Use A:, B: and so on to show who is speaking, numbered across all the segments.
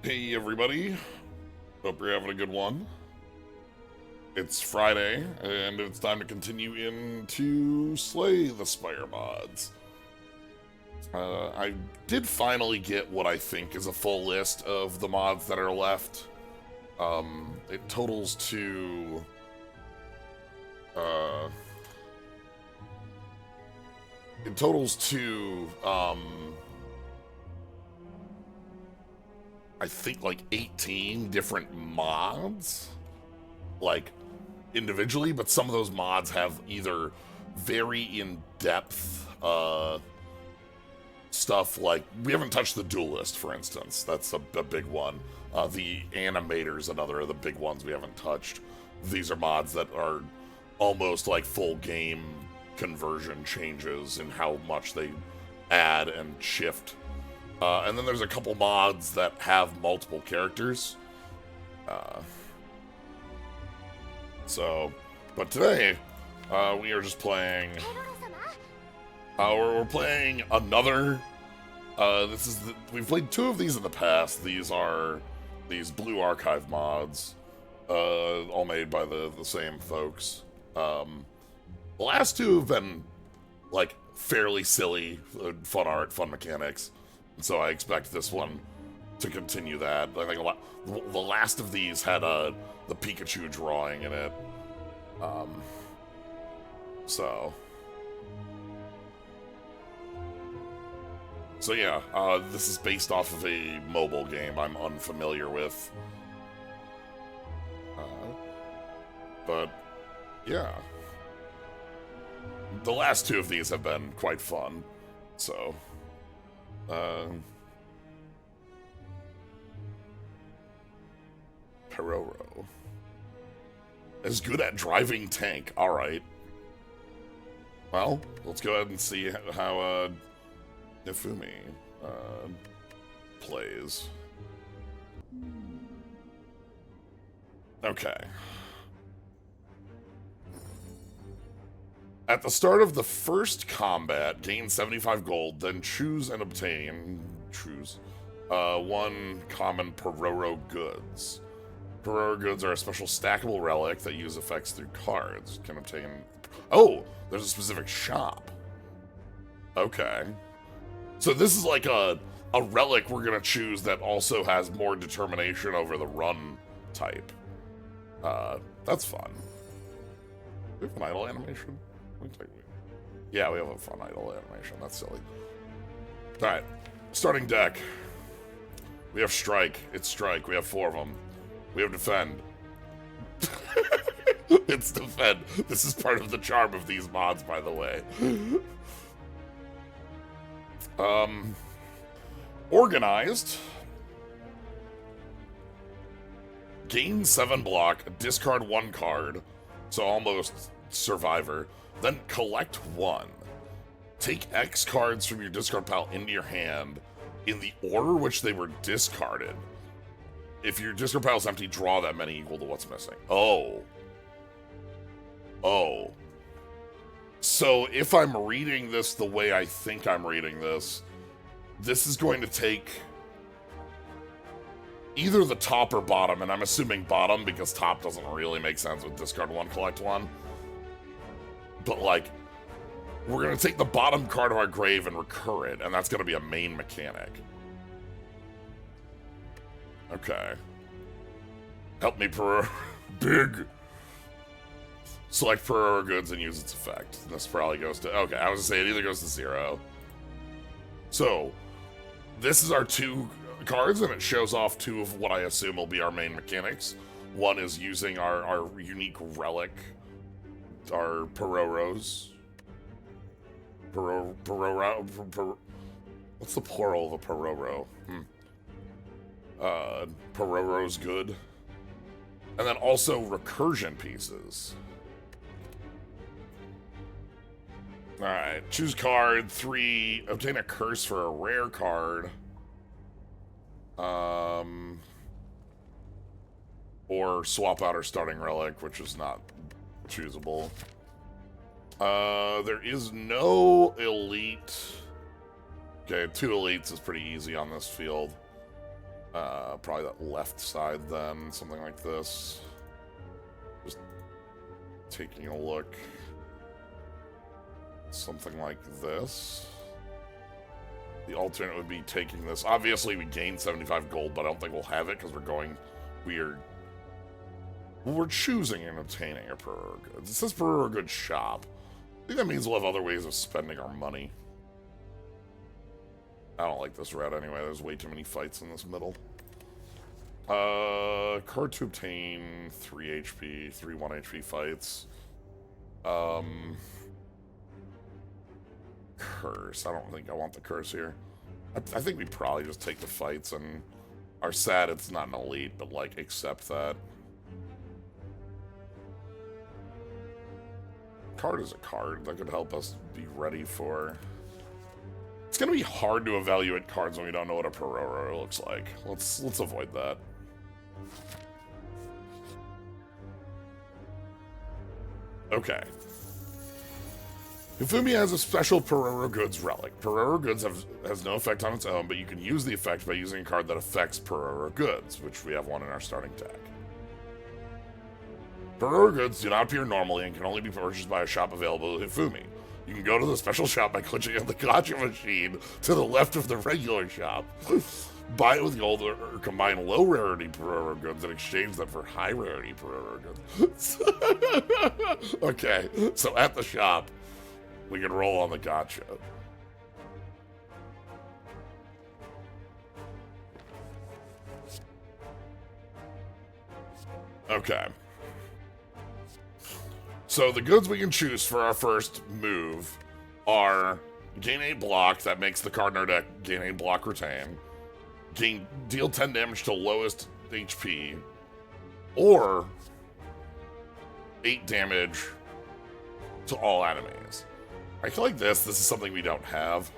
A: Hey everybody, hope you're having a good one. It's Friday, and it's time to continue into Slay the Spire mods. I did finally get what I think is a full list of the mods that are left. It totals to... Uh, it totals to, I think like 18 different mods. Like, individually, but some of those mods have either very in-depth stuff, like we haven't touched the duelist, for instance. That's a big one. The animator's another of the big ones we haven't touched. These are mods that are almost like full game conversion changes in how much they add and shift. And then there's a couple mods that have multiple characters. But today, we are just playing. We're playing another. We've played two of these in the past. These are these Blue Archive mods, all made by the same folks. The last two have been like fairly silly, fun art, fun mechanics, and so I expect this one to continue that. I think the last of these had the Pikachu drawing in it. So yeah, this is based off of a mobile game I'm unfamiliar with. But yeah, the last two of these have been quite fun. So, Peroro is good at driving tank. All right. Well, let's go ahead and see how Hifumi plays. Okay. At the start of the first combat, gain 75 gold, then choose and obtain one common Peroro goods. Peroro goods are a special stackable relic that use effects through cards. You can obtain... Oh! There's a specific shop. Okay. So this is like a relic we're gonna choose that also has more determination over the run type. That's fun. Do we have an idle animation? Yeah, we have a fun idle animation. That's silly. Alright. Starting deck. We have strike. It's strike. We have 4 of them. We have defend. It's defend. This is part of the charm of these mods, by the way. Organized. Gain 7 block, discard 1 card, so almost survivor. Then collect 1. Take X cards from your discard pile into your hand in the order which they were discarded. If your discard pile is empty, draw that many equal to what's missing. Oh. Oh. So if I'm reading this the way I think I'm reading this, this is going to take either the top or bottom, and I'm assuming bottom because top doesn't really make sense with discard 1, collect 1. But like, we're going to take the bottom card of our grave and recur it, and that's going to be a main mechanic. Okay. Help me, Peroro. Big. Select Peroro goods and use its effect. This probably goes to... Okay, I was going to say it either goes to 0. So, this is our 2 cards, and it shows off 2 of what I assume will be our main mechanics. One is using our unique relic, our Peroros. Peroro... What's the plural of a Peroro? Peroro's good. And then also recursion pieces. Alright, choose card, 3, obtain a curse for a rare card. Or swap out our starting relic, which is not choosable. There is no elite. Okay, 2 elites is pretty easy on this field. Probably that left side then, something like this. Just taking a look. Something like this. The alternate would be taking this. Obviously, we gained 75 gold, but I don't think we'll have it because we're choosing and obtaining a Peroro Goods. It says Peroro Goods Shop. I think that means we'll have other ways of spending our money. I don't like this route anyway. There's way too many fights in this middle. Card to obtain 3 HP, 3 1 HP fights. Curse. I don't think I want the curse here. I think we probably just take the fights and are sad it's not an elite, but like accept that. Card is a card that could help us be ready for. It's gonna be hard to evaluate cards when we don't know what a Peroro looks like. Let's avoid that. Okay. Hifumi has a special Peroro Goods relic. Peroro Goods has no effect on its own, but you can use the effect by using a card that affects Peroro Goods, which we have one in our starting deck. Peroro Goods do not appear normally and can only be purchased by a shop available at Hifumi. You can go to the special shop by clicking on the gotcha machine to the left of the regular shop. Buy it with gold or combine low rarity Peroro Goods and exchange them for high rarity Peroro Goods. Okay, so at the shop, we can roll on the gotcha. Okay. So the goods we can choose for our first move are gain 8 block, that makes the card in our deck gain 8 block retain, deal 10 damage to lowest HP, or 8 damage to all enemies. I feel like this is something we don't have.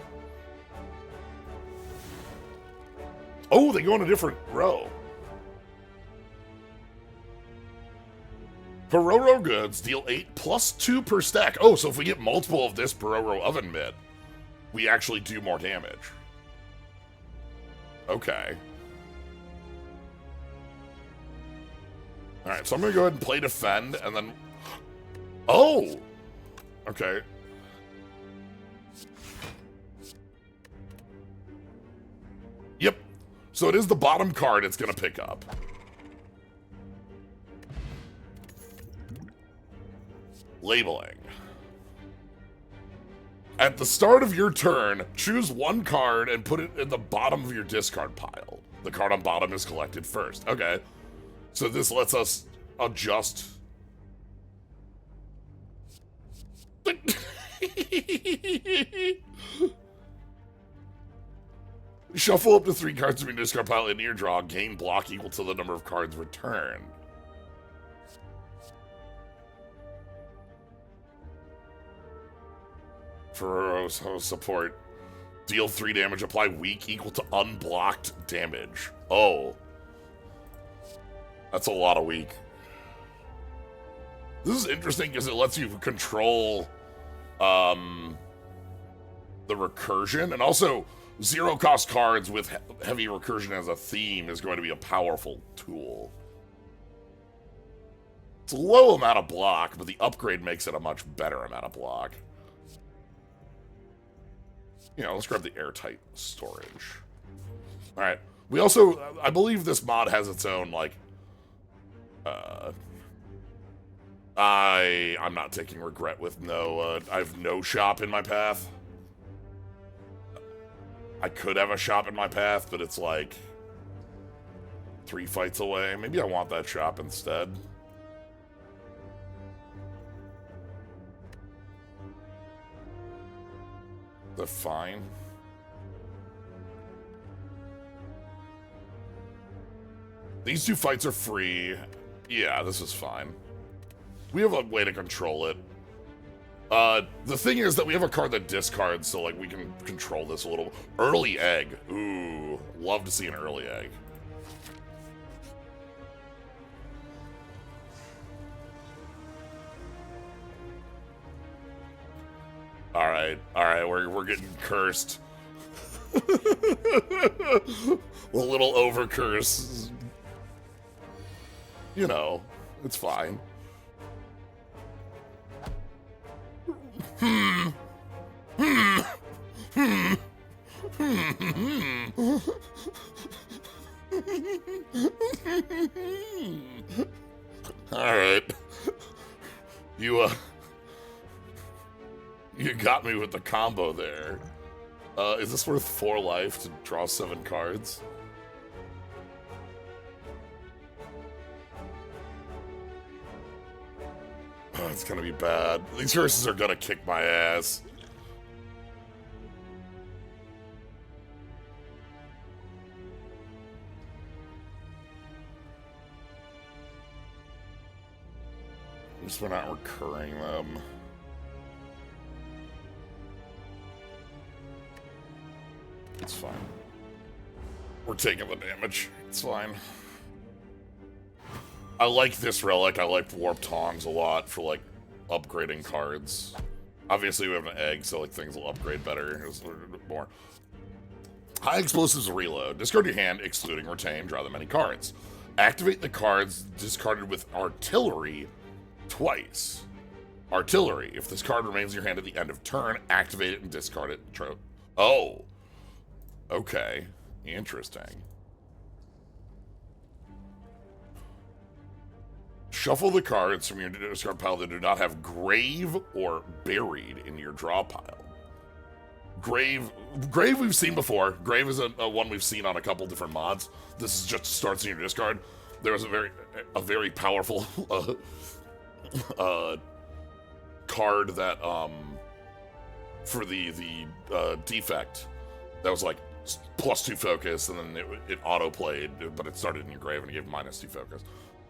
A: Oh, they go in a different row. Peroro Goods deal 8 plus 2 per stack. Oh, so if we get multiple of this Peroro Oven Mitt, we actually do more damage. Okay. Alright, so I'm gonna go ahead and play Defend, and then... Oh! Okay. Yep. So it is the bottom card it's gonna pick up. Labeling. At the start of your turn, choose one card and put it in the bottom of your discard pile. The card on bottom is collected first. Okay. So this lets us adjust. Shuffle up to 3 cards from your discard pile into your draw. Gain block equal to the number of cards returned. Peroro's support. Deal 3 damage. Apply weak equal to unblocked damage. Oh. That's a lot of weak. This is interesting because it lets you control the recursion, and also 0-cost cards with heavy recursion as a theme is going to be a powerful tool. It's a low amount of block, but the upgrade makes it a much better amount of block. You know, let's grab the airtight storage. Alright. We also, I believe this mod has its own, like, I'm not taking regret with no, I have no shop in my path. I could have a shop in my path, but it's like 3 fights away. Maybe I want that shop instead. They're fine. These 2 fights are free. Yeah, this is fine. We have a way to control it. The thing is that we have a card that discards, so like we can control this a little. Early egg. Ooh, love to see an early egg. All right, we're getting cursed. A little overcurse. You know, it's fine. Alright. You got me with the combo there. Is this worth 4 life to draw 7 cards? Oh, it's gonna be bad. These curses are gonna kick my ass. At least we're not recurring them. It's fine. We're taking the damage. It's fine. I like this relic. I like Warp Tongs a lot for, like, upgrading cards. Obviously, we have an egg, so, like, things will upgrade better. There's a little bit more. High explosives reload. Discard your hand, excluding retain. Draw them many cards. Activate the cards discarded with artillery twice. Artillery. If this card remains in your hand at the end of turn, activate it and discard it. Oh. Okay. Interesting. Shuffle the cards from your discard pile that do not have grave or buried in your draw pile. Grave we've seen before. Grave is a one we've seen on a couple different mods. This is just starts in your discard. There was a very powerful card that for the defect that was like +2 focus, and then it auto-played, but it started in your grave and it gave -2 focus.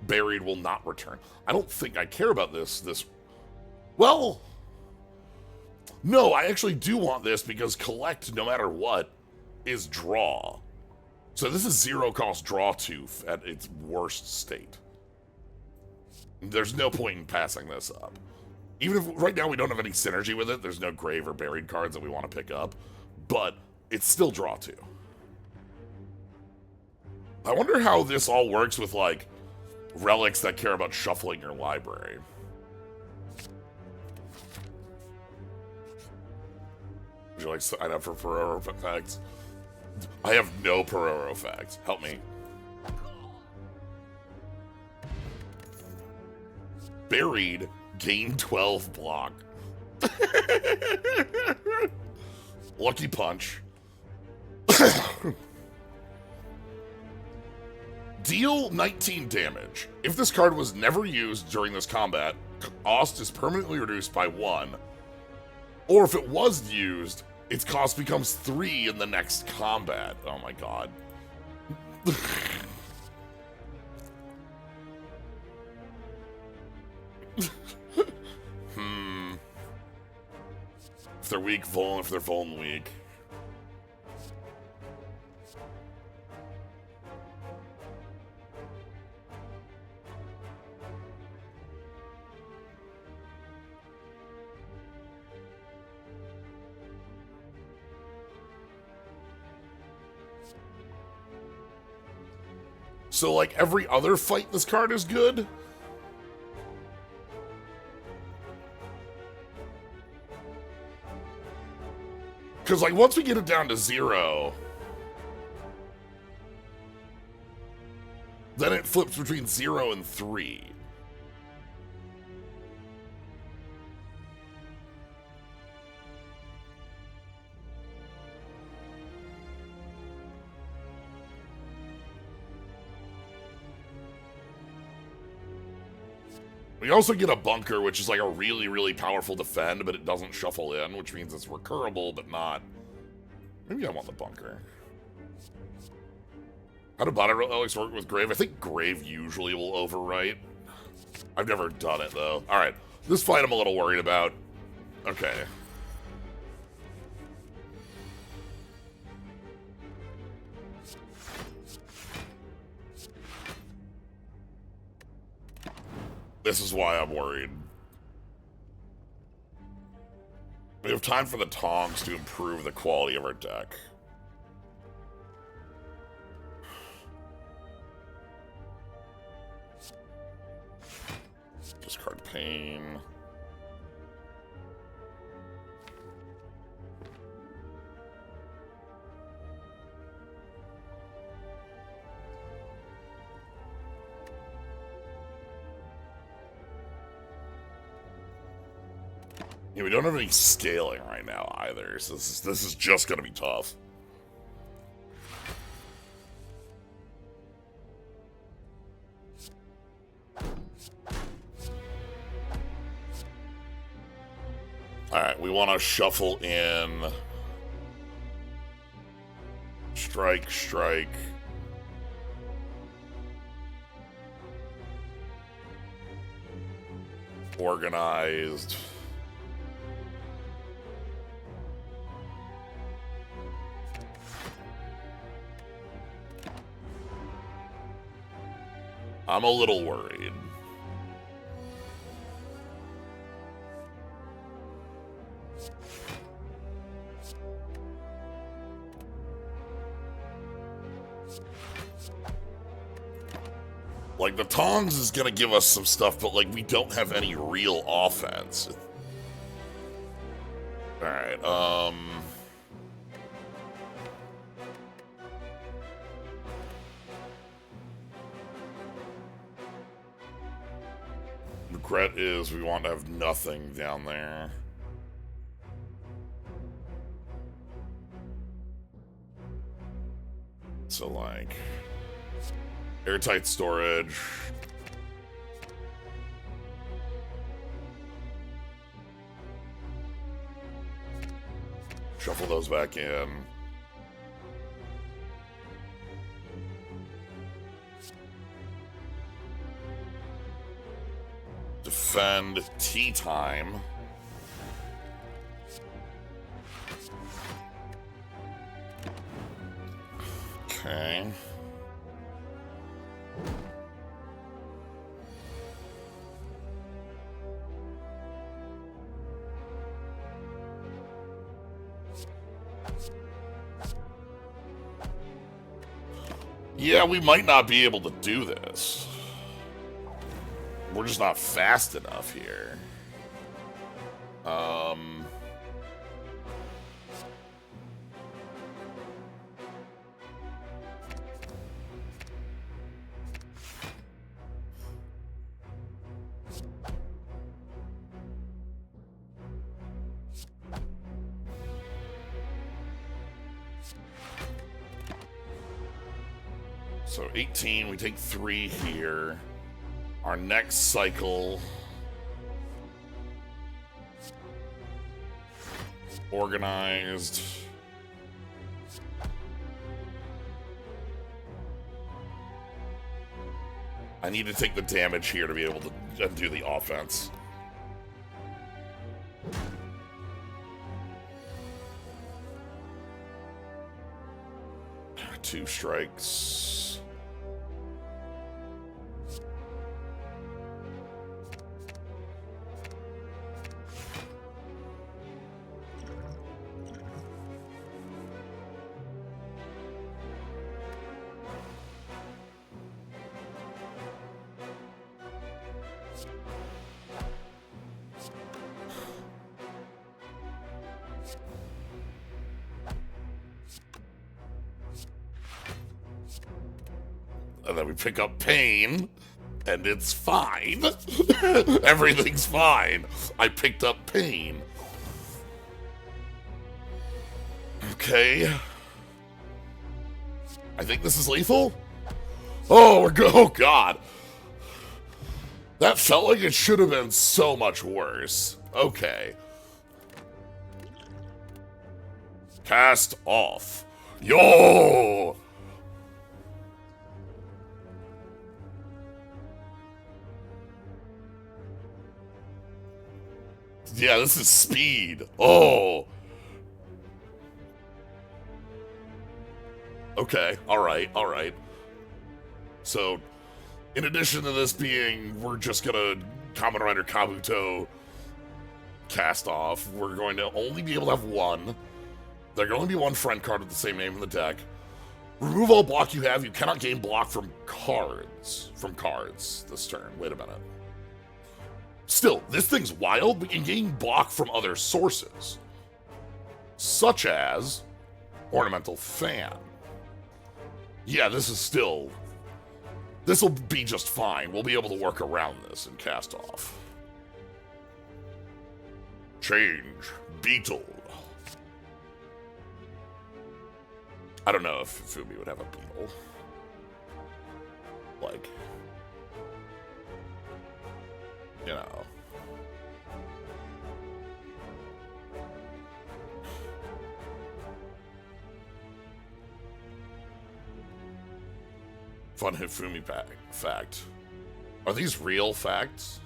A: Buried will not return. I don't think I care about this. Well, no, I actually do want this because collect, no matter what, is draw. So this is 0-cost draw 2 at its worst state. There's no point in passing this up. Even if right now we don't have any synergy with it, there's no grave or buried cards that we want to pick up, but it's still draw 2. I wonder how this all works with, like, relics that care about shuffling your library. Would you like to sign up for Peroro effects? I have no Peroro effects. Help me. Buried, gain 12 block. Lucky punch. Deal 19 damage. If this card was never used during this combat, cost is permanently reduced by 1. Or if it was used, its cost becomes 3 in the next combat. Oh my god. If they're weak, Vuln. If they're Vuln, weak. So, like, every other fight this card is good? Because, like, once we get it down to 0, then it flips between 0 and 3. We also get a bunker, which is like a really, really powerful defend, but it doesn't shuffle in, which means it's recurable, but not... Maybe I want the bunker. How do body relics work with Grave? I think Grave usually will overwrite. I've never done it, though. Alright, this fight I'm a little worried about. Okay. This is why I'm worried. We have time for the tongs to improve the quality of our deck. Pain. Yeah, we don't have any scaling right now either, so this is just gonna be tough. Alright, we want to shuffle in strike, strike. Organized. I'm a little worried. Like, the tongs is gonna give us some stuff, but, like, we don't have any real offense. Alright, regret is we want to have nothing down there. So, like, airtight storage. Shuffle those back in. Defend tea time. Okay. Yeah, we might not be able to do this. We're just not fast enough here. So 18, we take 3 here. Our next cycle, organized. I need to take the damage here to be able to do the offense. Two strikes. And then we pick up pain, and it's fine. Everything's fine. I picked up pain. Okay. I think this is lethal. Oh, we're good. Oh, God. That felt like it should have been so much worse. Okay. Cast off. Yo! Yeah, this is speed. Oh. Okay, alright, alright. So, in addition to this being, we're just gonna Kamen Rider Kabuto cast off, we're going to only be able to have one. There can only be one friend card with the same name in the deck. Remove all block you have. You cannot gain block from cards. This turn. Wait a minute. Still, this thing's wild. We can gain block from other sources, such as ornamental fan. Yeah, this is still... This will be just fine. We'll be able to work around this and cast off. Change. Beetle. I don't know if Hifumi would have a beetle. Like... You know. Fun Hifumi fact. Are these real facts?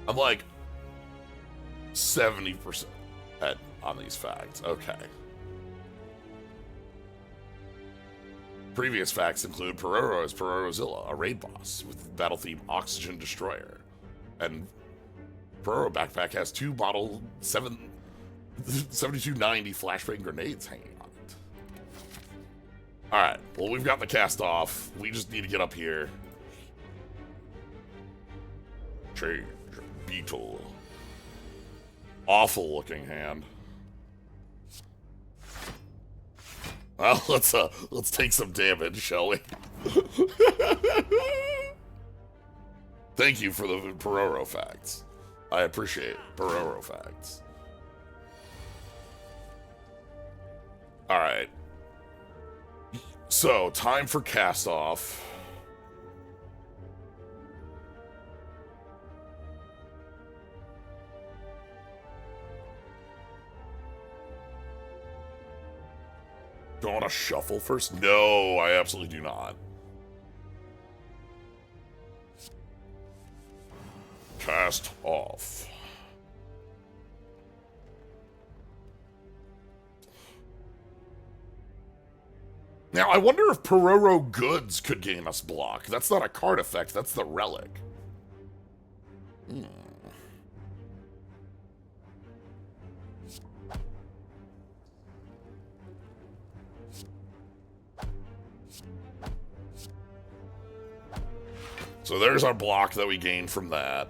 A: I'm like 70% on these facts. Okay. Previous facts include Peroro as Perorozilla, a raid boss with battle theme Oxygen Destroyer. And Peroro backpack has 2 model 7290 flashbang grenades hanging on it. Alright, well, we've got the cast off. We just need to get up here. Change. Beetle. Awful looking hand. Well, let's take some damage, shall we? Thank you for the Peroro facts. I appreciate Peroro facts. Alright. So, time for cast off. Do I want to shuffle first? No, I absolutely do not. Cast off. Now, I wonder if Peroro goods could gain us block. That's not a card effect, that's the relic. So there's our block that we gained from that.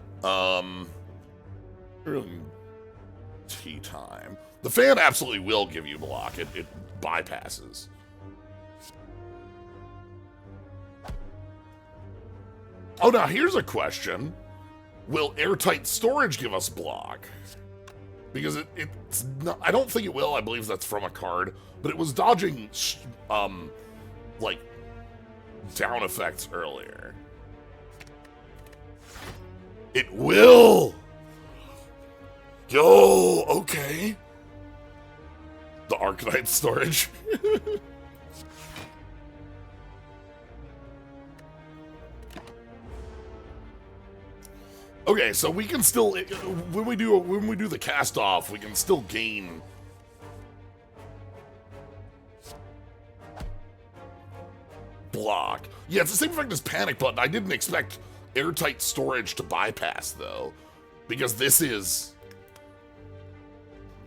A: Tea time. The fan absolutely will give you block. It bypasses. Oh, now here's a question. Will airtight storage give us block? Because it's not, I don't think it will. I believe that's from a card. But it was dodging, like, down effects earlier. It will! Yo, okay. The Arcanite storage. Okay, so we can still, when we do the cast off, we can still gain block. Yeah, it's the same effect as panic button. I didn't expect airtight storage to bypass though, because this is,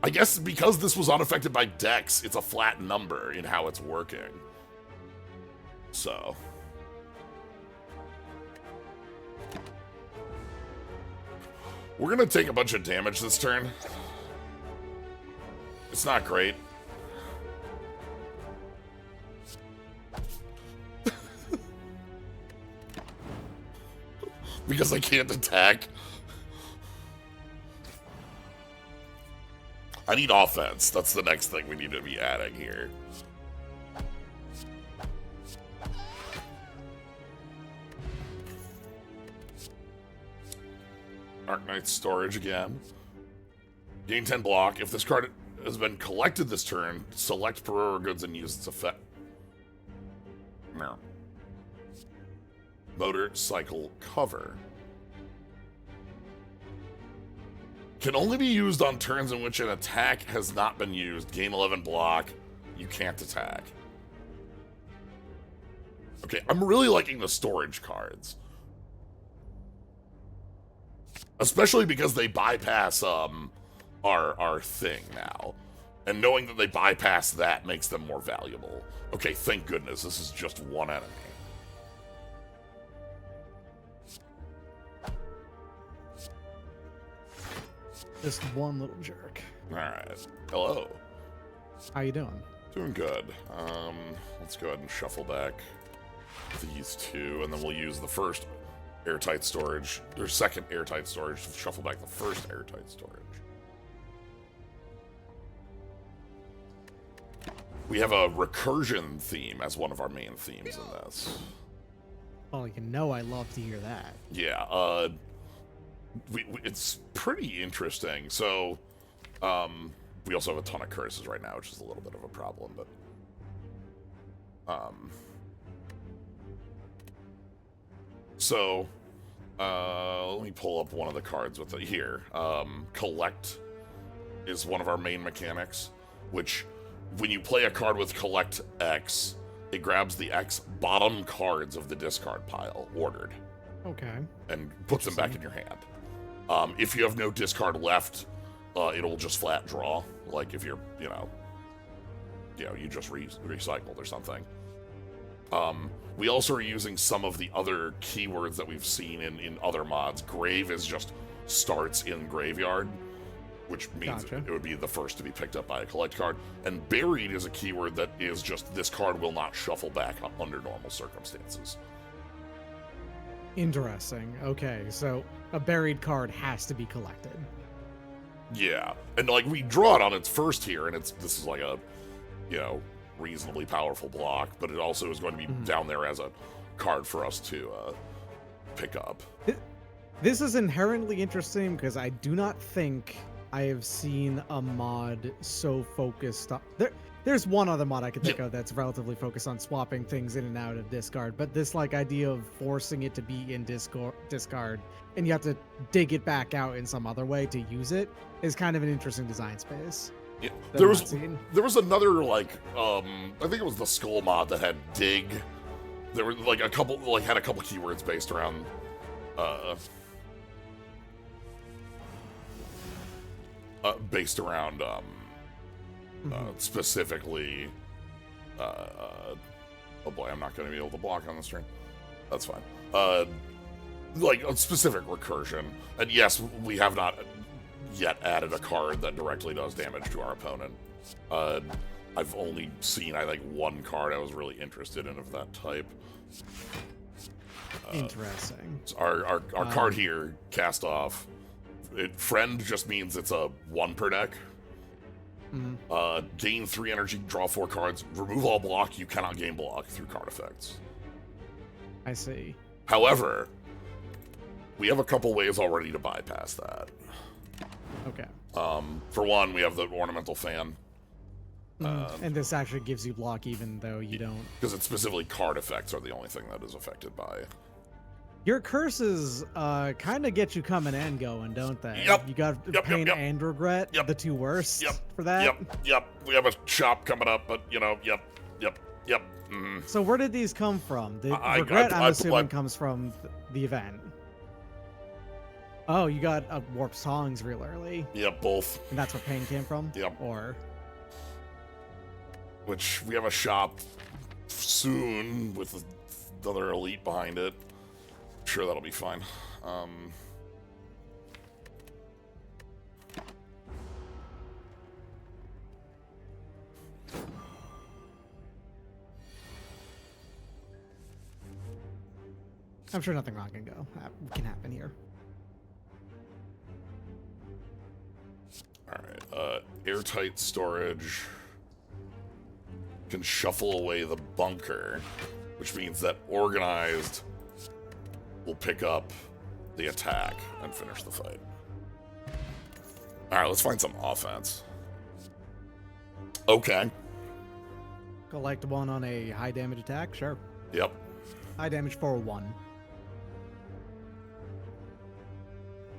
A: I guess because this was unaffected by Dex, it's a flat number in how it's working. So we're gonna take a bunch of damage this turn. It's not great. Because I can't attack. I need offense. That's the next thing we need to be adding here. Arcanite storage again. Gain 10 block. If this card has been collected this turn, select Peroro goods and use its effect. No. Motorcycle cover. Can only be used on turns in which an attack has not been used. Gain 11 block. You can't attack. Okay, I'm really liking the storage cards. Especially because they bypass our thing now. And knowing that they bypass that makes them more valuable. Okay, thank goodness. This is just one enemy.
B: Just one little jerk.
A: Alright. Hello.
B: How you doing?
A: Doing good. Let's go ahead and shuffle back these two, and then we'll use the first airtight storage, or second airtight storage, to shuffle back the first airtight storage. We have a recursion theme as one of our main themes in this.
B: Oh, you know I love to hear that.
A: Yeah, it's pretty interesting. So, we also have a ton of curses right now, which is a little bit of a problem, but... So, let me pull up one of the cards with it here. Collect is one of our main mechanics, which, when you play a card with Collect X, it grabs the X bottom cards of the discard pile, ordered.
B: Okay.
A: And puts them back in your hand. If you have no discard left, it'll just flat draw. Like if you're, you just recycled or something. We also are using some of the other keywords that we've seen in other mods. Grave is just starts in graveyard, which means
B: Gotcha.
A: it would be the first to be picked up by a collect card. And buried is a keyword that is just this card will not shuffle back under normal circumstances.
B: Interesting. Okay, so a buried card has to be collected.
A: Yeah, and like we draw it on its first here, and this is like a, reasonably powerful block, but it also is going to be down there as a card for us to pick up.
B: This is inherently interesting because I do not think I have seen a mod so focused on... There's one other mod I can think of that's relatively focused on swapping things in and out of discard, but this idea of forcing it to be in discard and you have to dig it back out in some other way to use it is kind of an interesting design space.
A: Yeah, there was another I think it was the Skull mod that had dig. There were had a couple keywords based around specifically oh boy, I'm not going to be able to block on the stream. That's fine. Like a specific recursion. And yes, we have not yet added a card that directly does damage to our opponent. I've only seen, I think, one card I was really interested in of that type.
B: Interesting.
A: Our card here, Cast Off. Friend just means it's a 1 per deck. Gain 3 energy, draw 4 cards. Remove all block. You cannot gain block through card effects.
B: I see.
A: However, we have a couple ways already to bypass that.
B: Okay.
A: For one, we have the Ornamental Fan.
B: And this actually gives you block even though you don't...
A: Because it's specifically card effects are the only thing that is affected by.
B: Your curses kind of get you coming and going, don't they?
A: Yep.
B: You got Pain and Regret, the two worst for that?
A: Yep. We have a shop coming up, but, yep.
B: So where did these come from? The Regret, I'm assuming, comes from the event. Oh, you got Warped Songs real early.
A: Yep, both.
B: And that's where Pain came from?
A: Yep.
B: Or...
A: Which we have a shop soon with another elite behind it. I'm sure that'll be fine.
B: I'm sure nothing wrong can happen here.
A: Alright, airtight storage can shuffle away the bunker, which means that organized will pick up the attack and finish the fight. Alright, let's find some offense. Okay.
B: Collect 1 on a high damage attack? Sure.
A: Yep.
B: High damage for 1.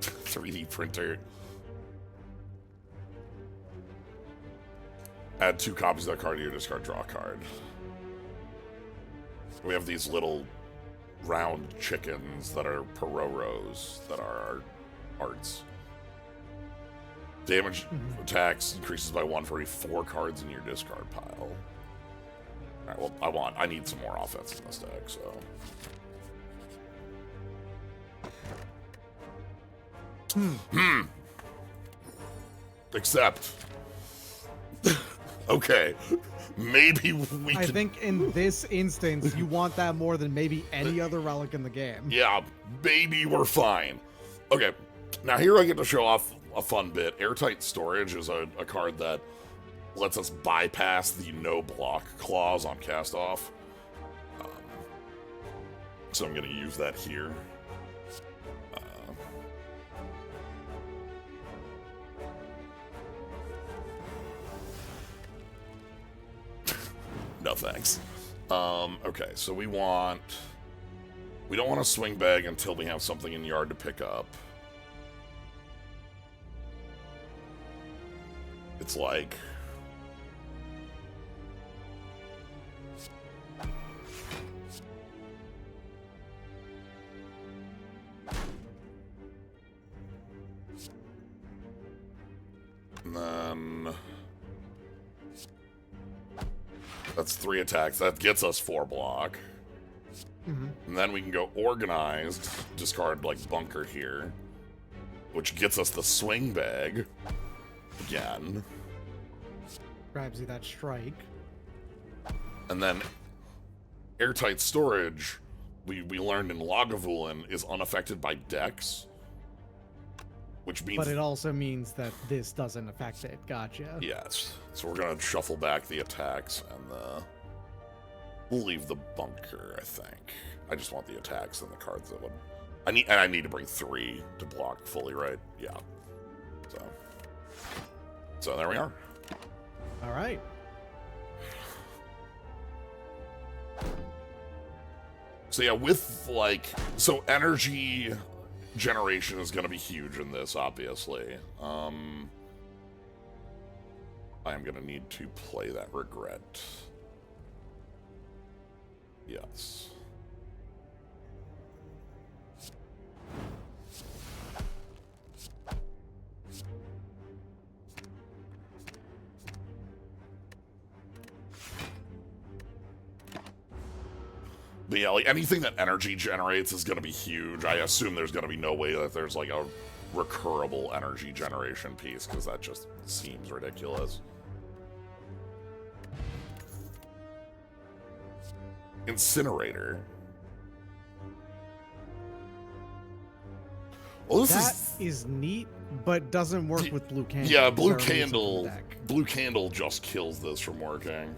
A: 3D printer. Add 2 copies of that card to your discard, draw a card. We have these little round chickens that are Peroros that are our arts. Damage attacks increases by 1 for every 4 cards in your discard pile. Alright, well, I need some more offense in this deck, so. Except... okay. Maybe we
B: I
A: can...
B: think in this instance, you want that more than maybe any other relic in the game.
A: Yeah, maybe we're fine. Okay, now here I get to show off a fun bit. Airtight Storage is a card that lets us bypass the no block clause on cast off. So I'm going to use that here. No thanks. Okay, so we don't want a swing bag until we have something in yard to pick up. It's like... and then... that's 3 attacks. That gets us 4 block.
B: Mm-hmm.
A: And then we can go organized, discard like bunker here, which gets us the swing bag again.
B: Grabs you that strike.
A: And then airtight storage, we learned in Lagavulin, is unaffected by dex. Which means...
B: but it also means that this doesn't affect it. Gotcha.
A: yes. So we're going to shuffle back the attacks, and we'll leave the bunker, I think. I just want the attacks and the cards that would... I need to bring 3 to block fully, right? Yeah. So there we are.
B: All right.
A: So yeah, with like... so energy... generation is going to be huge in this, obviously. I am going to need to play that regret. Yes. But yeah, like anything that energy generates is going to be huge. I assume there's going to be no way that there's like a recurable energy generation piece, because that just seems ridiculous. Incinerator. Well,
B: That is neat, but doesn't work with blue candle.
A: yeah, blue
B: It's already in the
A: candle.
B: deck.
A: Blue candle just kills this from working.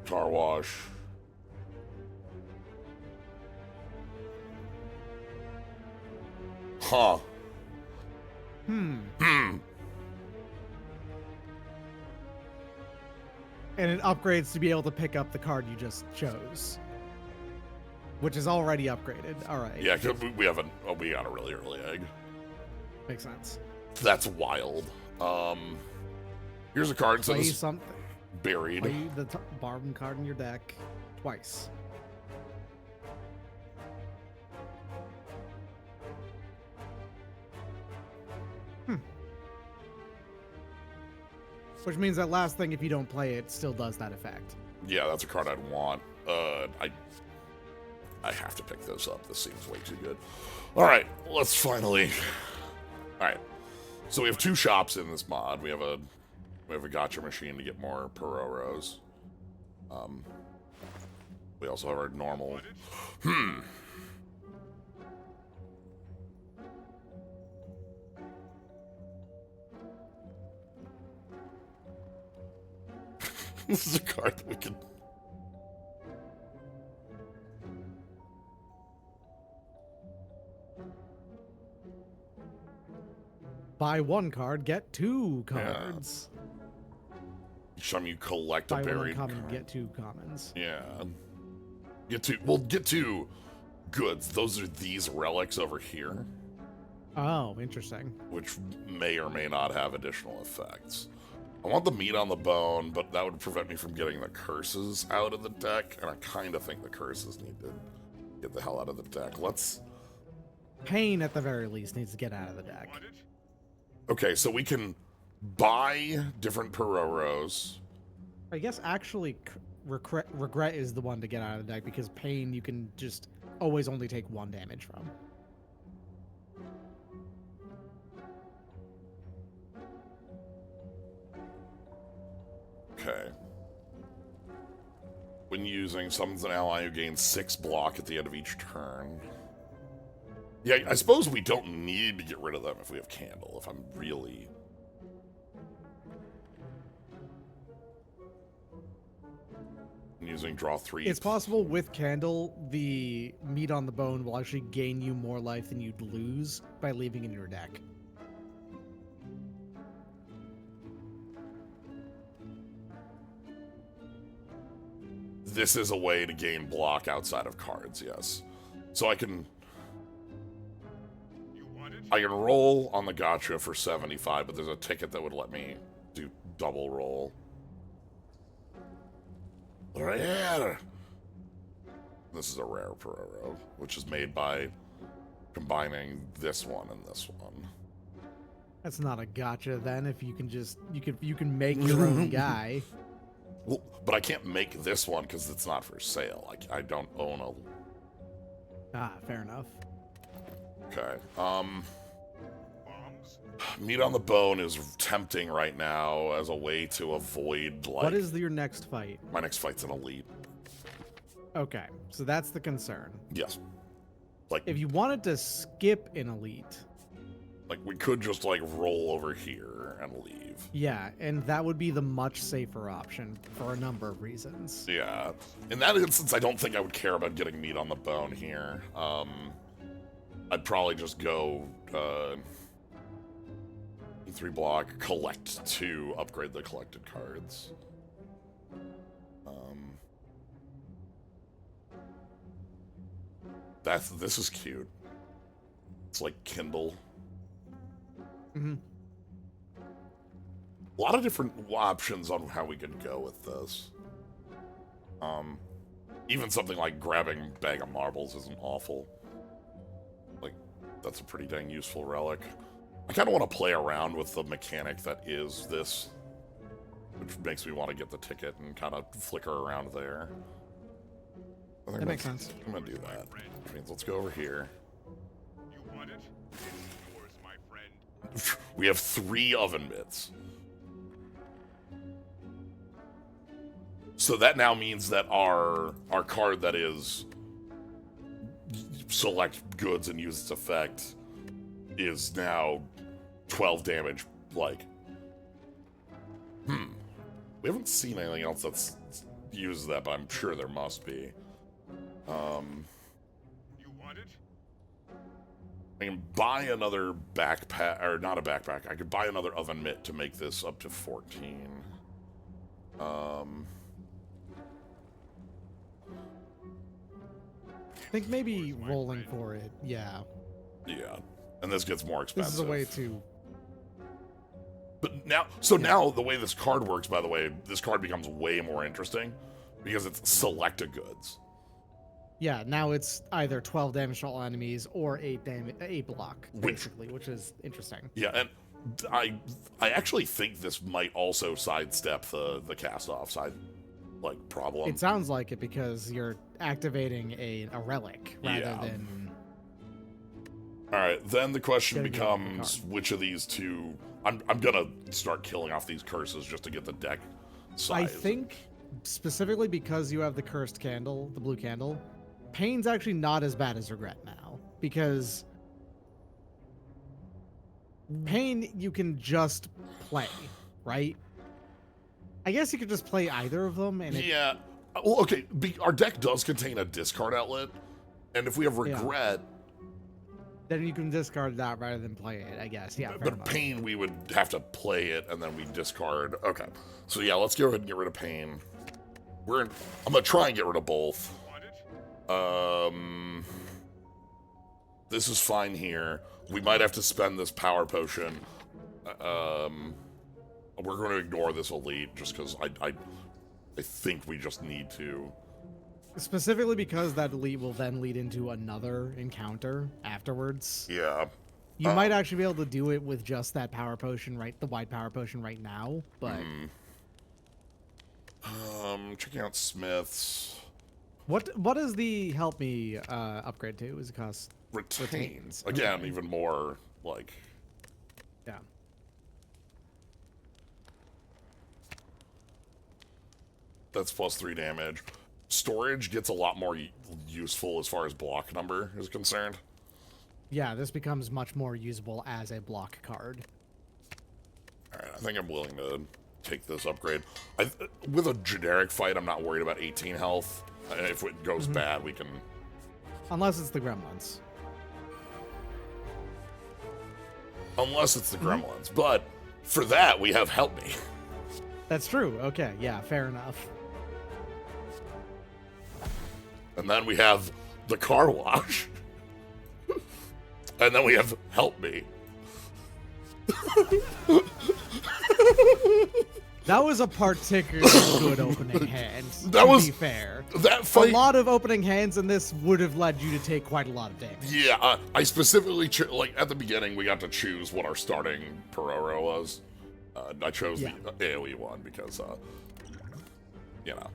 A: Car wash. Huh.
B: Hmm.
A: Hmm.
B: And it upgrades to be able to pick up the card you just chose, which is already upgraded. All right.
A: Yeah, 'cause we got a really early egg.
B: Makes sense.
A: That's wild. Here's a card. So
B: Play
A: this
B: something.
A: buried.
B: Play the bottom card in your deck twice. Which means that last thing, if you don't play it, still does that effect.
A: Yeah, that's a card I'd want. I have to pick this up. This seems way too good. All right, let's finally. All right, so we have 2 shops in this mod. We have a gotcha machine to get more Peroros. We also have our normal. This is a card that we can.
B: Buy 1 card, get 2 cards.
A: Each time you collect
B: Buy
A: a
B: 1
A: buried
B: uncommon,
A: card.
B: get 2 commons.
A: Yeah. Get 2 goods. Those are these relics over here,
B: Oh, interesting.
A: which may or may not have additional effects. I want the meat on the bone, but that would prevent me from getting the curses out of the deck, and I kind of think the curses need to get the hell out of the deck. Let's...
B: Pain, at the very least, needs to get out of the deck.
A: okay, so we can buy different Peroros.
B: I guess actually regret is the one to get out of the deck, because pain you can just always only take 1 damage from.
A: Okay. When using, summons an ally who gains 6 block at the end of each turn. Yeah, I suppose we don't need to get rid of them if we have Candle, if I'm really... Using draw 3.
B: It's possible with Candle, the meat on the bone will actually gain you more life than you'd lose by leaving in your deck.
A: This is a way to gain block outside of cards, yes. So I can roll on the gotcha for 75, but there's a ticket that would let me do double roll. Rare! This is a rare Peroro, which is made by combining this one and this one.
B: That's not a gotcha then, if you can just you can make your own guy.
A: Well, but I can't make this one because it's not for sale. I don't own a...
B: Ah, fair enough.
A: Okay. Meat on the bone is tempting right now as a way to avoid, like...
B: What is your next fight?
A: My next fight's an elite.
B: Okay, so that's the concern.
A: Yes. Like,
B: If you wanted to skip an elite...
A: Like, we could just, like, roll over here and leave.
B: Yeah, and that would be the much safer option for a number of reasons.
A: Yeah. In that instance, I don't think I would care about getting meat on the bone here. I'd probably just go, 3 block, collect 2, upgrade the collected cards. This is cute. It's like Kindle.
B: Mm-hmm.
A: A lot of different options on how we could go with this. Even something like grabbing Bag of Marbles isn't awful. Like, that's a pretty dang useful relic. I kind of want to play around with the mechanic that is this, which makes me want to get the ticket and kind of flicker around there. I think
B: That makes sense.
A: I'm going to do that. Which means let's go over here.
C: You want it? It's yours, my friend.
A: We have 3 oven mitts. So that now means that our card that is select goods and use its effect is now 12 damage, like... We haven't seen anything else that's uses that, but I'm sure there must be.
C: You want it?
A: I can buy another backpack, or not a backpack, I could buy another oven mitt to make this up to 14.
B: I think maybe rolling for it, yeah.
A: Yeah, and this gets more expensive.
B: This is a way to...
A: But now, now the way this card works, by the way, this card becomes way more interesting because it's select a goods.
B: Yeah, now it's either 12 damage to all enemies or 8 block, basically, which is interesting.
A: Yeah, and I actually think this might also sidestep the cast-off side, like, problem.
B: It sounds like it because you're activating a relic rather than...
A: Alright, then the question
B: Getting
A: becomes which of these two... I'm gonna start killing off these curses just to get the deck size.
B: I think, specifically because you have the cursed candle, the blue candle, Pain's actually not as bad as Regret now, because Pain you can just play, right? I guess you could just play either of them, and
A: Yeah. Well, okay, our deck does contain a discard outlet, and if we have Regret...
B: then you can discard that rather than play it, I guess. Yeah, fair
A: But
B: enough.
A: Pain, we would have to play it, and then we discard. Okay. So yeah, let's go ahead and get rid of Pain. I'm gonna try and get rid of both. This is fine here. We might have to spend this power potion. We're going to ignore this elite just because I think we just need to.
B: Specifically because that elite will then lead into another encounter afterwards.
A: Yeah.
B: You might actually be able to do it with just that power potion, right? The white power potion right now, but...
A: Checking out Smith's.
B: What does the help me upgrade to? Is it cost?
A: Retains. Again, even more, like...
B: Yeah.
A: That's plus 3 damage. Storage gets a lot more useful as far as block number is concerned.
B: Yeah, this becomes much more usable as a block card.
A: Alright, I think I'm willing to take this upgrade. With a generic fight, I'm not worried about 18 health. If it goes bad, we can...
B: Unless it's the gremlins.
A: Unless it's the gremlins. But for that, we have Help Me.
B: That's true. Okay, yeah, fair enough.
A: And then we have the car wash. And then we have Help Me.
B: That was a particularly good opening hand.
A: That
B: to
A: was
B: be fair.
A: That fight.
B: A lot of opening hands in this would have led you to take quite a lot of damage.
A: Yeah, I specifically like at the beginning we got to choose what our starting Peroro was. I chose the AoE one because, you know,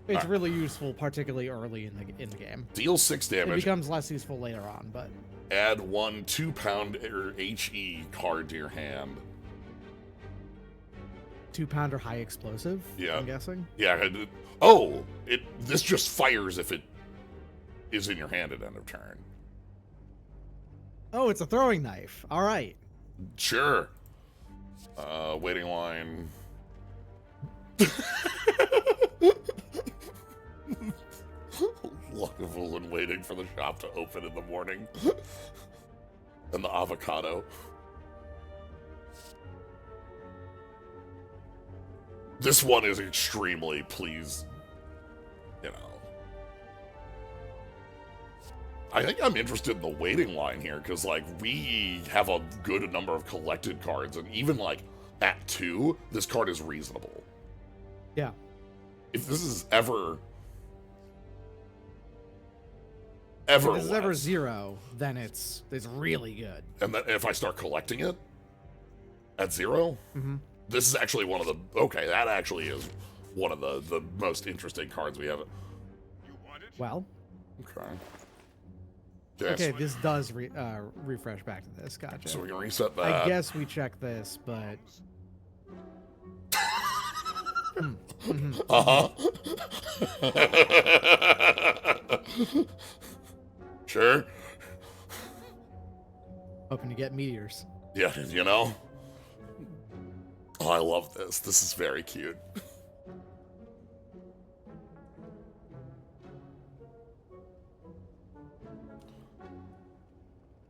B: it's really useful, particularly early in the game.
A: Deal 6 damage.
B: It becomes less useful later on, but
A: add 1 2-pound HE card to your hand.
B: 2-pounder high explosive.
A: Yeah,
B: I'm guessing.
A: Yeah. This just fires if it is in your hand at end of turn.
B: Oh, it's a throwing knife. All right.
A: Sure. Waiting line. Lovable and waiting for the shop to open in the morning. And the avocado. This one is extremely pleased, you know. I think I'm interested in the waiting line here, because, like, we have a good number of collected cards, and even, like, at 2, this card is reasonable.
B: Yeah.
A: If this is ever
B: If this is
A: less,
B: ever 0, then it's really good.
A: and then if I start collecting it at 0, this is actually one of the... Okay, that actually is one of the most interesting cards we have.
C: You want it?
B: Well,
A: Okay.
B: okay, this does refresh back to this. Gotcha.
A: So we can reset that.
B: I guess we check this, but
A: Uh-huh. Sure.
B: hoping to get meteors.
A: Yeah, you know? Oh, I love this. This is very cute.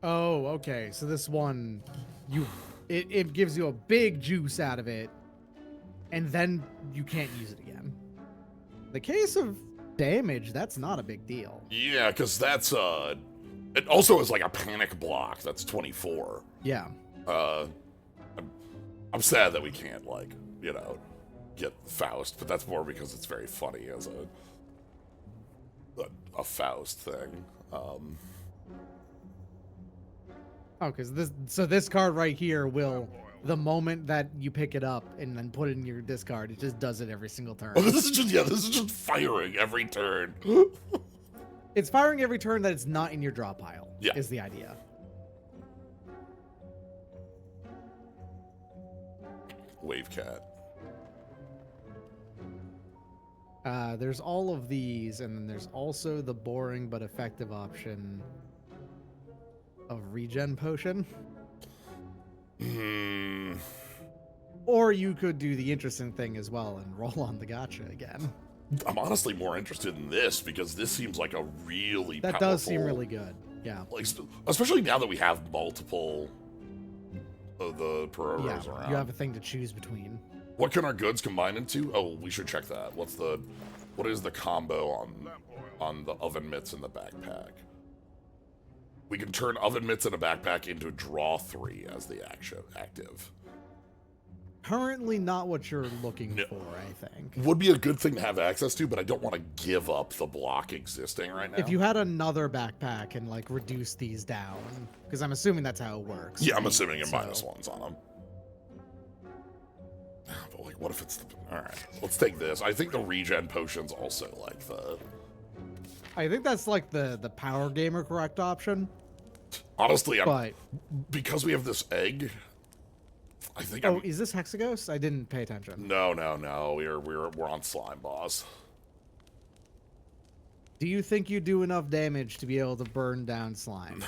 B: Oh, okay. So this one, it gives you a big juice out of it, and then you can't use it again. The case of damage, that's not a big deal.
A: Yeah, because that's, it also is like a panic block. That's 24.
B: Yeah.
A: I'm sad that we can't, like, you know, get Faust, but that's more because it's very funny as a Faust thing.
B: Oh, because this card right here will, the moment that you pick it up and then put it in your discard, it just does it every single turn.
A: Oh, this is just firing every turn.
B: It's firing every turn that it's not in your draw pile.
A: Yeah.
B: Is the idea.
A: Wave Cat.
B: There's all of these, and then there's also the boring but effective option of regen potion. Or you could do the interesting thing as well and roll on the gotcha again.
A: I'm honestly more interested in this because this seems like a really
B: That
A: powerful,
B: does seem really good. Yeah.
A: like, especially now that we have multiple of the Peroros
B: Yeah.
A: around.
B: You have a thing to choose between.
A: What can our goods combine into? Oh, we should check that. What is the combo on the oven mitts in the backpack? We can turn oven mitts in a backpack into draw 3 as the active.
B: Currently not what you're looking for, I think.
A: Would be a good thing to have access to, but I don't want to give up the block existing right now.
B: If you had another backpack and like reduce these down, because I'm assuming that's how it works.
A: Yeah, I'm assuming you're
B: So-
A: -1s on them. But like, what if it's all right? Let's take this. I think the regen potion's also like the.
B: I think that's like the power gamer correct option.
A: Honestly,
B: But
A: because we have this egg, I think.
B: Oh, is this Hexaghost? I didn't pay attention.
A: No. We're on slime boss.
B: Do you think you do enough damage to be able to burn down slime?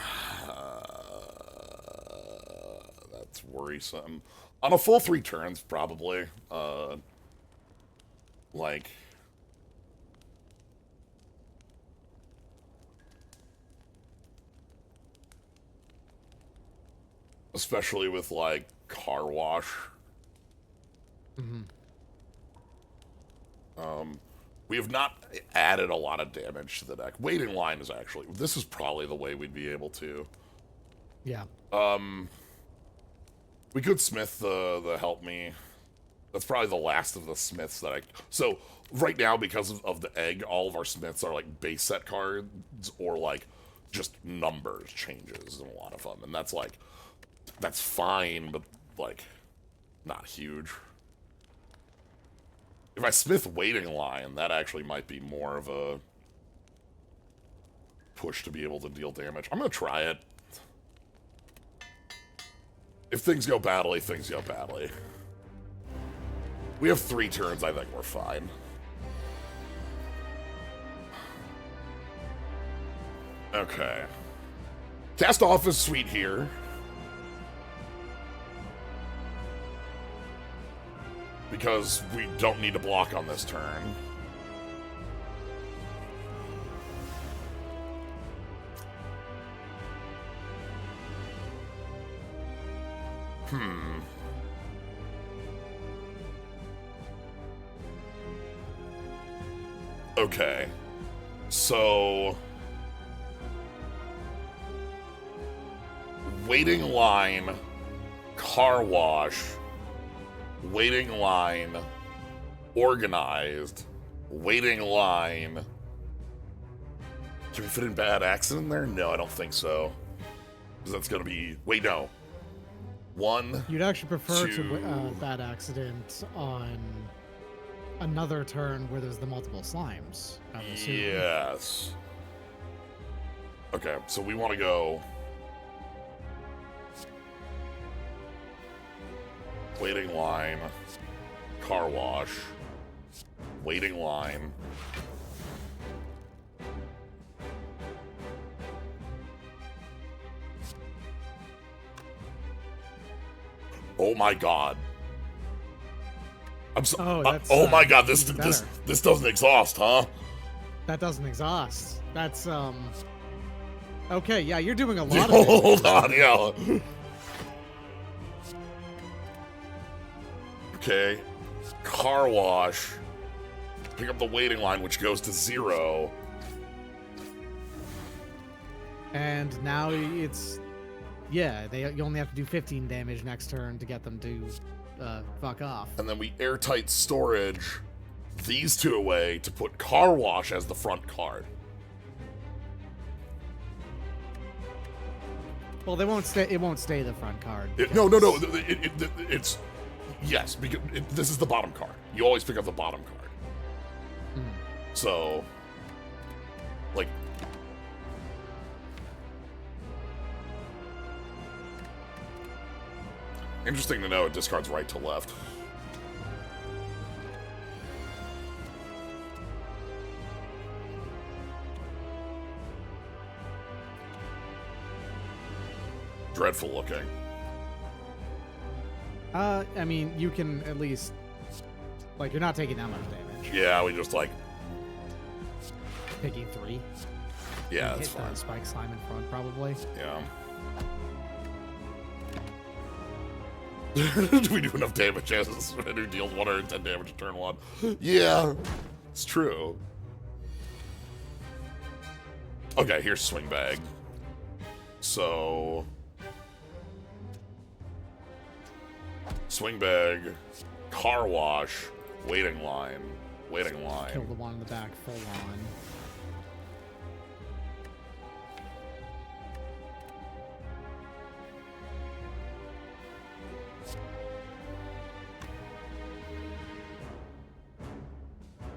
A: That's worrisome. On a full 3 turns, probably. Like. Especially with, like, car wash.
B: Mm-hmm.
A: We have not added a lot of damage to the deck. Waiting line is actually... This is probably the way we'd be able to.
B: Yeah.
A: We could smith the help me. That's probably the last of the smiths that I... So, right now, because of the egg, all of our smiths are, like, base set cards or, like, just numbers changes in a lot of them. And that's, like... That's fine, but, like, not huge. If I smith waiting line, that actually might be more of a push to be able to deal damage. I'm gonna try it. If things go badly, things go badly. We have 3 turns, I think we're fine. Okay. Cast off is sweet here. Because we don't need to block on this turn. Okay. So... Waiting line, car wash, waiting line, organized, waiting line. Can we fit in bad accident there? No, I don't think so. Because that's going to be... Wait, no. 1,
B: You'd actually prefer
A: 2...
B: to bad accident on another turn where there's the multiple slimes. I would assume.
A: Yes. Okay, so we want to go... Waiting line, car wash, waiting line. Oh my god. I'm so,
B: Oh, that's,
A: oh my god,
B: even
A: this doesn't exhaust, huh?
B: That doesn't exhaust. That's Okay, yeah, you're doing a lot of it.
A: Hold on, yeah. Okay. Car wash. Pick up the waiting line, which goes to 0.
B: And now it's... Yeah, you only have to do 15 damage next turn to get them to fuck off.
A: And then we airtight storage these 2 away to put car wash as the front card.
B: Well, they won't stay. It won't stay the front card.
A: No. It's... Yes, because this is the bottom card. You always pick up the bottom card. So, like... Interesting to know it discards right to left. Dreadful looking.
B: I mean, you can at least... Like, you're not taking that much damage.
A: Yeah, we just, like...
B: Taking 3.
A: Yeah,
B: You
A: that's
B: hit
A: fine.
B: the spike slime in front, probably.
A: Yeah. Do we do enough damage as who deals 110 damage to turn 1? Yeah, it's true. Okay, here's swing bag. So... Swing bag, car wash, waiting line, waiting line.
B: Kill the one in the back full on.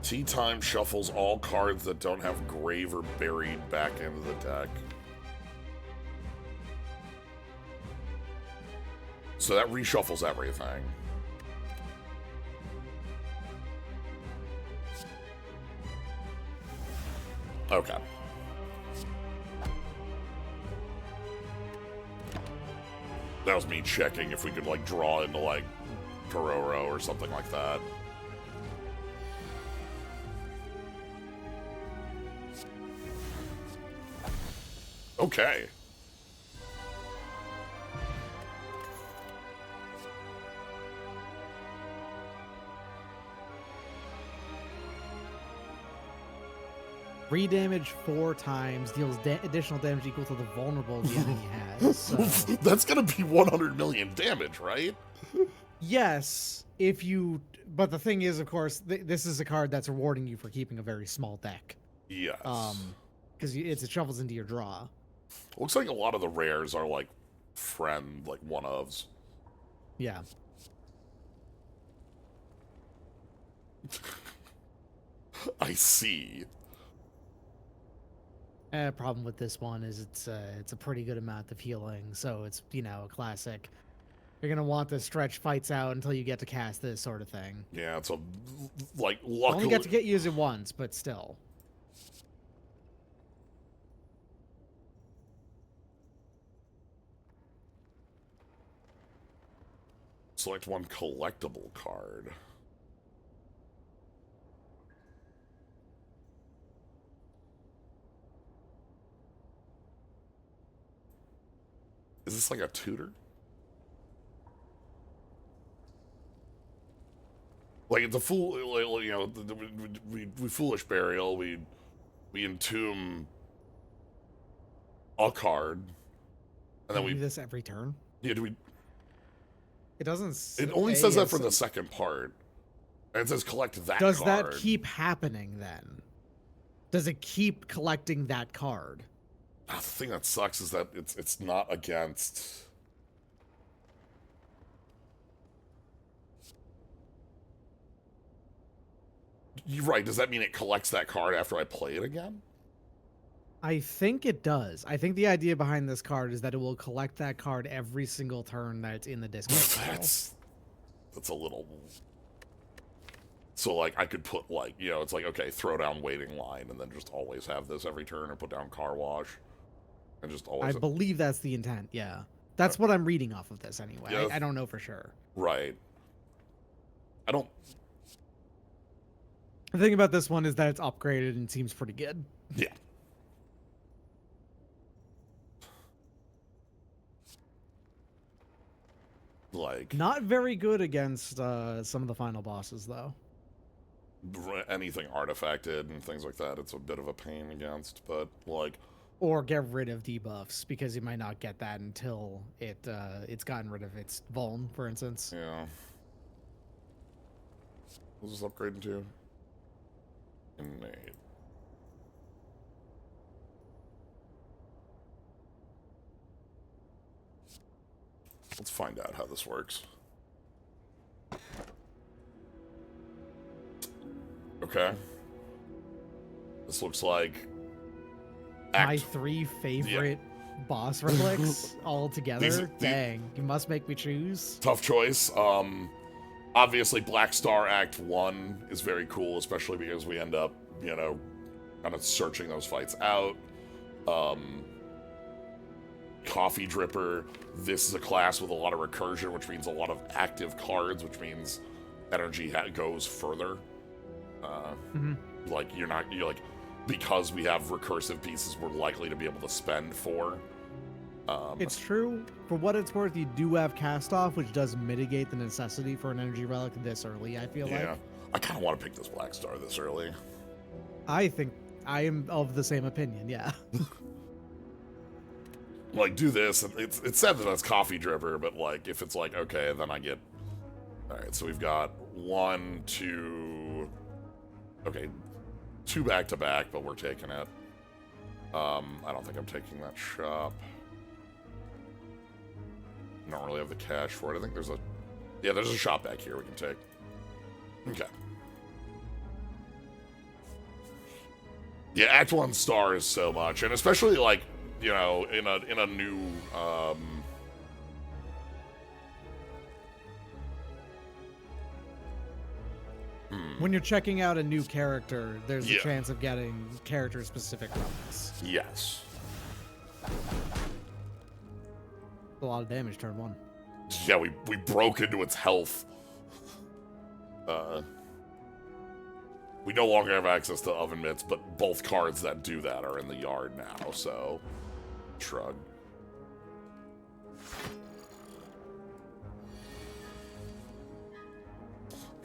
A: Tea Time shuffles all cards that don't have grave or buried back into the deck. So that reshuffles everything. Okay. That was me checking if we could, like, draw into, like, Peroro or something like that. Okay.
B: Redamage 4 times, deals additional damage equal to the vulnerable the enemy has. So.
A: That's gonna be 100 million damage, right?
B: Yes, if you... But the thing is, of course, this is a card that's rewarding you for keeping a very small deck.
A: Yes.
B: Because it shuffles into your draw.
A: Looks like a lot of the rares are, like, friend, like, one-ofs.
B: Yeah.
A: I see.
B: Problem with this one is it's a pretty good amount of healing, so it's, you know, a classic. You're gonna want to stretch fights out until you get to cast this sort of thing.
A: Yeah, it's a, like,
B: You
A: luckily...
B: only get to get use it once, but still.
A: Select one collectible card. Is this like a tutor? Like, it's a fool, you know, we foolish burial, we entomb a card, and then
B: Do
A: we...
B: this every turn.
A: Yeah, do we...
B: It doesn't.
A: It only says that for the second part. And it says collect that
B: Does
A: card.
B: that keep happening then? Does it keep collecting that card?
A: The thing that sucks is that it's not against... You're right, does that mean it collects that card after I play it again?
B: I think it does. I think the idea behind this card is that it will collect that card every single turn that it's in the discard pile.
A: That's a little... So, like, I could put, like, you know, it's like, okay, throw down waiting line, and then just always have this every turn, or put down car wash, and just always...
B: I believe that's the intent, yeah. That's what I'm reading off of this anyway.
A: Yeah.
B: I don't know for sure.
A: Right. I don't...
B: The thing about this one is that it's upgraded and seems pretty good.
A: Yeah. Like...
B: Not very good against some of the final bosses, though.
A: Anything artifacted and things like that, it's a bit of a pain against, but, like...
B: Or get rid of debuffs, because you might not get that until it's gotten rid of its vuln, for instance.
A: Yeah. What's this upgrading to? Innate. Let's find out how this works. Okay. This looks like...
B: My 3 favorite boss relics all together. Dang, you must make me choose.
A: Tough choice. Obviously, Black Star Act 1 is very cool, especially because we end up, you know, kind of searching those fights out. Coffee Dripper. This is a class with a lot of recursion, which means a lot of active cards, which means energy goes further. Like, you're like, because we have recursive pieces, we're likely to be able to spend 4.
B: It's true. For what it's worth, you do have cast off, which does mitigate the necessity for an energy relic this early, I feel like.
A: Yeah. I kind of want to pick this Black Star this early.
B: I think I am of the same opinion, yeah.
A: Like, do this. It's said that it's Coffee Dripper, but, like, if it's like, okay, then I get... Alright, so we've got 1, 2... Okay, 2 back-to-back, but we're taking it. I don't think I'm taking that shop. Don't really have the cash for it. I think there's a... Yeah, there's a shop back here we can take. Okay. Yeah, Act 1 star is so much, and especially, like, you know, in a new
B: When you're checking out a new character, there's
A: Yeah.
B: a chance of getting character-specific relics.
A: Yes.
B: A lot of damage turn 1.
A: Yeah, we broke into its health. We no longer have access to oven mitts, but both cards that do that are in the yard now, so shrug.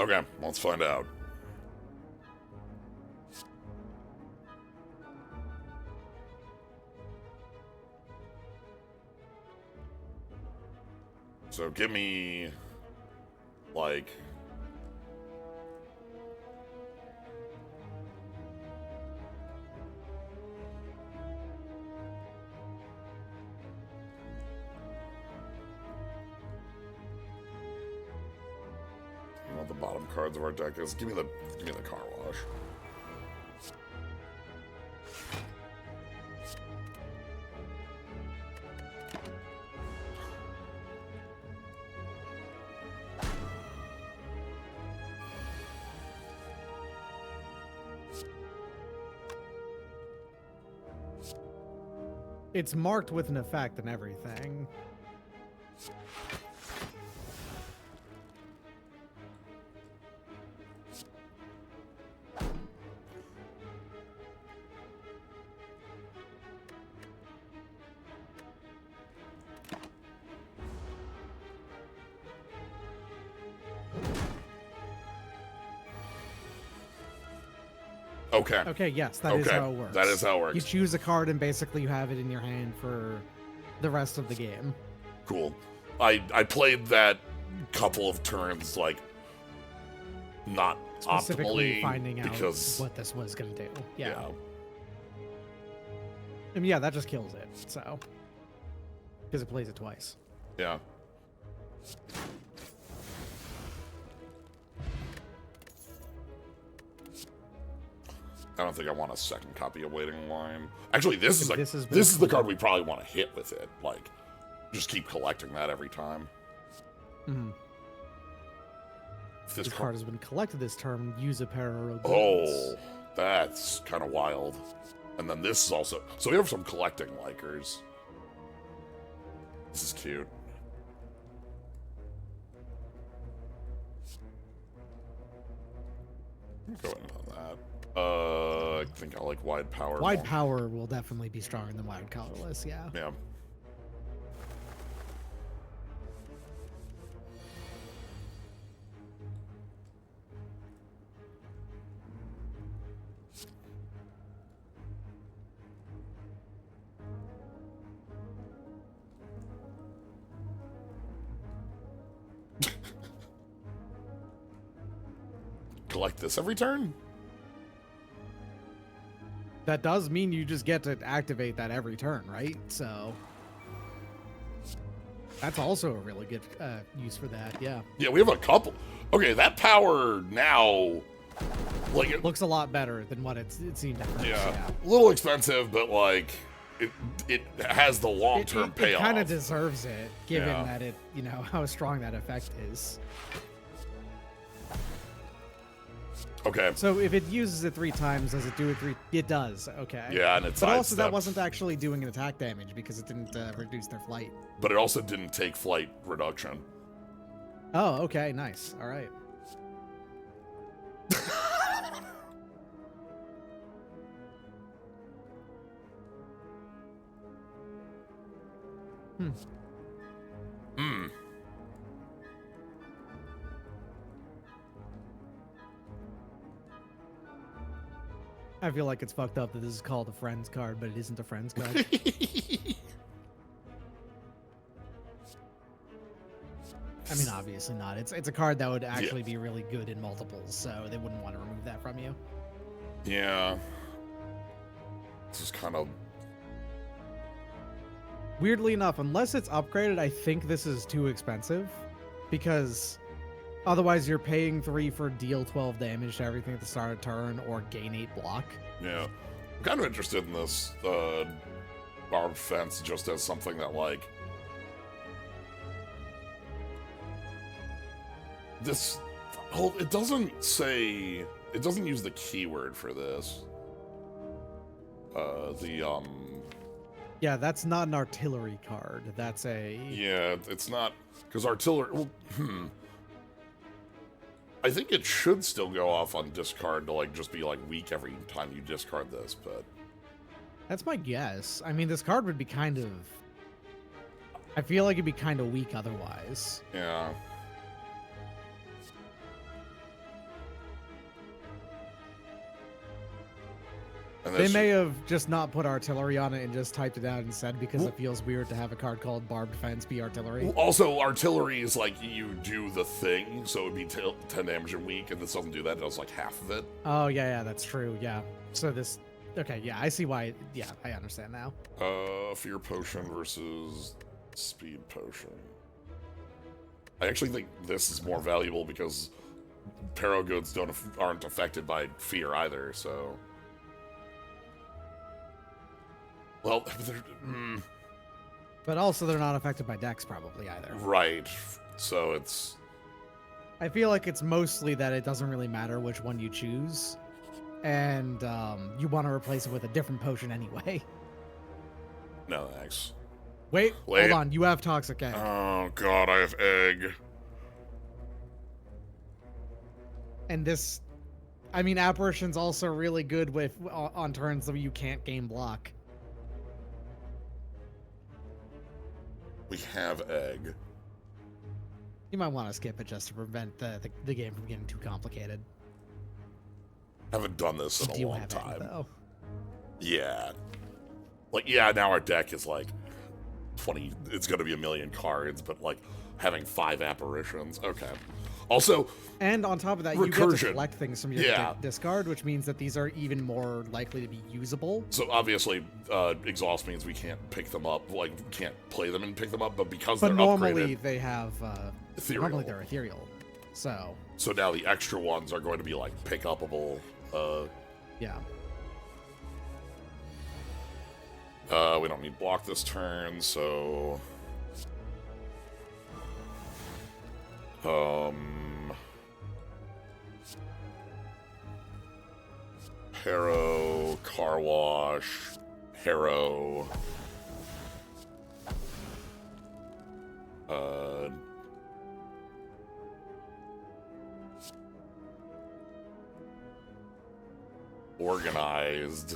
A: Okay, let's find out. So give me, like, you know what the bottom cards of our deck is? Give me the car wash.
B: It's marked with an effect and everything.
A: Okay.
B: Okay, yes, that is how it works.
A: That is how it works.
B: You choose a card and basically you have it in your hand for the rest of the game.
A: Cool. I played that couple of turns, like, not
B: Specifically
A: optimally
B: finding out
A: because
B: what this was going to do. Yeah.
A: yeah.
B: I mean, yeah, that just kills it, so. Because it plays it twice.
A: Yeah. I don't think I want a second copy of Waiting Line. Actually, this is the card we probably want to hit with it. Like, just keep collecting that every time.
B: Mm-hmm.
A: If
B: This card has been collected this turn, use a Peroro.
A: Oh, that's kind of wild. And then this is also... So we have some collecting likers. This is cute. Go ahead on that. I think I like Wide Power.
B: Wide
A: more.
B: Power will definitely be stronger than Wide Colorless, yeah.
A: Yeah. Collect this every turn?
B: That does mean you just get to activate that every turn, right? So that's also a really good use for that, yeah.
A: Yeah, we have a couple. Okay, that power now, like, it,
B: Looks a lot better than what it seemed at first,
A: yeah, a little expensive, but like, it has the long-term
B: It
A: payoff.
B: kind of deserves it, given
A: Yeah.
B: that it, you know, how strong that effect is.
A: Okay.
B: So if it uses it 3 times, does it do it 3? It does. Okay.
A: Yeah, and it's
B: But also that
A: sidestep.
B: wasn't actually doing an attack damage because it didn't reduce their flight.
A: But it also didn't take flight reduction.
B: Oh, okay, nice. All right.
A: Hmm.
B: I feel like it's fucked up that this is called a friends card, but it isn't a friends card. I mean, obviously not. It's a card that would actually be really good in multiples, so they wouldn't want to remove that from you.
A: Yeah. This is kind of...
B: Weirdly enough, unless it's upgraded, I think this is too expensive, because otherwise you're paying 3 for deal 12 damage to everything at the start of turn or gain 8 block.
A: Yeah. I'm kind of interested in this barbed fence just as something that, like... Well, it doesn't say. It doesn't use the keyword for this.
B: Yeah, that's not an artillery card. That's a.
A: Yeah, it's not because artillery. Well, I think it should still go off on discard to like just be like weak every time you discard this, but
B: That's my guess. I mean, this card would be kind of. I feel like it'd be kind of weak otherwise.
A: yeah. And
B: They
A: this-
B: may have just not put artillery on it and just typed it out instead because it feels weird to have a card called Barbed Fence be artillery.
A: Also, artillery is like you do the thing, so it would be 10 damage a week, and this doesn't do that. It does like half of it.
B: Oh, yeah, that's true. Yeah. So this. Okay, yeah, I see why. Yeah, I understand now.
A: Fear potion versus speed potion. I actually think this is more valuable because Peroro goods aren't affected by fear either. So, well,
B: But also, they're not affected by Dex probably either.
A: right. So it's
B: I feel like it's mostly that it doesn't really matter which one you choose, and you want to replace it with a different potion anyway.
A: no thanks.
B: Wait,
A: Wait.
B: hold on. You have Toxic Egg.
A: Oh god, I have egg.
B: And this, I mean, Apparition's also really good with on turns that you can't game block.
A: We have egg.
B: You might want to skip it just to prevent the game from getting too complicated.
A: Haven't done this in
B: You
A: a
B: do
A: long
B: have it,
A: time.
B: though.
A: Yeah. Like, yeah, now our deck is like 20, it's gonna be 1,000,000 cards, but like having 5 apparitions. Okay. Also,
B: And on top of that, you get to
A: Recursion.
B: collect things from your
A: Yeah.
B: discard, which means that these are even more likely to be usable.
A: so obviously, exhaust means we can't pick them up, like, we can't play them and pick them up, but because
B: But
A: they're
B: normally
A: upgraded,
B: they have
A: Ethereal.
B: normally they're ethereal. So
A: so now the extra ones are going to be like pick upable.
B: yeah.
A: We don't need block this turn, so Harrow, Car Wash, Harrow, Organized,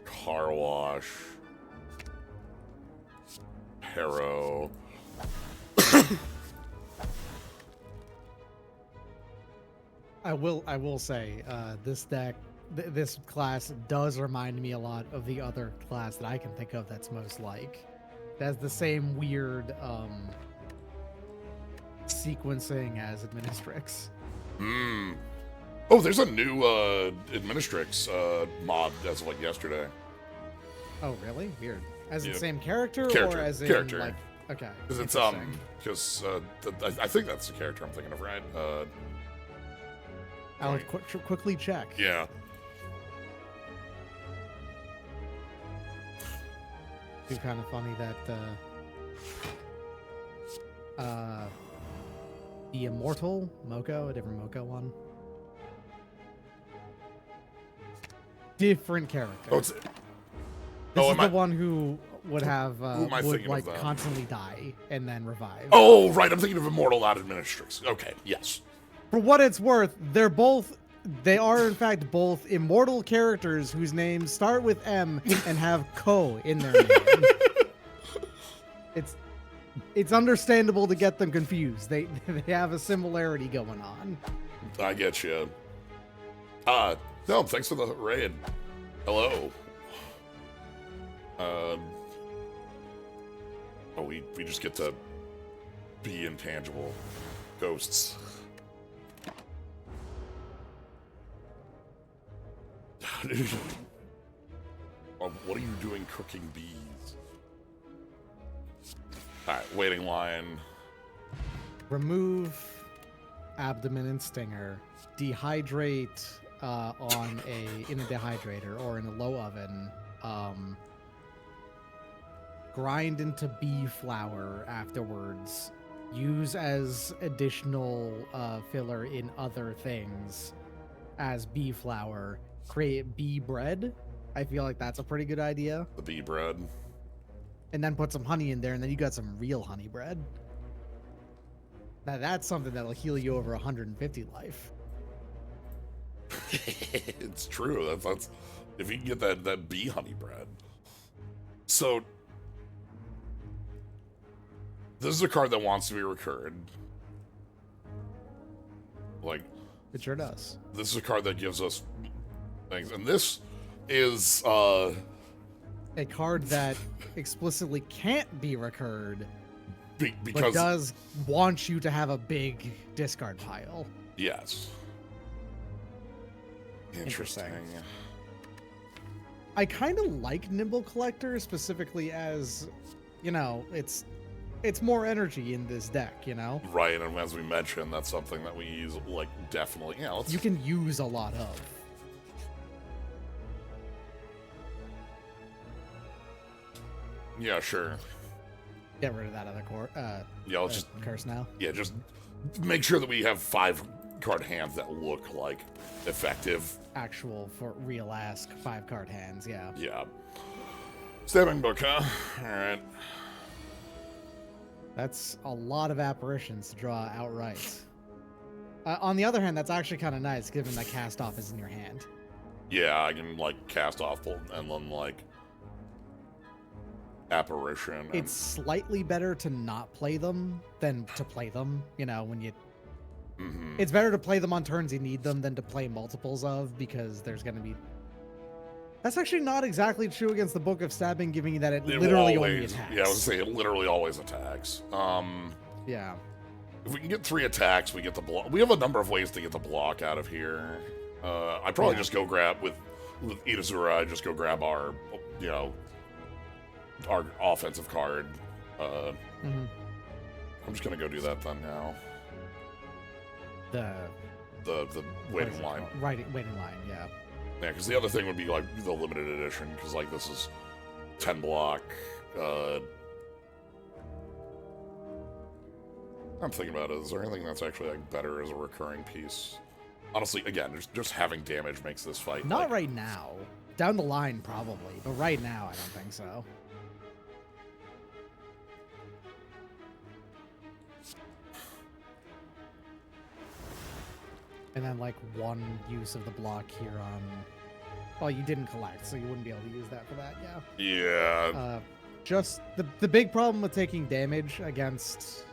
A: Car Wash, Harrow.
B: I will say this deck, this class does remind me a lot of the other class that I can think of that's most like. It has the same weird sequencing as Administrix.
A: Oh, there's a new Administrix mod as of like yesterday.
B: Oh, really? Weird. As in
A: Yeah.
B: same character,
A: Character.
B: or as in
A: Character.
B: like okay?
A: Because it's
B: interesting.
A: because I think that's the character I'm thinking of, right?
B: I'll
A: right.
B: quickly check.
A: Yeah.
B: It's kind of funny that the Immortal Moko, a different Moko one, different character.
A: Oh, it's.
B: This
A: Oh,
B: is
A: am
B: the
A: I?
B: one who would have
A: am I
B: would
A: thinking of
B: like
A: then?
B: constantly die and then revive.
A: Oh, right. I'm thinking of Immortal, not Administrix. Okay. Yes.
B: For what it's worth, they are in fact both immortal characters whose names start with M and have Ko in their name. It's understandable to get them confused. They have a similarity going on.
A: I get you. No. Thanks for the raid. Hello. Oh, we just get to be intangible ghosts. What are you doing cooking bees? Alright, waiting line.
B: Remove abdomen and stinger. Dehydrate in a dehydrator or in a low oven. grind into bee flour afterwards, use as additional filler in other things as bee flour, create bee bread. I feel like that's a pretty good idea.
A: The bee bread.
B: And then put some honey in there, and then you got some real honey bread. Now that's something that'll heal you over 150 life.
A: It's true. That's if you can get that bee honey bread. So this is a card that wants to be recurred. Like,
B: It sure does.
A: this is a card that gives us things, and this is
B: A card that explicitly can't be recurred, but
A: because
B: does want you to have a big discard pile.
A: yes. Interesting.
B: I kind of like Nimble Collector specifically as, you know, it's more energy in this deck, you know?
A: Right, and as we mentioned, that's something that we use, like, definitely. Yeah, let's...
B: You can use a lot of.
A: Yeah, sure.
B: Get rid of that other
A: Yeah, let's just...
B: curse now.
A: Yeah, just make sure that we have 5-card hands that look, like, effective.
B: Actual for real ask 5-card hands, yeah.
A: Yeah. Stabbing book, huh? Alright.
B: That's a lot of apparitions to draw outright. On the other hand, that's actually kind of nice, given that cast off is in your hand.
A: Yeah, I can, like, cast off and then, like, apparition. And...
B: It's slightly better to not play them than to play them, you know, when you...
A: Mm-hmm.
B: It's better to play them on turns you need them than to play multiples of, because there's going to be... That's actually not exactly true against the Book of Stabbing, giving you that it literally only attacks.
A: Yeah, I was gonna say, it literally always attacks.
B: Yeah.
A: If we can get 3 attacks, we get the block. We have a number of ways to get the block out of here. I'd probably just go grab, with Itazura, I'd just go grab our, you know, our offensive card. I'm just gonna go do that then now. The waiting line.
B: Waiting line, yeah.
A: Yeah, because the other thing would be, like, the limited edition, because, like, this is 10 block. I'm thinking about it. Is there anything that's actually, like, better as a recurring piece? Honestly, again, just having damage makes this fight...
B: Not
A: like,
B: right now. Down the line, probably. But right now, I don't think so. And then, like, one use of the block here on... Well, you didn't collect, so you wouldn't be able to use that for that, yeah.
A: Yeah.
B: Just... The big problem with taking damage against...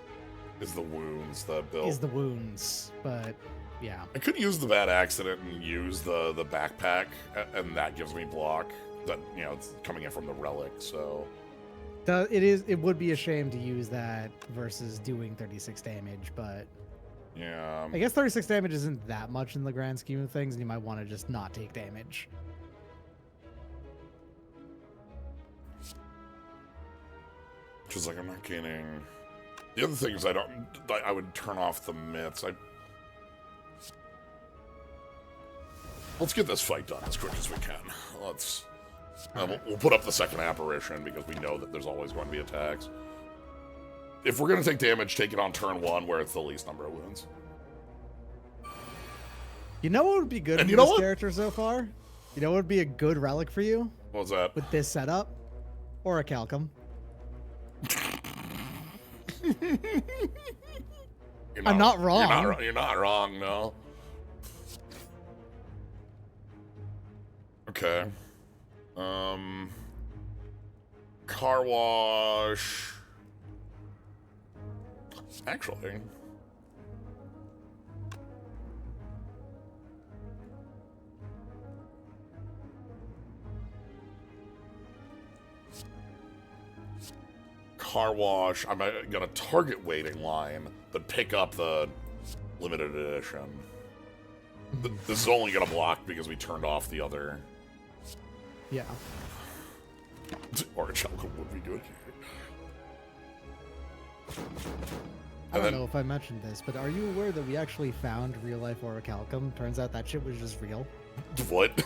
A: Is the wounds that build.
B: Is the wounds, but... Yeah.
A: I could use the bad accident and use the backpack, and that gives me block. That, you know, it's coming in from the relic, so...
B: It would be a shame to use that versus doing 36 damage, but...
A: Yeah.
B: I guess 36 damage isn't that much in the grand scheme of things, and you might want to just not take damage.
A: Just like, I'm not gaining... The other thing is I would turn off the myths. Let's get this fight done as quick as we can. We'll put up the second apparition, because we know that there's always going to be attacks. If we're going to take damage, take it on turn 1, where it's the least number of wounds.
B: You know what would be good for this character so far? You know what would be a good relic for you?
A: What was that?
B: With this setup? Orichalcum. I'm not wrong.
A: You're not wrong, no. Okay. Car wash. Actually. Car wash. I'm gonna target waiting line, but pick up the limited edition. This is only gonna block because we turned off the other.
B: Yeah.
A: Orichalcum would be good.
B: I don't know if I mentioned this, but are you aware that we actually found real-life Orichalcum? Turns out that shit was just real.
A: What?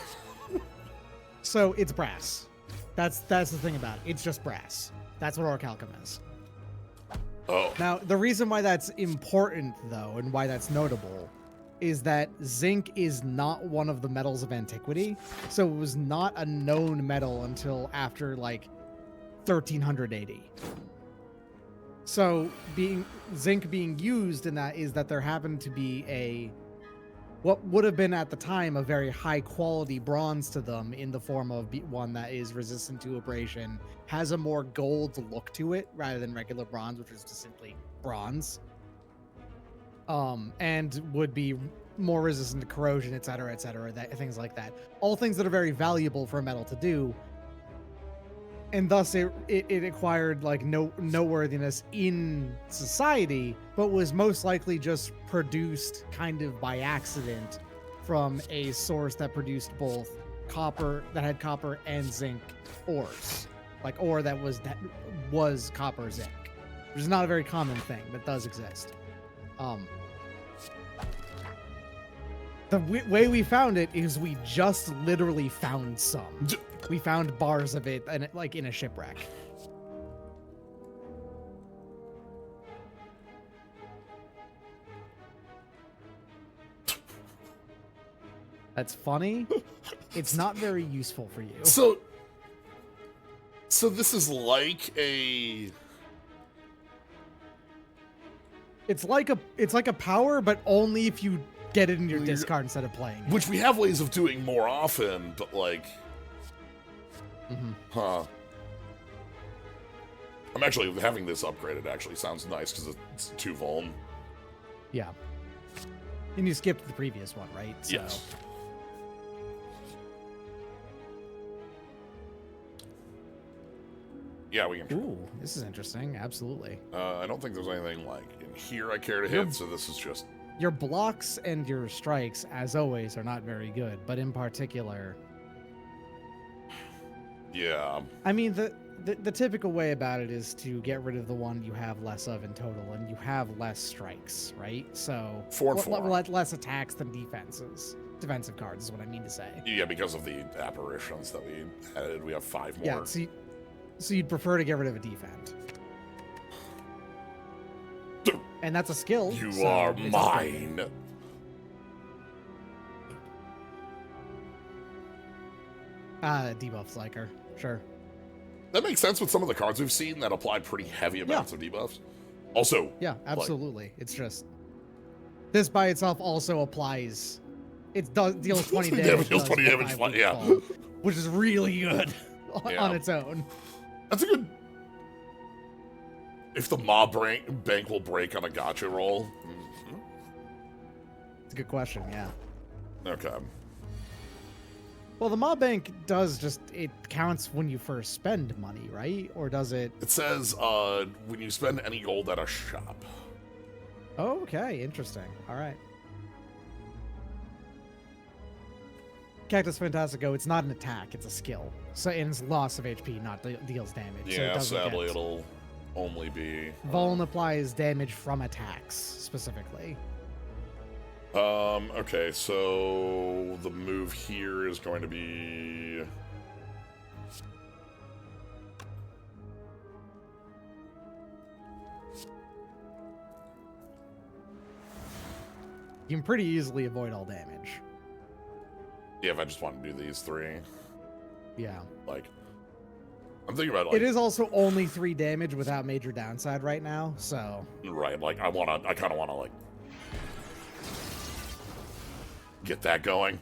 B: So, it's brass. That's the thing about it. It's just brass. That's what orichalcum is.
A: Oh.
B: Now, the reason why that's important, though, and why that's notable, is that zinc is not one of the metals of antiquity, so it was not a known metal until after, like, 1300 AD. So, zinc being used in that is that there happened to be what would have been at the time a very high quality bronze to them in the form of one that is resistant to abrasion, has a more gold look to it rather than regular bronze, which is just simply bronze. And would be more resistant to corrosion, etc., things like that. All things that are very valuable for a metal to do. And thus it acquired like noteworthiness in society, but was most likely just produced kind of by accident from a source that produced both copper, that had copper and zinc ores, like ore that was copper zinc, which is not a very common thing, but does exist. The way we found it is we just literally found some. We found bars of it, and like in a shipwreck. That's funny. It's not very useful for you.
A: So this is like a.
B: It's like a power, but only if you get it in your discard instead of playing it.
A: Which we have ways of doing more often, but like. Huh. I'm actually having this upgraded. Actually, sounds nice because it's 2 vuln.
B: Yeah. And you skipped the previous one, right? So.
A: Yes. Yeah, we can.
B: Ooh, this is interesting. Absolutely.
A: I don't think there's anything like in here I care to hit, so this is just.
B: Your blocks and your strikes, as always, are not very good, but in particular.
A: Yeah.
B: I mean, the typical way about it is to get rid of the one you have less of in total, and you have less strikes, right? So
A: 4 and 4.
B: Less attacks than defenses. Defensive cards is what I mean to say.
A: Yeah, because of the apparitions that we added, we have 5 more.
B: Yeah, so you'd prefer to get rid of a defend. And that's a skill.
A: You
B: so
A: are
B: it's
A: mine.
B: Debuffs like her. Sure.
A: That makes sense with some of the cards we've seen that apply pretty heavy amounts of debuffs. Also,
B: yeah, absolutely. It's just this by itself also applies. It deals 20 damage.
A: Deals 20 damage. Yeah,
B: which is really good on its own.
A: That's a good. If the mob bank will break on a gotcha roll.
B: It's a good question. Yeah.
A: Okay.
B: Well, the mob bank it counts when you first spend money, right? Or does it?
A: It says when you spend any gold at a shop.
B: Oh, okay, interesting. All right. Cactus Fantastico, it's not an attack, it's a skill. So it's loss of HP, not deals damage.
A: Yeah,
B: so
A: sadly it'll only be...
B: Vuln applies damage from attacks, specifically.
A: Okay, so the move here is going to be...
B: You can pretty easily avoid all damage.
A: Yeah, if I just want to do these 3.
B: Yeah.
A: Like, I'm thinking about, like...
B: It is also only 3 damage without major downside right now, so...
A: Right, like, I kind of want to, like... get that going.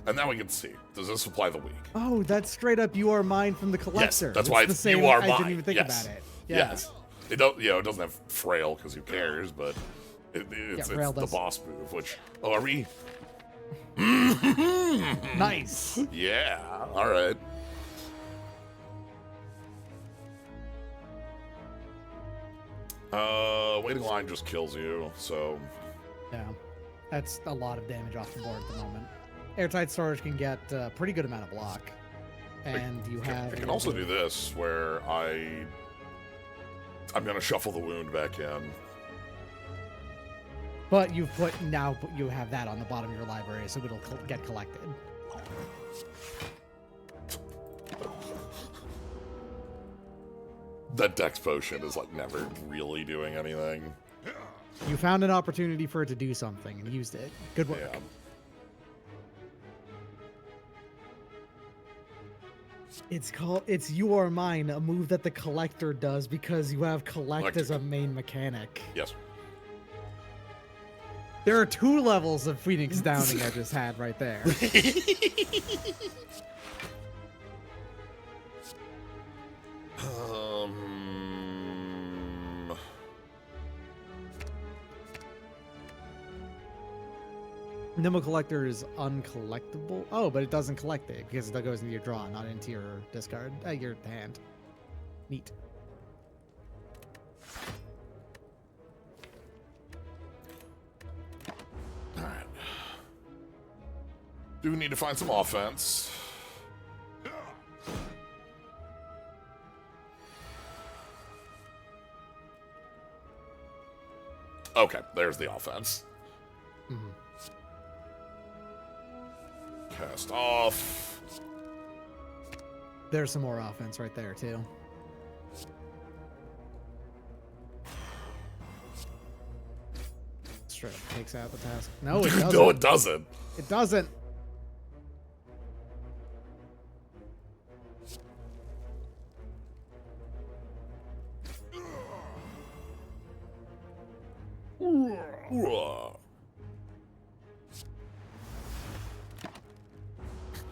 A: And now we can see. Does this apply the weak?
B: Oh, that's straight up You Are Mine from the Collector.
A: Yes, that's why
B: the same.
A: You Are Mine.
B: I didn't even think about it. Yeah.
A: Yes. It doesn't have frail because who cares, but it's the boss move, which... Oh, are we...
B: Nice.
A: Yeah, alright. Waiting line just kills you, so...
B: Yeah. That's a lot of damage off the board at the moment. Airtight storage can get a pretty good amount of block. And you have...
A: I can also do this, where I'm gonna shuffle the wound back in.
B: But you have that on the bottom of your library, so it'll get collected.
A: that Dex potion is like never really doing anything.
B: You found an opportunity for it to do something and used it. Good work.
A: Yeah.
B: It's You Are Mine, a move that the Collector does because you have Collect as a main mechanic.
A: Yes.
B: There are 2 levels of Phoenix Downing I just had right there. Nimble Collector is uncollectible. Oh, but it doesn't collect it because that goes into your draw, not into your discard, your hand. Neat.
A: All right. Do need to find some offense. Okay, there's the offense.
B: Mm-hmm.
A: Cast off.
B: There's some more offense right there, too. Straight up takes out the task. No, it doesn't.
A: No, it doesn't.
B: It doesn't.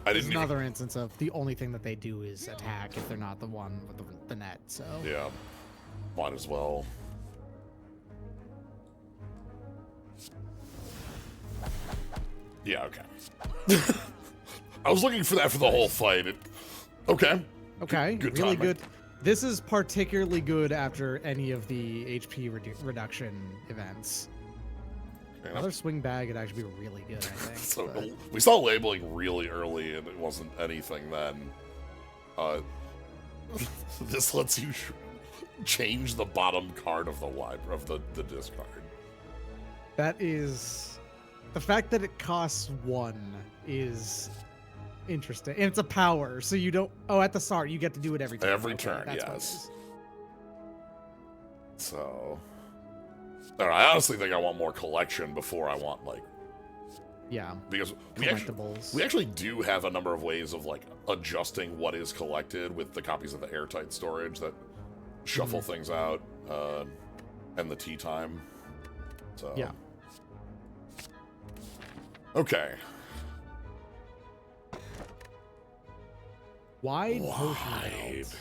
A: I
B: There's
A: didn't even...
B: another instance of the only thing that they do is attack if they're not the one with the net, so...
A: Yeah. Might as well. Yeah, okay. I was looking for that for the whole fight. Okay.
B: Okay,
A: Good
B: really
A: timing.
B: good. This is particularly good after any of the HP reduction events.
A: Yeah.
B: Another swing bag would actually be really good, I think.
A: So
B: but-
A: we saw labeling really early, and it wasn't anything then. This lets you change the bottom card of the library of the discard.
B: That is... The fact that it costs 1 is interesting. And it's a power, so you don't... Oh, at the start, you get to do it every turn.
A: Every
B: Okay,
A: turn,
B: that's what it
A: yes.
B: is.
A: So, I honestly think I want more collection before I want like,
B: Yeah.
A: because
B: Collectibles.
A: we actually do have a number of ways of like adjusting what is collected with the copies of the airtight storage that shuffle things out, and the tea time. So
B: Yeah.
A: Okay.
B: Wide potion
A: Wide.
B: belt.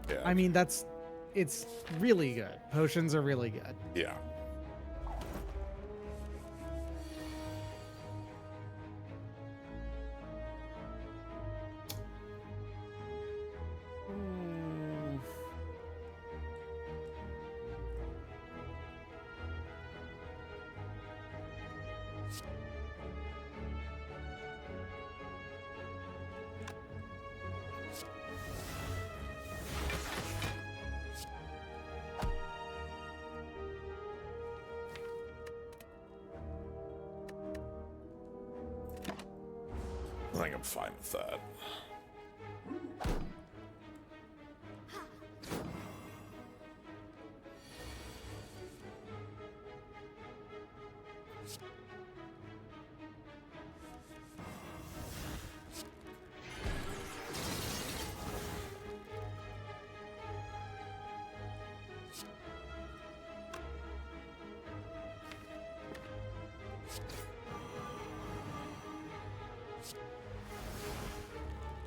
A: Yeah.
B: I mean, it's really good. Potions are really good.
A: Yeah. I think I'm fine with that.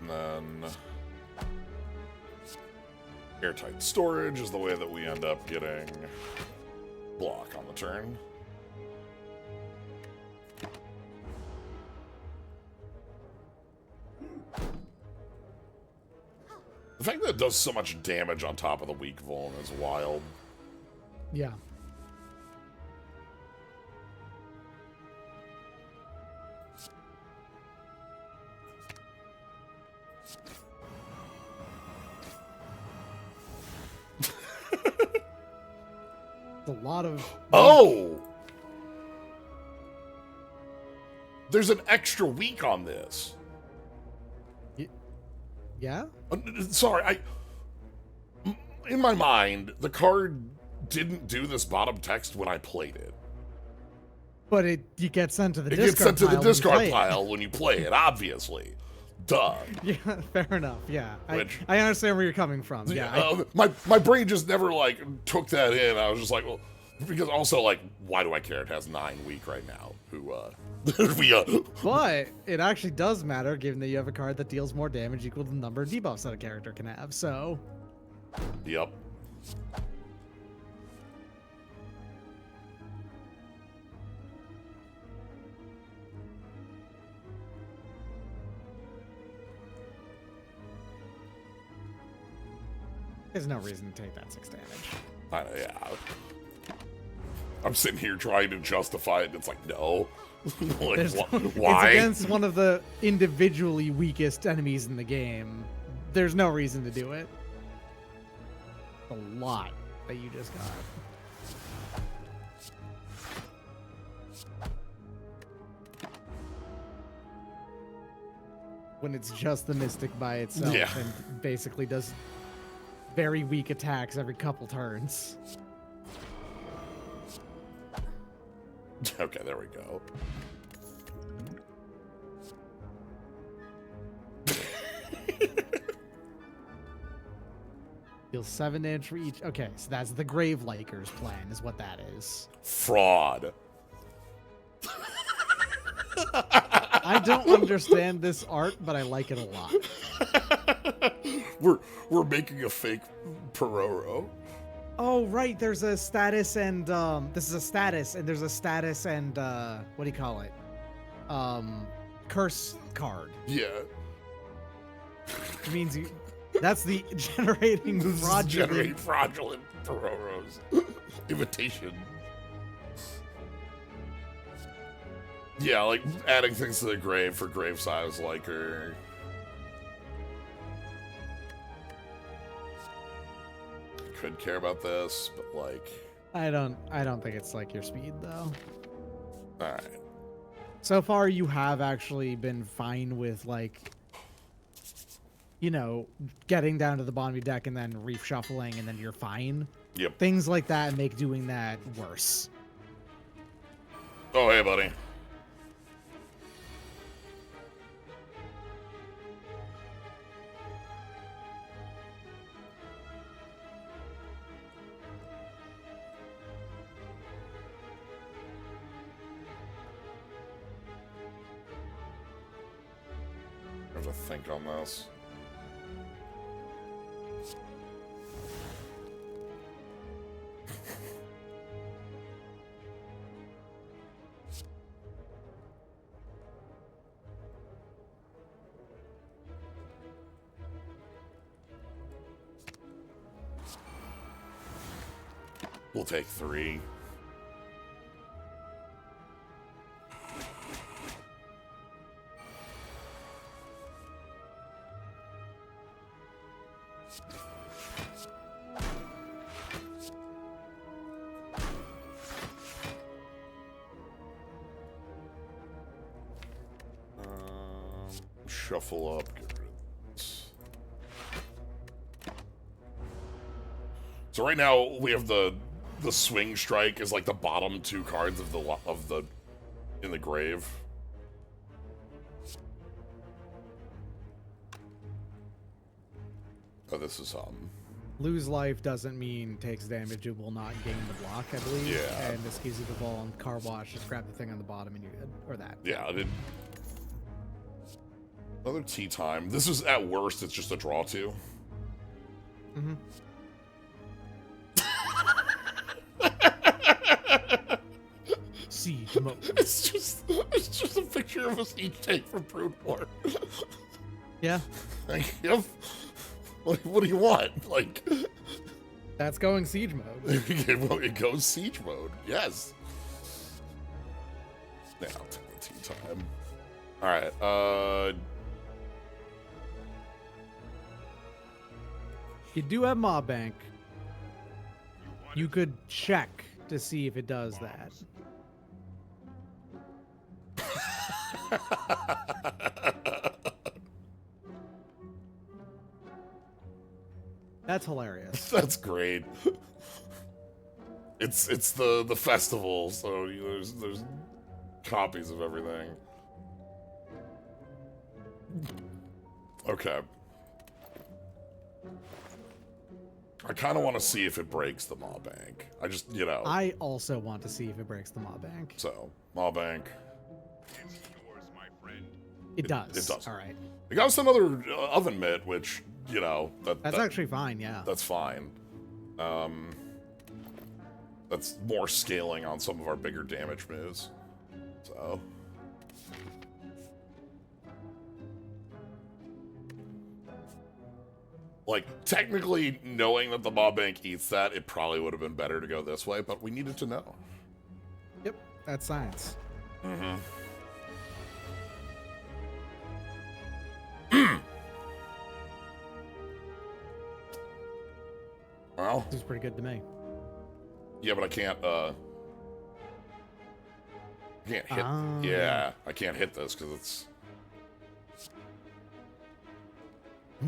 A: And then airtight storage is the way that we end up getting block on the turn. The fact that it does so much damage on top of the weak vuln is wild.
B: Yeah. A lot of...
A: Oh! There's an extra week on this.
B: Yeah?
A: Sorry, in my mind, the card didn't do this bottom text when I played it.
B: But you get sent to the
A: It
B: discard
A: gets sent to the
B: pile when you
A: discard
B: play it.
A: pile when you play it, obviously. Duh.
B: Yeah, fair enough. Yeah,
A: Which-
B: I understand where you're coming from. Yeah,
A: my brain just never like took that in. I was just like, well, because also like, why do I care? It has 9 weak right now. Who
B: but it actually does matter given that you have a card that deals more damage equal to the number of debuffs that a character can have. So,
A: Yep.
B: there's no reason to take that 6 damage.
A: Yeah. I'm sitting here trying to justify it, and it's like, no. Like,
B: There's,
A: why?
B: It's against one of the individually weakest enemies in the game. There's no reason to do it. A lot that you just got. When it's just the Mystic by itself
A: Yeah.
B: and basically does very weak attacks every couple turns.
A: Okay, there we go.
B: Deals 7 damage for each. Okay, so that's the Grave Likers plan, is what that is.
A: Fraud.
B: I don't understand this art, but I like it a lot.
A: We're making a fake Peroro.
B: Oh, right. There's a status and this is a status, and there's a status and what do you call it? Curse card.
A: Yeah.
B: It means you. That's the generating
A: This is
B: fraudulent.
A: generating fraudulent Peroros. Imitation. Yeah, like adding things to the grave for grave size liker. Could care about this, but like,
B: I don't think it's like your speed though.
A: all right.
B: So far, you have actually been fine with like, you know, getting down to the bottom of your deck and then reshuffling, and then you're fine.
A: Yep.
B: Things like that make doing that worse.
A: Oh, hey, buddy. I have to think on this. We'll take 3. Shuffle up. Get rid of this. So right now we have the swing strike is like the bottom 2 cards of the in the grave. Oh, this is
B: Lose life doesn't mean takes damage. It will not gain the block, I believe.
A: Yeah.
B: And this gives you the ball and car wash. Just grab the thing on the bottom and you're good. Or that.
A: yeah. I did another tea time. This is at worst. It's just a draw 2.
B: Mm-hmm. Siege mode.
A: It's just a picture of us each take from Brood War.
B: Yeah.
A: Like, yep. What do you want? Like,
B: That's going siege mode.
A: it goes siege mode. Yes. Yeah, I'll take the tea time. All right.
B: You do have Mob Bank. You could check to see if it does that. That's hilarious.
A: That's great. It's the festival, so there's copies of everything. Okay. I kind of want to see if it breaks the Maw Bank. I just,
B: I also want to see if it breaks the Maw Bank.
A: So, Maw Bank.
C: It's yours, my friend.
B: It does.
A: It does.
B: All right.
A: We got us another oven mitt, which,
B: That's actually fine, yeah.
A: That's fine. That's more scaling on some of our bigger damage moves. So. Like, technically, knowing that the Maw Bank eats that, it probably would have been better to go this way, but we needed to know.
B: Yep, that's science.
A: Mm-hmm. Well,
B: This is pretty good to me.
A: yeah, but I can't hit.
B: Ah.
A: Yeah, I can't hit this because it's.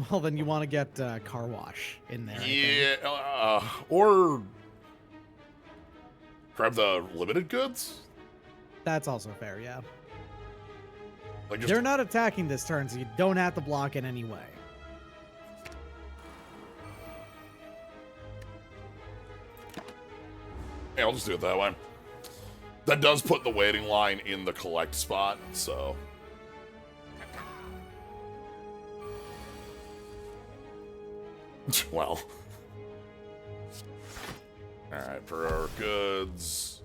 B: Well, then you want to get Car Wash in there. I think.
A: Yeah, or grab the limited goods.
B: That's also fair, yeah.
A: Like just
B: They're not attacking this turn, so you don't have to block it anyway.
A: yeah, I'll just do it that way. That does put the waiting line in the collect spot, so. Well. Alright, for our goods.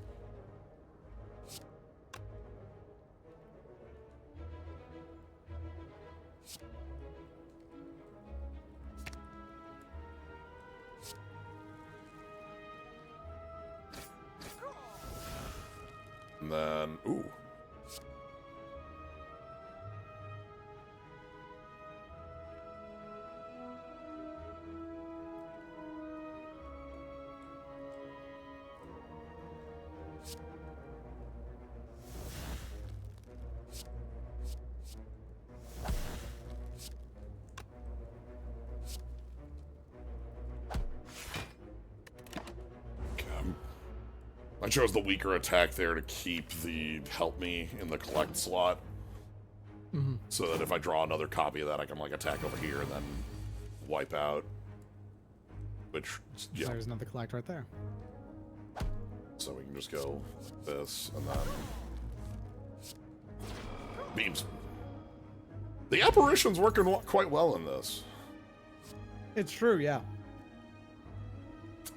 A: And then, ooh. I chose the weaker attack there to keep the help me in the collect slot.
B: Mhm.
A: So that if I draw another copy of that, I can like attack over here and then wipe out. Which, yeah.
B: There's another collect right there.
A: So we can just go this and then beams. The apparition's working quite well in this.
B: It's true, yeah.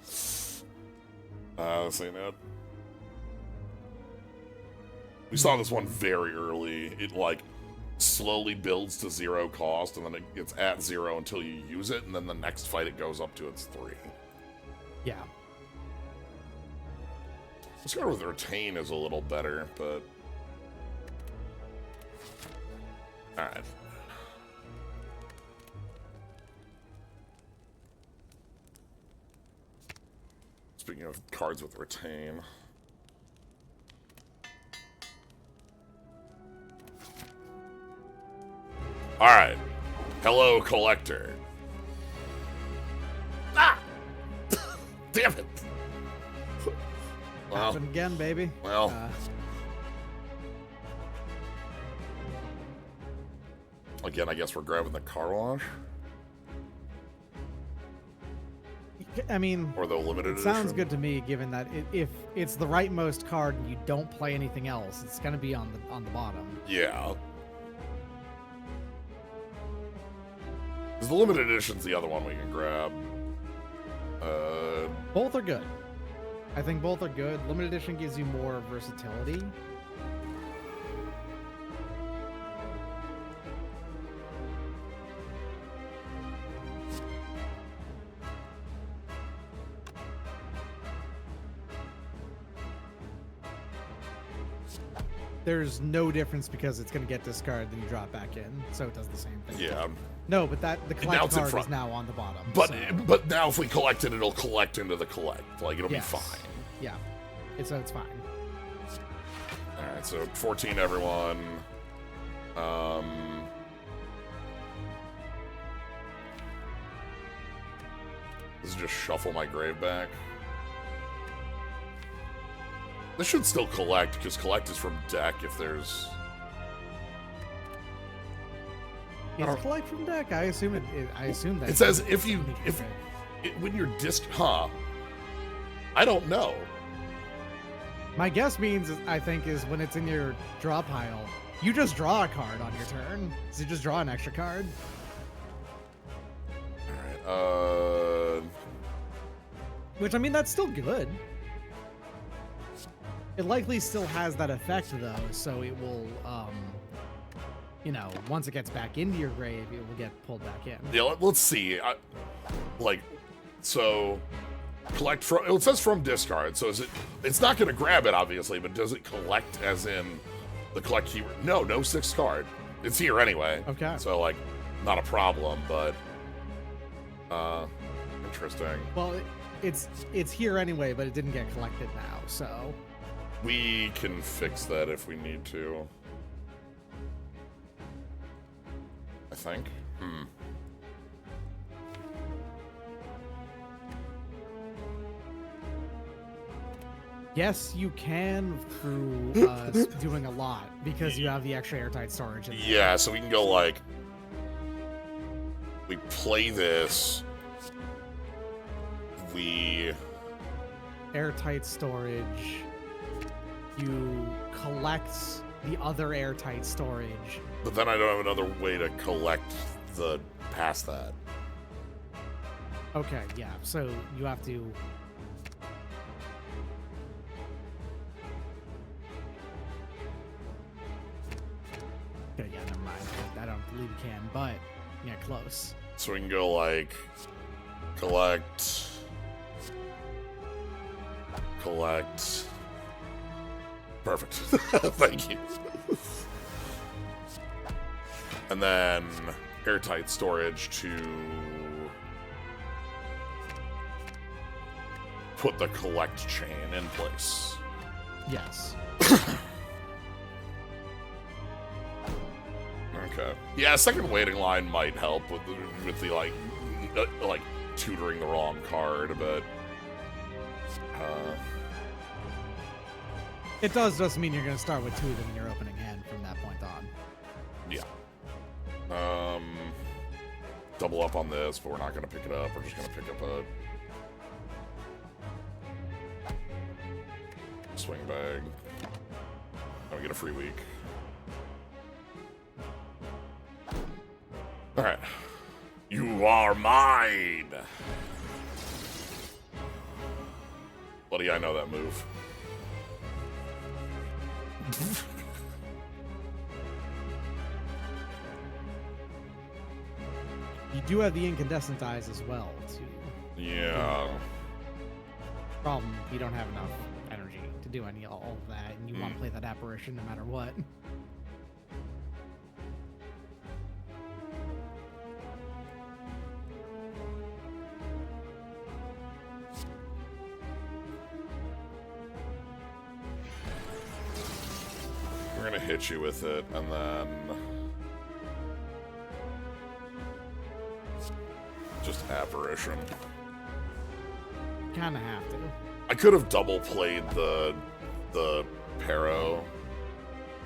A: This ain't it. We saw this one very early. It like slowly builds to 0 cost, and then it's at 0 until you use it, and then the next fight it goes up to its 3.
B: Yeah.
A: Let's go with retain is a little better, but all right. Speaking of cards with retain. Alright. Hello, collector. Ah! Damn it! Well,
B: Happen again, baby.
A: well. Again, I guess we're grabbing the car wash.
B: I mean,
A: Or the limited edition.
B: sounds good to me, given that if it's the rightmost card and you don't play anything else, it's gonna be on the bottom.
A: Yeah. Because the limited edition's the other one we can grab.
B: Both are good. I think both are good. Limited edition gives you more versatility. There's no difference because it's going to get discarded and you drop back in, so it does the same thing.
A: Yeah.
B: No, but the
A: now
B: collect
A: it's in
B: card
A: front.
B: is now on the bottom.
A: But
B: so,
A: but now if we collect it, it'll collect into the collect. Like, it'll
B: yes.
A: be fine.
B: Yeah, it's fine.
A: Alright, so 14 everyone. Does it just shuffle my grave back? This should still collect, because collect is from deck if there's...
B: Is it collect from deck? I assume I assume that
A: It says if when you're huh? I don't know.
B: My guess means I think is when it's in your draw pile, you just draw a card on your turn. So you just draw an extra card.
A: All right.
B: Which I mean that's still good. It likely still has that effect though, so it will you know, once it gets back into your grave, it will get pulled back in.
A: Yeah, let's see. So collect from. It says from discard. So is it? It's not going to grab it, obviously, but does it collect as in the collect keyword? No 6th card. It's here anyway.
B: Okay.
A: So like, not a problem, but interesting.
B: Well, it's here anyway, but it didn't get collected now, so
A: we can fix that if we need to. I think.
B: yes, you can through doing a lot because you have the extra airtight storage.
A: Yeah, so we can go like, we play this. We
B: airtight storage. You collect the other airtight storage.
A: But then I don't have another way to collect the past that.
B: Okay, yeah. So you have to. Okay, yeah, never mind. I don't believe you can, but yeah, close.
A: So we can go like collect. Perfect. Thank you. And then airtight storage to put the collect chain in place.
B: Yes.
A: Okay. Yeah, second waiting line might help with the like tutoring the wrong card, but
B: it does just mean you're going to start with 2 of them in your opening hand from that point on.
A: yeah. Double up on this, but we're not going to pick it up. We're just going to pick up a swing bag. And we get a free week. All right. You are mine. Buddy, I know that move.
B: You do have the incandescent eyes as well, too.
A: Yeah.
B: Problem, you don't have enough energy to do all of that, and you want to play that apparition no matter what.
A: We're gonna hit you with it, and then just apparition.
B: Kinda have to.
A: I could have double played the Peroro,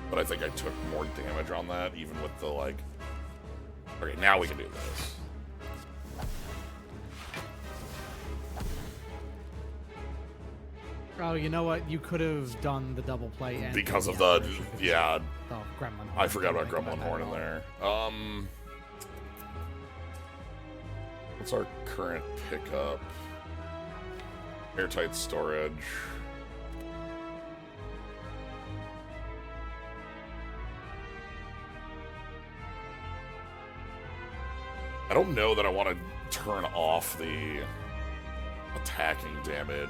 A: but I think I took more damage on that, even with the like. Okay, now we can do this.
B: Oh, you know what? You could have done the double play and
A: Because of the yeah.
B: Oh, Gremlin Horn.
A: I forgot about
B: Didn't think
A: Gremlin
B: that
A: Horn
B: at
A: in
B: all.
A: there. What's our current pickup? Airtight storage. I don't know that I want to turn off the attacking damage.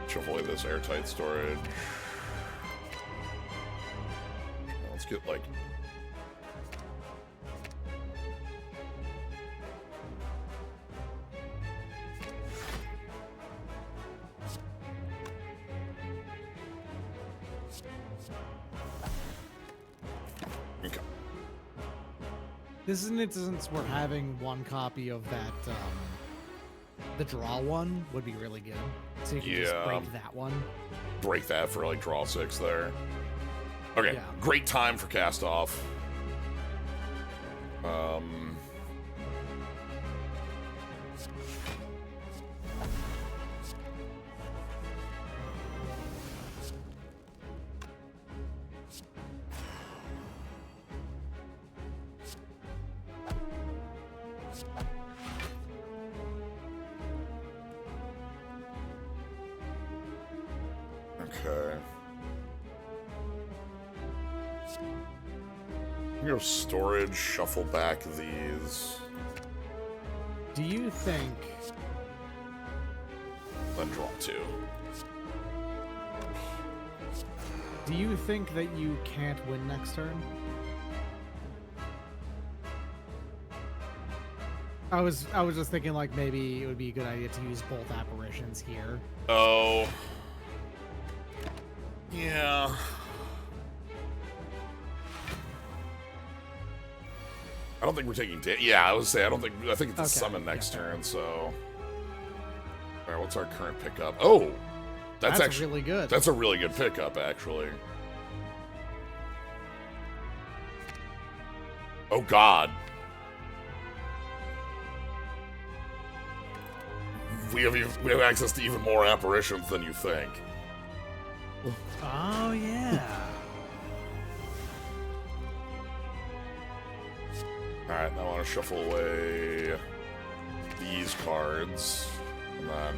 A: To avoid this airtight storage. Let's get like
B: This is an instance where having one copy of that, the draw one would be really good. So you can just
A: Yeah.
B: break that one.
A: Break that for like draw 6 there. Okay,
B: Yeah.
A: great time for cast off. Okay. You know, storage, shuffle back these,
B: Do you think...
A: then draw 2.
B: Do you think that you can't win next turn? I was just thinking like maybe it would be a good idea to use both apparitions here.
A: Oh. Yeah. I don't think we're taking yeah, I would say I think it's a
B: Okay,
A: summon next
B: yeah.
A: turn, so. Alright, what's our current pickup? Oh! That's actually
B: really good.
A: That's a really good pickup, actually. Oh god. We have access to even more apparitions than you think.
B: Oh yeah.
A: Alright, now I want to shuffle away these cards. And then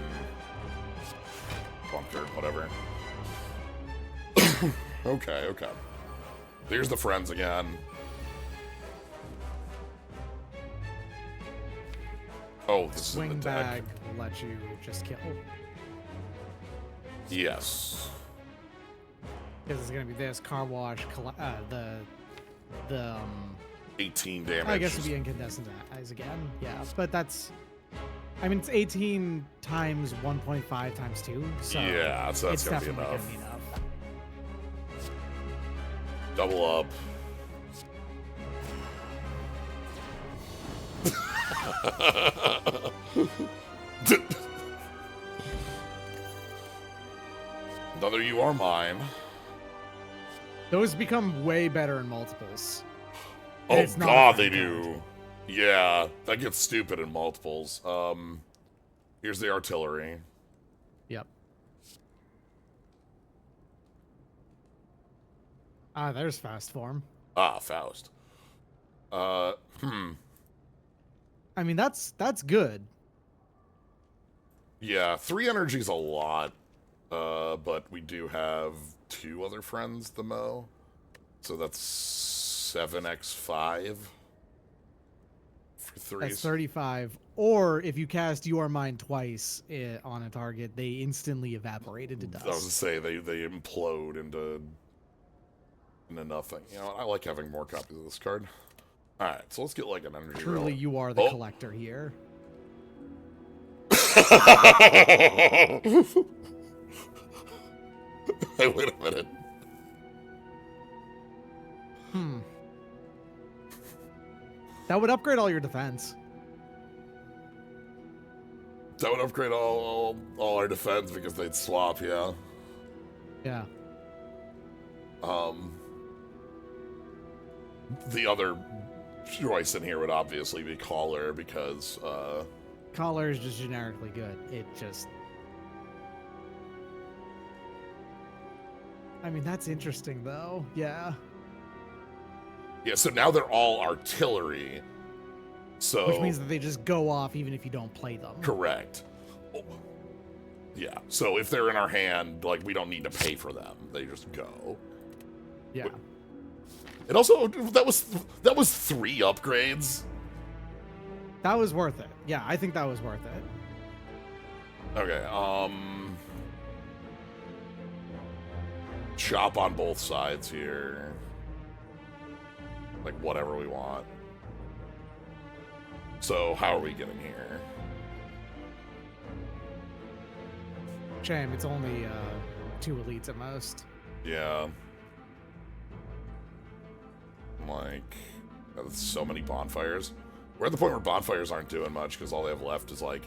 A: bunker, whatever. Okay, okay. There's the friends again. Oh, this is in
B: Swing
A: the deck.
B: bag will let you just kill.
A: Yes.
B: Because it's gonna be this car wash, the
A: 18 damage.
B: I guess it'd be incandescent eyes again. Yeah, but that's, I mean, it's 18 times 1.5 times 2. So
A: yeah, so that's
B: it's
A: gonna be
B: definitely
A: enough.
B: gonna be enough.
A: Double up. Another you are mine.
B: Those become way better in multiples.
A: Oh
B: It's not
A: god,
B: a
A: they
B: friend
A: do. Yeah, that gets stupid in multiples. Here's the artillery.
B: Yep. Ah, there's fast form.
A: Ah, Faust.
B: I mean, that's good.
A: Yeah, 3 energy's a lot. But we do have 2 other friends, the Mo. So that's 7x5 for 3.
B: That's 35. Or if you cast You Are Mine twice on a target, they instantly evaporate into
A: I was gonna
B: dust.
A: say they implode into nothing. You know, I like having more copies of this card. All right, so let's get like an energy.
B: Truly,
A: relic.
B: you are the
A: Oh.
B: collector here.
A: Hey, wait a minute.
B: That would upgrade all your defense.
A: That would upgrade all our defense because they'd swap. Yeah.
B: Yeah.
A: The other choice in here would obviously be Caller because
B: Collar is just generically good. It just... I mean, that's interesting, though. Yeah.
A: yeah. So now they're all artillery. So
B: Which means that they just go off even if you don't play them.
A: correct. Oh. Yeah. So if they're in our hand, like we don't need to pay for them; they just go.
B: Yeah.
A: And also, that was 3 upgrades.
B: That was worth it. Yeah, I think that was worth it.
A: Okay. Chop on both sides here. Like whatever we want. So how are we getting here?
B: Shame, it's only 2 elites at most.
A: Yeah. Like That's so many bonfires. We're at the point where bonfires aren't doing much because all they have left is like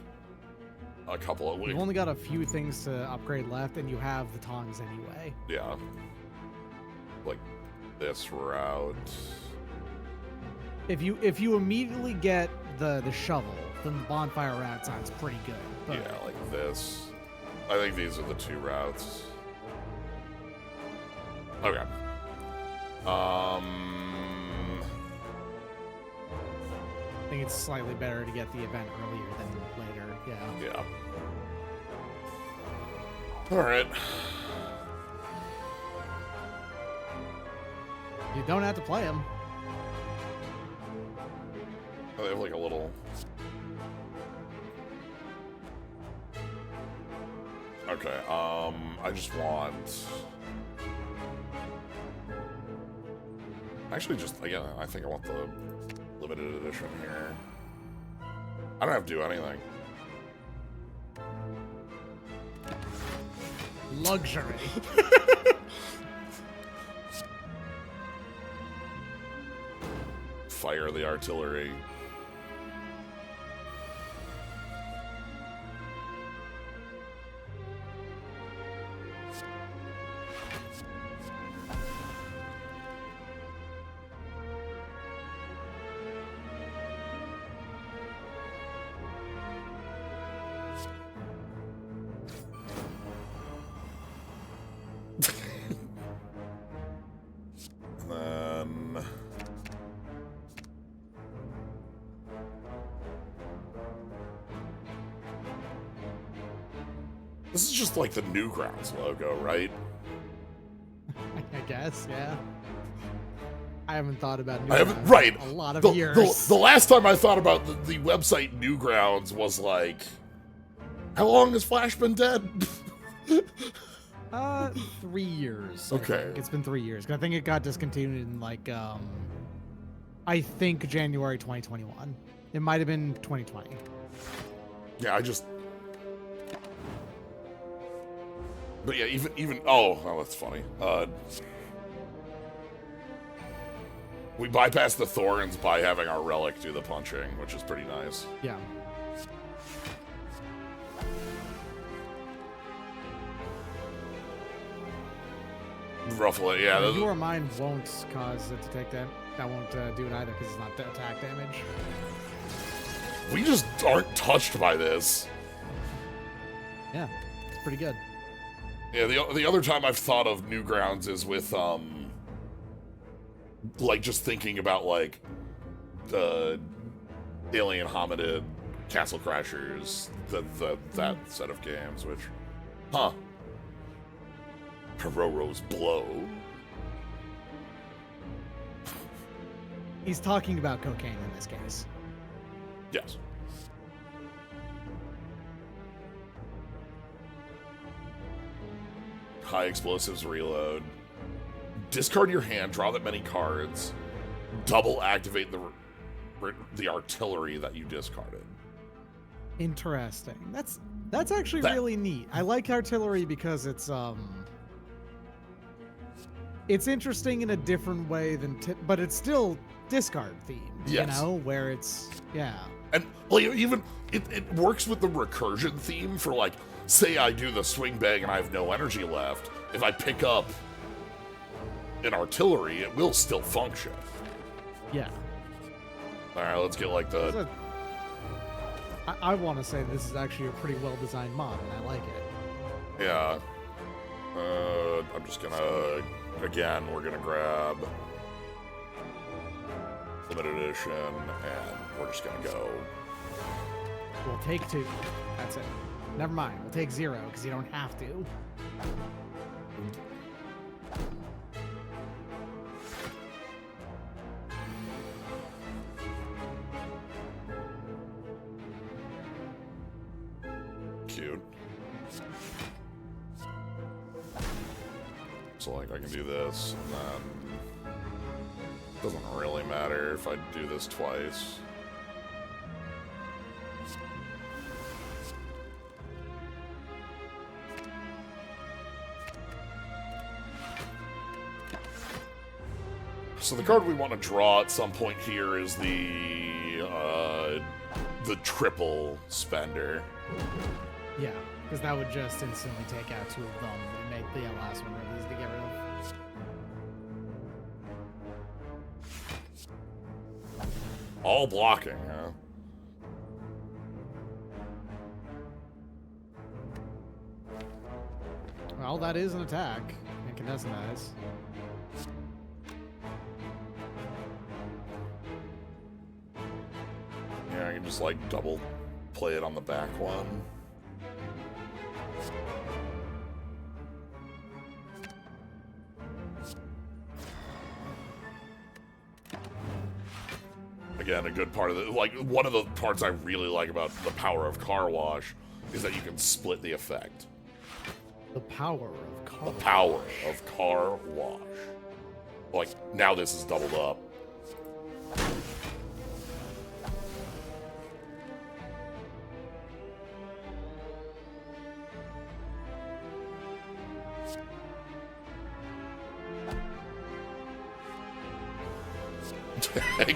A: a couple of
B: You've only got a few things to upgrade left, and you have the tongs anyway.
A: Yeah. Like this route.
B: If you immediately get the shovel, then the bonfire route sounds pretty good. But
A: Yeah, like this. I think these are the two routes. Okay.
B: I think it's slightly better to get the event earlier than later. Yeah.
A: Yeah. Alright.
B: You don't have to play them.
A: They have like a little... Okay, I just want... Actually, just, again, I think I want the limited edition here. I don't have to do anything.
B: Luxury.
A: Fire the artillery. This is just like the Newgrounds logo, right?
B: I guess, yeah. I haven't thought about
A: I haven't,
B: Newgrounds
A: right.
B: in a lot of years.
A: The last time I thought about the website Newgrounds was like, how long has Flash been dead?
B: 3 years. I
A: Okay.
B: think. It's been 3 years. I think it got discontinued in like, I think January 2021. It might have been 2020.
A: Yeah, I just... But yeah, even oh, that's funny. We bypassed the thorns by having our relic do the punching, which is pretty nice.
B: Yeah.
A: Ruffle it, yeah.
B: Your mind won't cause it to take that. That won't do it either because it's not attack damage.
A: We just aren't touched by this.
B: Yeah, it's pretty good.
A: Yeah, the other time I've thought of Newgrounds is with like just thinking about like the Alien Hominid, Castle Crashers, that set of games, which, Peroro's Blow.
B: He's talking about cocaine in this case.
A: Yes. High explosives reload. Discard your hand, draw that many cards. Double activate the artillery that you discarded.
B: Interesting. That's actually really neat. I like artillery because it's interesting in a different way than but it's still discard themed.
A: Yes.
B: You know, where it's
A: And like even it works with the recursion theme for like, say I do the swing bag and I have no energy left. If I pick up an artillery, it will still function.
B: Yeah.
A: All right, let's get like the.
B: I want to say this is actually a pretty well designed mod, and I like it.
A: Yeah. I'm just gonna again. We're gonna grab limited edition, and we're just gonna go.
B: We'll take 2. That's it. Never mind. We'll take 0 because you don't have to.
A: Cute. So like I can do this, and then doesn't really matter if I do this twice. So the card we want to draw at some point here is the triple spender.
B: Yeah, because that would just instantly take out 2 of them and make the last one really easy to get rid of.
A: All blocking, huh?
B: Well, that is an attack. Incandescent eyes.
A: Yeah, I can just like double play it on the back one. Again, a good part of the, like, one of the parts I really like about the power of Car Wash is that you can split the effect.
B: The power of car.
A: The power of Car Wash. Like, now this is doubled up.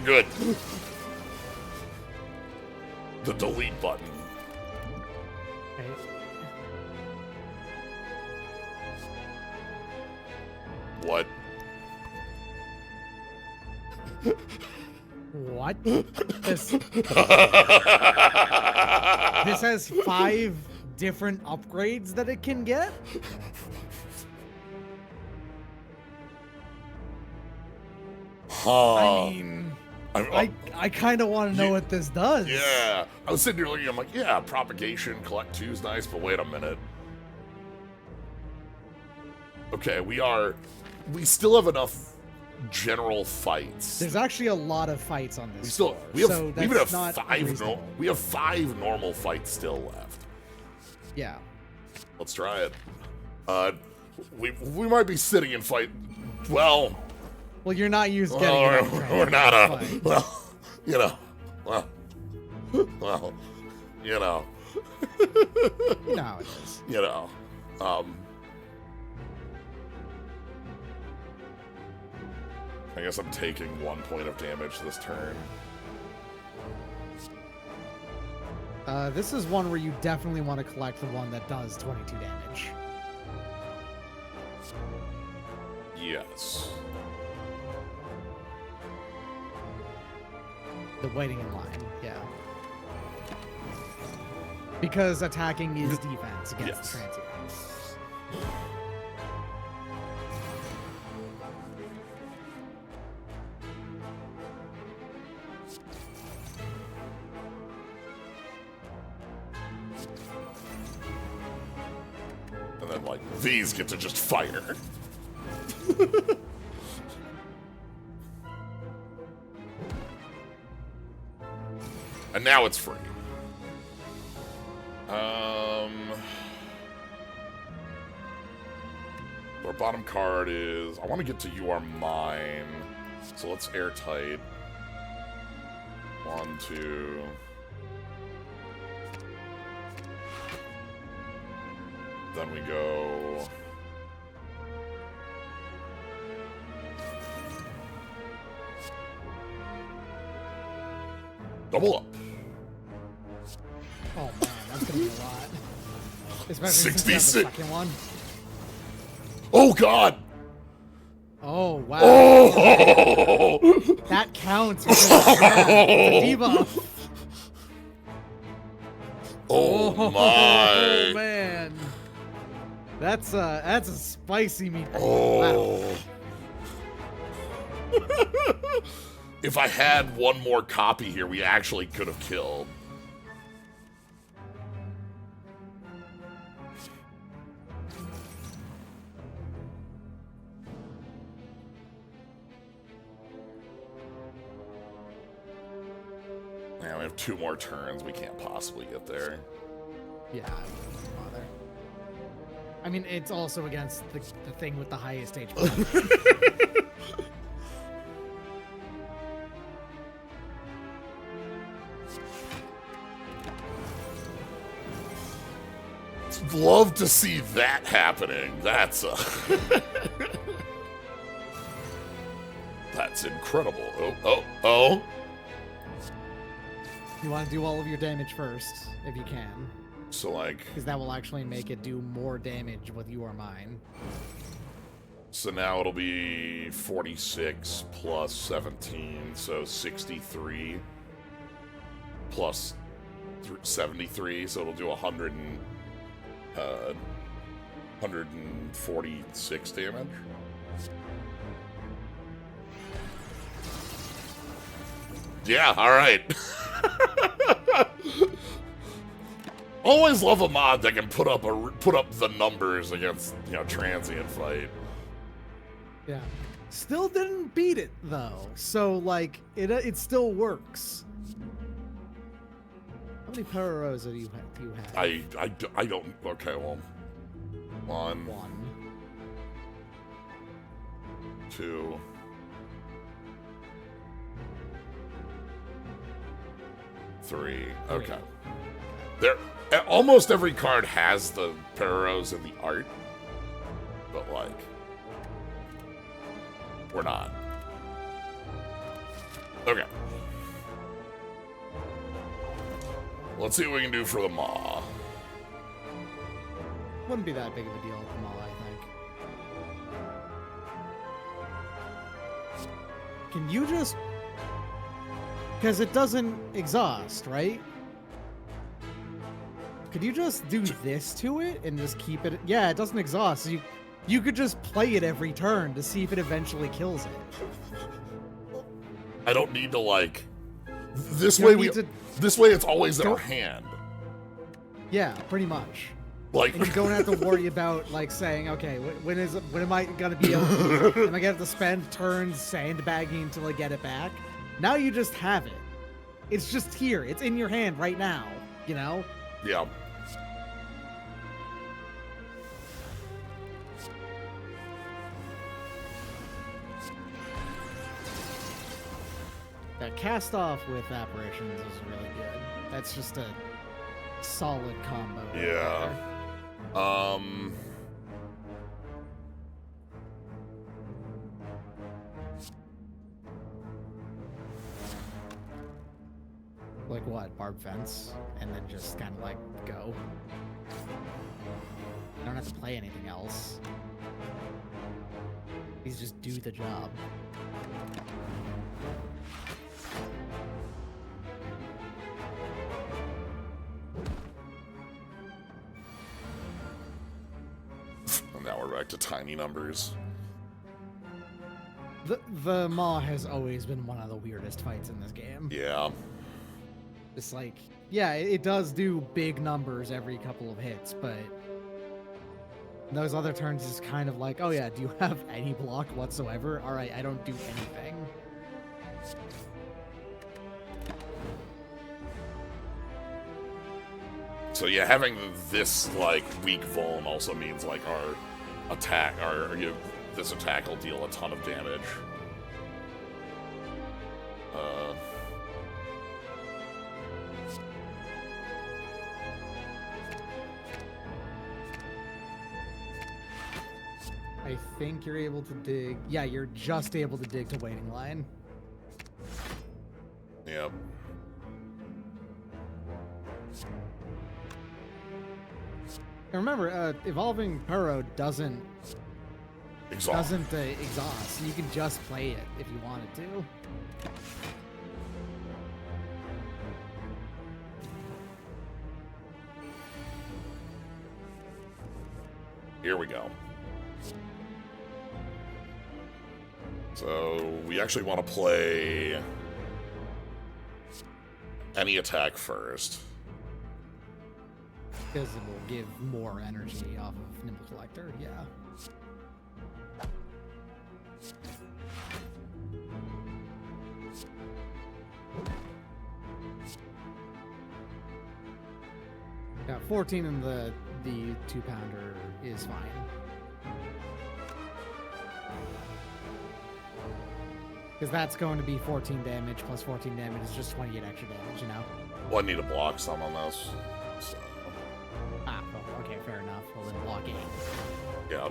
A: Good. The delete button.
B: Okay.
A: What?
B: What? This has 5 different upgrades that it can get?
A: Huh.
B: I mean, I kind of want to know what this does.
A: Yeah. I was sitting here looking, I'm like, yeah, propagation, collect 2 is nice, but wait a minute. Okay, we still have enough general fights.
B: There's actually a lot of fights on this.
A: We have
B: so
A: we even have
B: that's not
A: 5
B: unreasonable.
A: we have 5 normal fights still left.
B: Yeah.
A: Let's try it. We might be sitting in fight. Well,
B: you're not used to getting it.
A: we're not well, you know. Well, you know.
B: You know how it is.
A: You know. I guess I'm taking 1 point of damage this turn.
B: This is one where you definitely want to collect the one that does 22 damage.
A: Yes.
B: The waiting in line, yeah. Because attacking is defense against
A: Yes.
B: transients.
A: And then, like, these get to just fire. And now it's free. Our bottom card is... I want to get to You Are Mine. So let's airtight. 1, 2... Then we go... Double up.
B: Oh man, that's gonna be a lot. Especially since you have the
A: 66.
B: second one.
A: Oh god!
B: Oh wow.
A: Oh!
B: That counts because it's a debuff.
A: Oh my!
B: Oh man. That's a spicy meatball.
A: Oh.
B: Wow.
A: If I had one more copy here, we actually could have killed. Yeah, we have 2 more turns. We can't possibly get there.
B: Yeah, I wouldn't bother. I mean, it's also against the thing with the highest HP.
A: Love to see that happening. That's That's incredible. Oh.
B: You want to do all of your damage first, if you can.
A: So, like...
B: Because that will actually make it do more damage with your mine.
A: So now it'll be 46 plus 17, so 63 plus 73, so it'll do 146 damage. Yeah, alright. Always love a mod that can put up the numbers against, transient fight.
B: Yeah. Still didn't beat it though. So like it still works. How many Peroros do you have?
A: I don't. Okay, well, 1, 2, 3. Okay. Almost every card has the Peroros in the art, but like, we're not. Okay. Let's see what we can do for the Maw.
B: Wouldn't be that big of a deal with the Maw, I think. Can you just... Because it doesn't exhaust, right? Could you just do this to it and just keep it... Yeah, it doesn't exhaust. So you could just play it every turn to see if it eventually kills it.
A: I don't need to, like... This way it's always in our hand.
B: Yeah, pretty much.
A: Like,
B: and you don't have to worry about like saying, okay, when am I gonna be able to, am I gonna have to spend turns sandbagging until I get it back? Now you just have it. It's just here. It's in your hand right now, you know?
A: Yeah.
B: That cast off with apparitions is really good. That's just a solid combo.
A: Yeah.
B: Like what? Barb fence? And then just kind of like go. You don't have to play anything else. These just do the job.
A: Now we're back to tiny numbers.
B: The Maw has always been one of the weirdest fights in this game.
A: Yeah.
B: It's like, yeah, it does do big numbers every couple of hits, but those other turns is kind of like, oh yeah, do you have any block whatsoever? All right, I don't do anything.
A: So yeah, having this like weak vuln also means like our attack, this attack will deal a ton of damage.
B: I think you're able to dig. Yeah, you're just able to dig to waiting line.
A: Yep.
B: And remember, evolving Peroro doesn't
A: Exhaust.
B: Exhaust. You can just play it if you wanted to.
A: Here we go. So we actually want to play any attack first.
B: Because it will give more energy off of Nimble Collector, yeah. Yeah, 14 in the 2-pounder is fine. Because that's going to be 14 damage plus 14 damage is just 28 extra damage, you know?
A: Well, I need to block some on this. So.
B: Ah, well, okay, fair enough. Well, then block 8.
A: Yeah.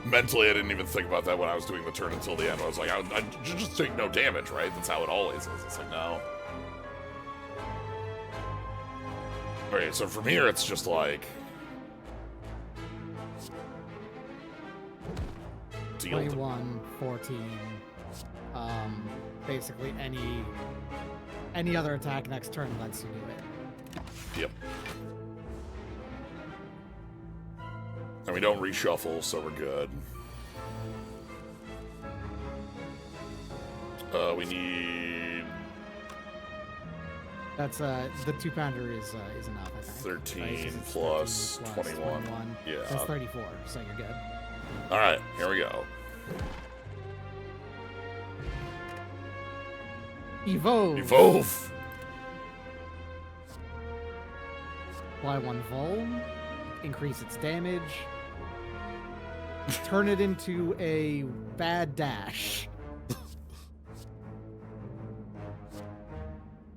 A: Mentally, I didn't even think about that when I was doing the turn until the end. I was like, I just take no damage, right? That's how it always is. It's like, no. Okay, so from here, it's just like... deal
B: 21, 14. Basically any other attack next turn lets you do it.
A: Yep. And we don't reshuffle, so we're good. We need
B: That's the 2-pounder is enough, I think.
A: 13
B: Right?
A: plus
B: 13
A: 21. Yeah.
B: That's 34, so you're good.
A: All right, here we go.
B: Evolve.
A: Evolve.
B: Apply 1 Vol. Increase its damage. Turn it into a bad dash.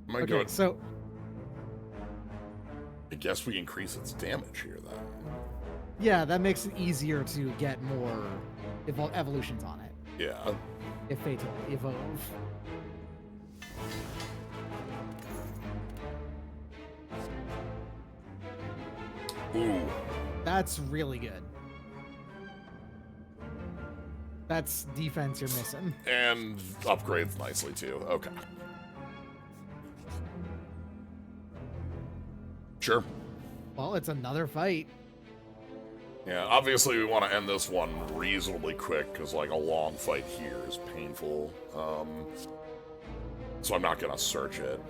A: My
B: Okay,
A: God.
B: so
A: I guess we increase its damage here, then.
B: yeah, that makes it easier to get more evolutions on it.
A: Yeah.
B: If they evolve.
A: Ooh.
B: That's really good. That's defense you're missing.
A: And upgrades nicely, too. Okay. Sure.
B: Well, it's another fight.
A: Yeah, obviously we want to end this one reasonably quick, because, like, a long fight here is painful. So I'm not going to search it.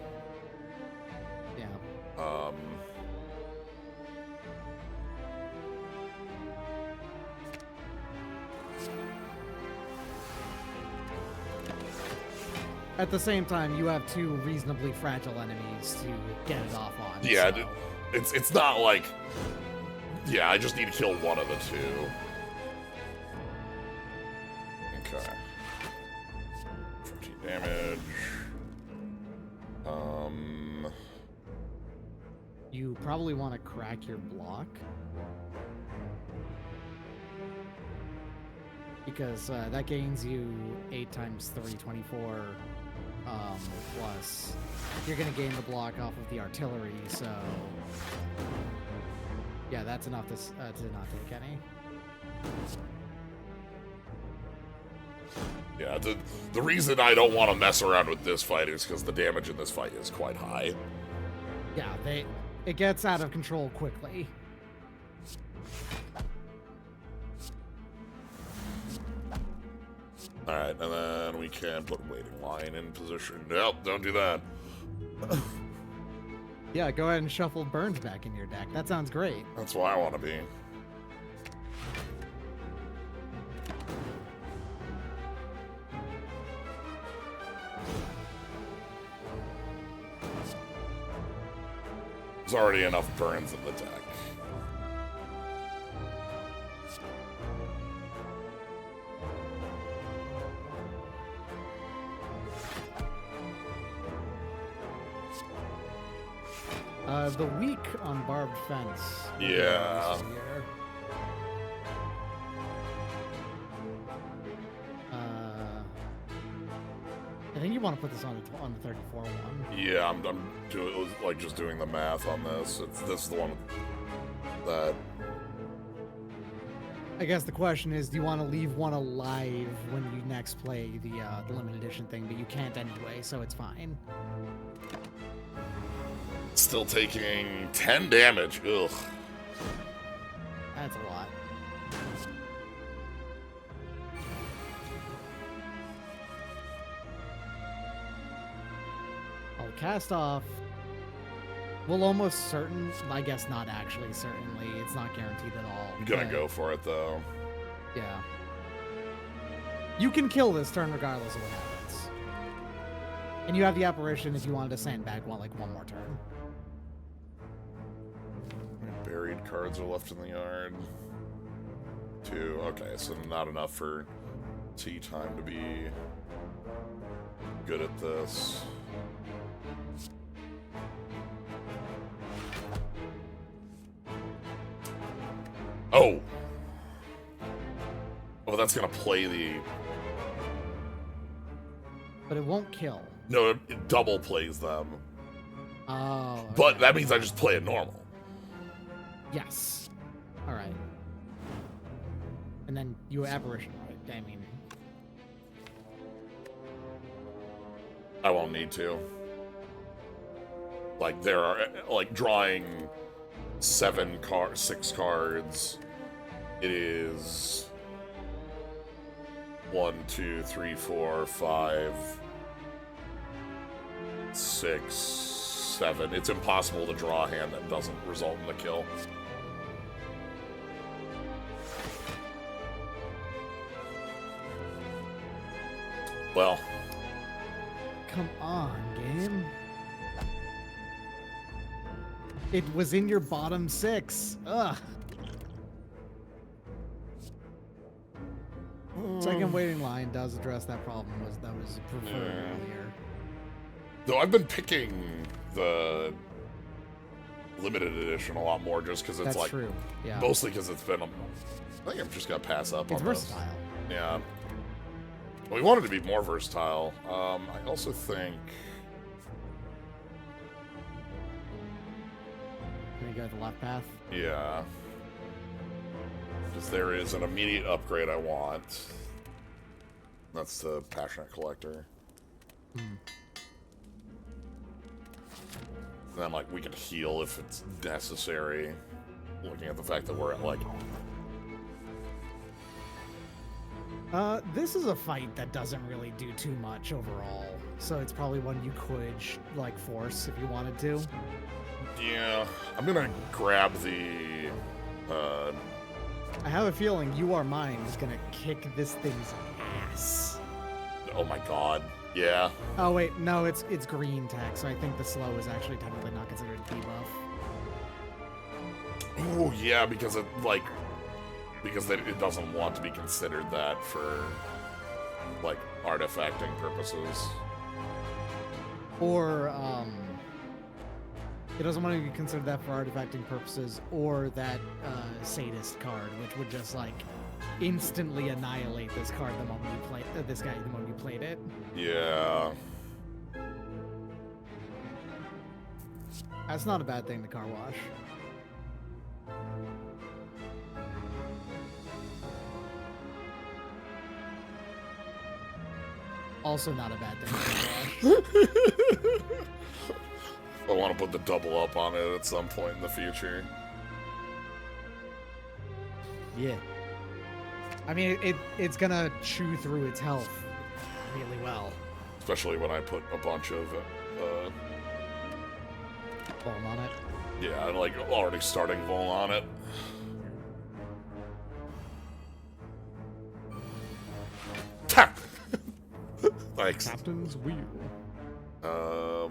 B: Yeah. At the same time, you have 2 reasonably fragile enemies to get it off on.
A: Yeah,
B: so.
A: it's not like... Yeah, I just need to kill one of the 2. Okay. 14 damage.
B: You probably want to crack your block. Because that gains you 8 times 3, 24. Plus, you're going to gain the block off of the artillery, so... Yeah, that's enough to not take any.
A: Yeah, the reason I don't want to mess around with this fight is because the damage in this fight is quite high.
B: Yeah, it gets out of control quickly.
A: Alright, and then we can put waiting line in position. Nope, don't do that.
B: Yeah, go ahead and shuffle Burns back in your deck. That sounds great.
A: That's where I want to be. There's already enough burns in the deck.
B: The weak on barbed fence.
A: Yeah.
B: I think you want to put this on the 34 one.
A: Yeah, I'm just doing the math on this. This is the one that...
B: I guess the question is, do you want to leave one alive when you next play the limited edition thing? But you can't anyway, so it's fine.
A: Still taking 10 damage. Ugh.
B: That's a lot. I'll cast off. Well, almost certain. I guess not actually, certainly. It's not guaranteed at all.
A: I'm gonna
B: but,
A: go for it, though.
B: Yeah. You can kill this turn regardless of what happens. And you have the apparition if you wanted to sandbag one more turn.
A: Buried cards are left in the yard. 2. Okay, so not enough for tea time to be good at this. Oh! Oh, that's gonna play the...
B: But it won't kill.
A: No, it double plays them.
B: Oh.
A: But
B: okay.
A: that means I just play it normal.
B: Yes. All right. And then you apparition, right? I mean,
A: I won't need to. Like, there are, like, drawing 6 cards. It is 1, 2, 3, 4, 5, 6, 7. It's impossible to draw a hand that doesn't result in the kill. Well,
B: come on, game. It was in your bottom 6. Ugh. Second waiting line does address that problem. That was preferred earlier.
A: though I've been picking the limited edition a lot more just because it's
B: That's
A: like
B: true. Yeah.
A: mostly because it's been. I think I'm just gonna pass up
B: It's
A: on this.
B: versatile.
A: Yeah. We wanted to be more versatile. I also think.
B: Can we go the left path?
A: Yeah. Because there is an immediate upgrade I want. That's the Passionate Collector. And then, like, we can heal if it's necessary. Looking at the fact that we're at, like...
B: This is a fight that doesn't really do too much overall. So it's probably one you could, like, force if you wanted to.
A: Yeah. I'm gonna grab the...
B: I have a feeling You Are Mine is gonna kick this thing's ass.
A: Oh my god. Yeah.
B: Oh wait, no, it's green tech, so I think the slow is actually technically not considered a debuff.
A: Oh, yeah, because it, like... Because it doesn't want to be considered that for, like, artifacting purposes.
B: Or, it doesn't want to be considered that for artifacting purposes, or that, sadist card, which would just, like, instantly annihilate this card the moment you play, this guy the moment you played it.
A: Yeah.
B: That's not a bad thing to car wash. Also not a bad thing to car wash.
A: I want to put the double up on it at some point in the future.
B: Yeah. I mean, it's gonna chew through its health really well.
A: Especially when I put a bunch of,
B: Ball on it.
A: yeah, I'm, like, already starting Vol on it. Ta! Thanks.
B: Captain's wheel.
A: Oh.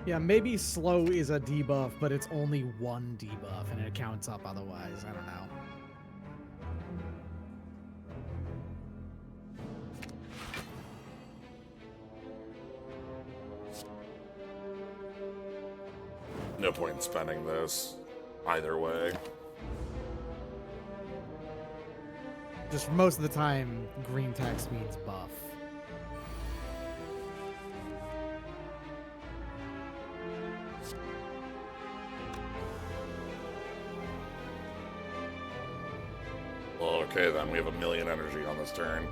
B: Yeah, maybe slow is a debuff, but it's only one debuff, and it counts up otherwise. I don't know.
A: No point in spending this. Either way.
B: Just most of the time, green text means buff.
A: Well, okay then, we have 1,000,000 energy on this turn.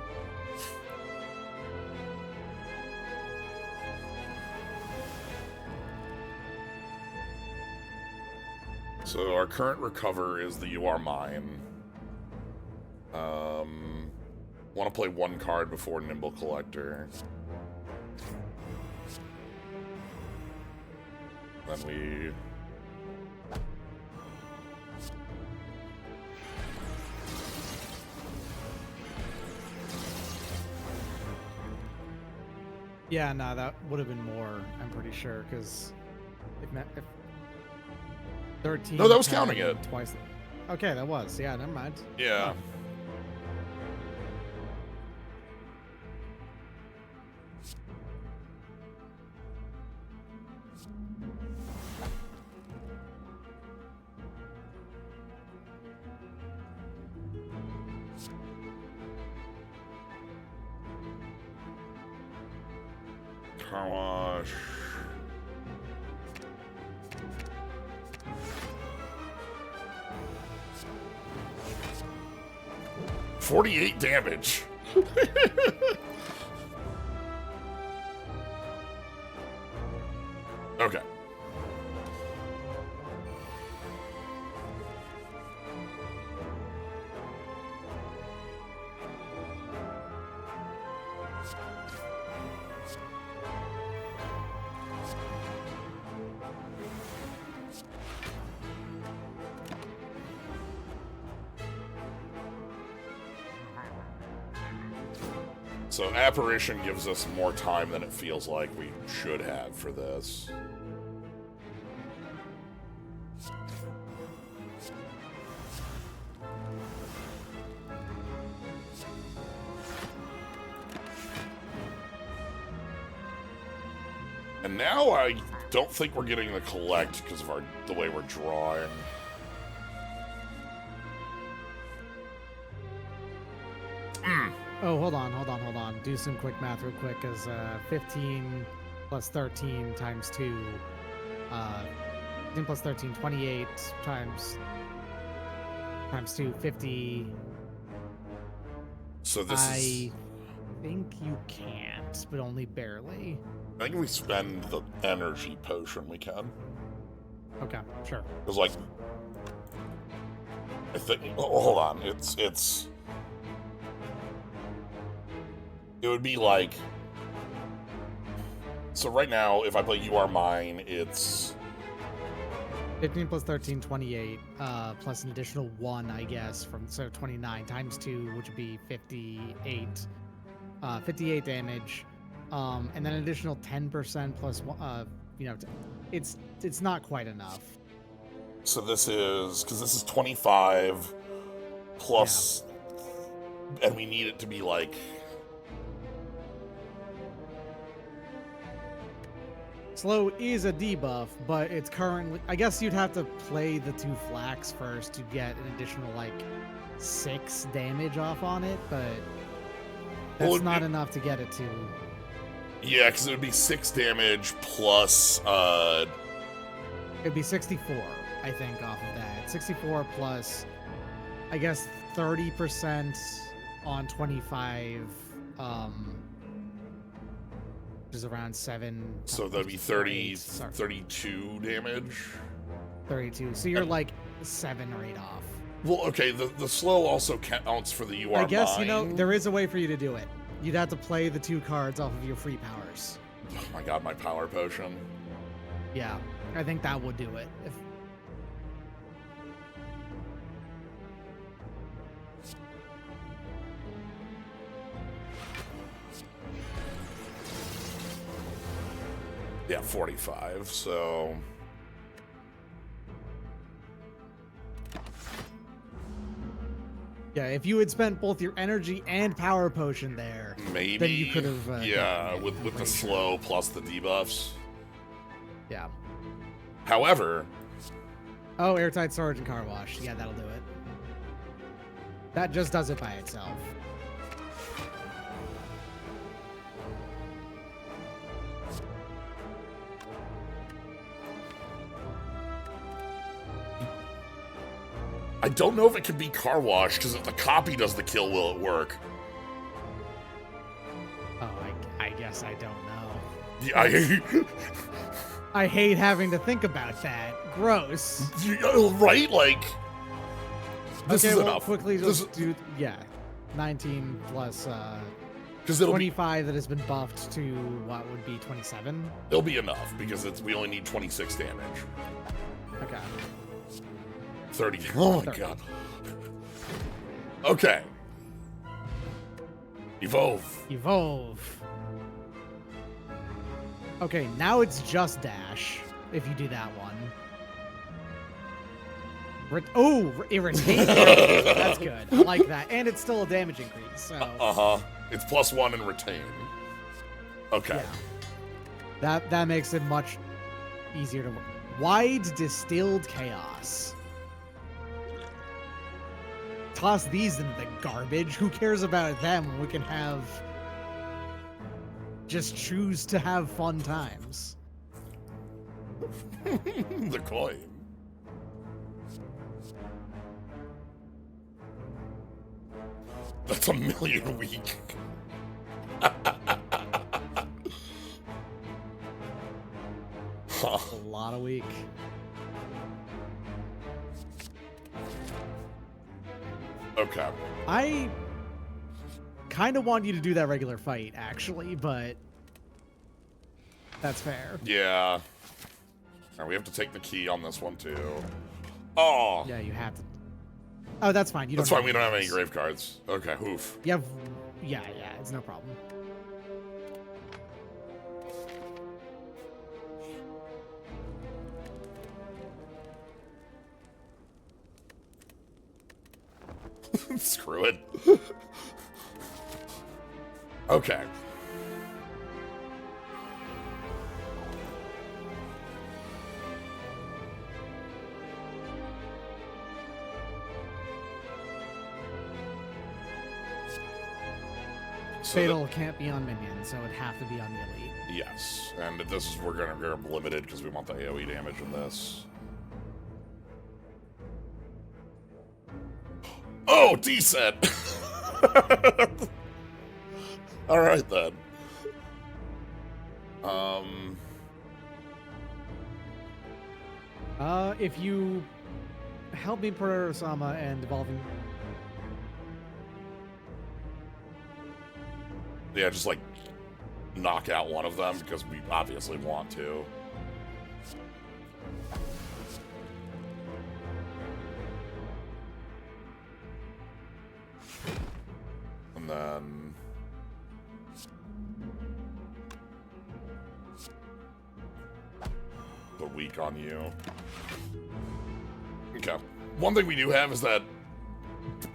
A: So our current recover is the You Are Mine. Want to play one card before Nimble Collector. Then we...
B: Yeah, no, that would have been more, I'm pretty sure, because if 13.
A: No, that was
B: 10,
A: counting it.
B: Twice. Okay, that was. Yeah, never mind.
A: Yeah. Car wash. $48 damage. Okay. So apparition gives us more time than it feels like we should have for this. And now I don't think we're getting the collect because of the way we're drawing.
B: Oh, hold on. Do some quick math real quick, because 15 plus 13 times 2, 15 plus 13, 28 times 2, 50.
A: So this
B: I
A: is...
B: think you can't, but only barely.
A: I think if we spend the energy potion, we can.
B: Okay, sure.
A: Because, like... I think... Oh, hold on. It's... It would be like... So right now, if I play You Are Mine, it's...
B: 15 plus 13, 28, plus an additional 1, I guess, so 29 times 2, which would be 58. 58 damage. And then an additional 10% plus, it's not quite enough.
A: So this is... Because this is 25 plus... Yeah. And we need it to be like...
B: Slow is a debuff, but it's currently... I guess you'd have to play the 2 flax first to get an additional, 6 damage off on it, but that's not enough to get it to...
A: Yeah, because it would be 6 damage plus...
B: It'd be 64, I think, off of that. 64 plus, I guess, 30% on 25... which is around 7.
A: So that'd be 32 damage?
B: 32. So you're 7 or 8 off.
A: Well, okay, the slow also counts for the You Are
B: I guess,
A: Mine.
B: there is a way for you to do it. You'd have to play the 2 cards off of your free powers.
A: Oh my god, my power potion.
B: Yeah, I think that would do it.
A: Yeah, 45, so...
B: Yeah, if you had spent both your energy and power potion there,
A: maybe,
B: then you could have...
A: yeah, with the slow plus the debuffs.
B: Yeah.
A: However...
B: Oh, airtight storage and car wash. Yeah, that'll do it. That just does it by itself.
A: I don't know if it could be car wash, because if the copy does the kill, will it work?
B: Oh, I guess I don't know.
A: Yeah,
B: I hate having to think about that. Gross.
A: Right? Like, this
B: okay,
A: is
B: well,
A: enough.
B: Quickly just do, yeah. 19 plus 25 that has been buffed to what would be 27?
A: It'll be enough, because we only need 26 damage.
B: Okay.
A: 30. Oh my
B: 30.
A: god. Okay. Evolve.
B: Evolve. Okay, now it's just dash, if you do that one. It retains damage. That's good. I like that. And it's still a damage increase, so...
A: Uh-huh. It's +1 and retain. Okay.
B: Yeah. That makes it much easier to... Wide Distilled Chaos. Toss these into the garbage. Who cares about them when we can have... Just choose to have fun times.
A: The coin. That's 1 million a week. Huh.
B: A lot a week.
A: Okay.
B: I kind of want you to do that regular fight, actually, but that's fair.
A: Yeah. Now we have to take the key on this one too. Oh.
B: Yeah, you have to. Oh, that's fine.
A: That's fine. We don't have any grave cards. Okay. Oof.
B: Yeah, it's no problem.
A: Screw it. Okay.
B: Fatal can't be on minions, so it'd have to be on the elite.
A: Yes, and this is we're gonna go limited because we want the AoE damage in this. Oh, decent. All right then.
B: If you help me, Peroro-sama, and evolving.
A: Yeah, just like knock out one of them because we obviously want to. And then the weak on you. Okay. One thing we do have is that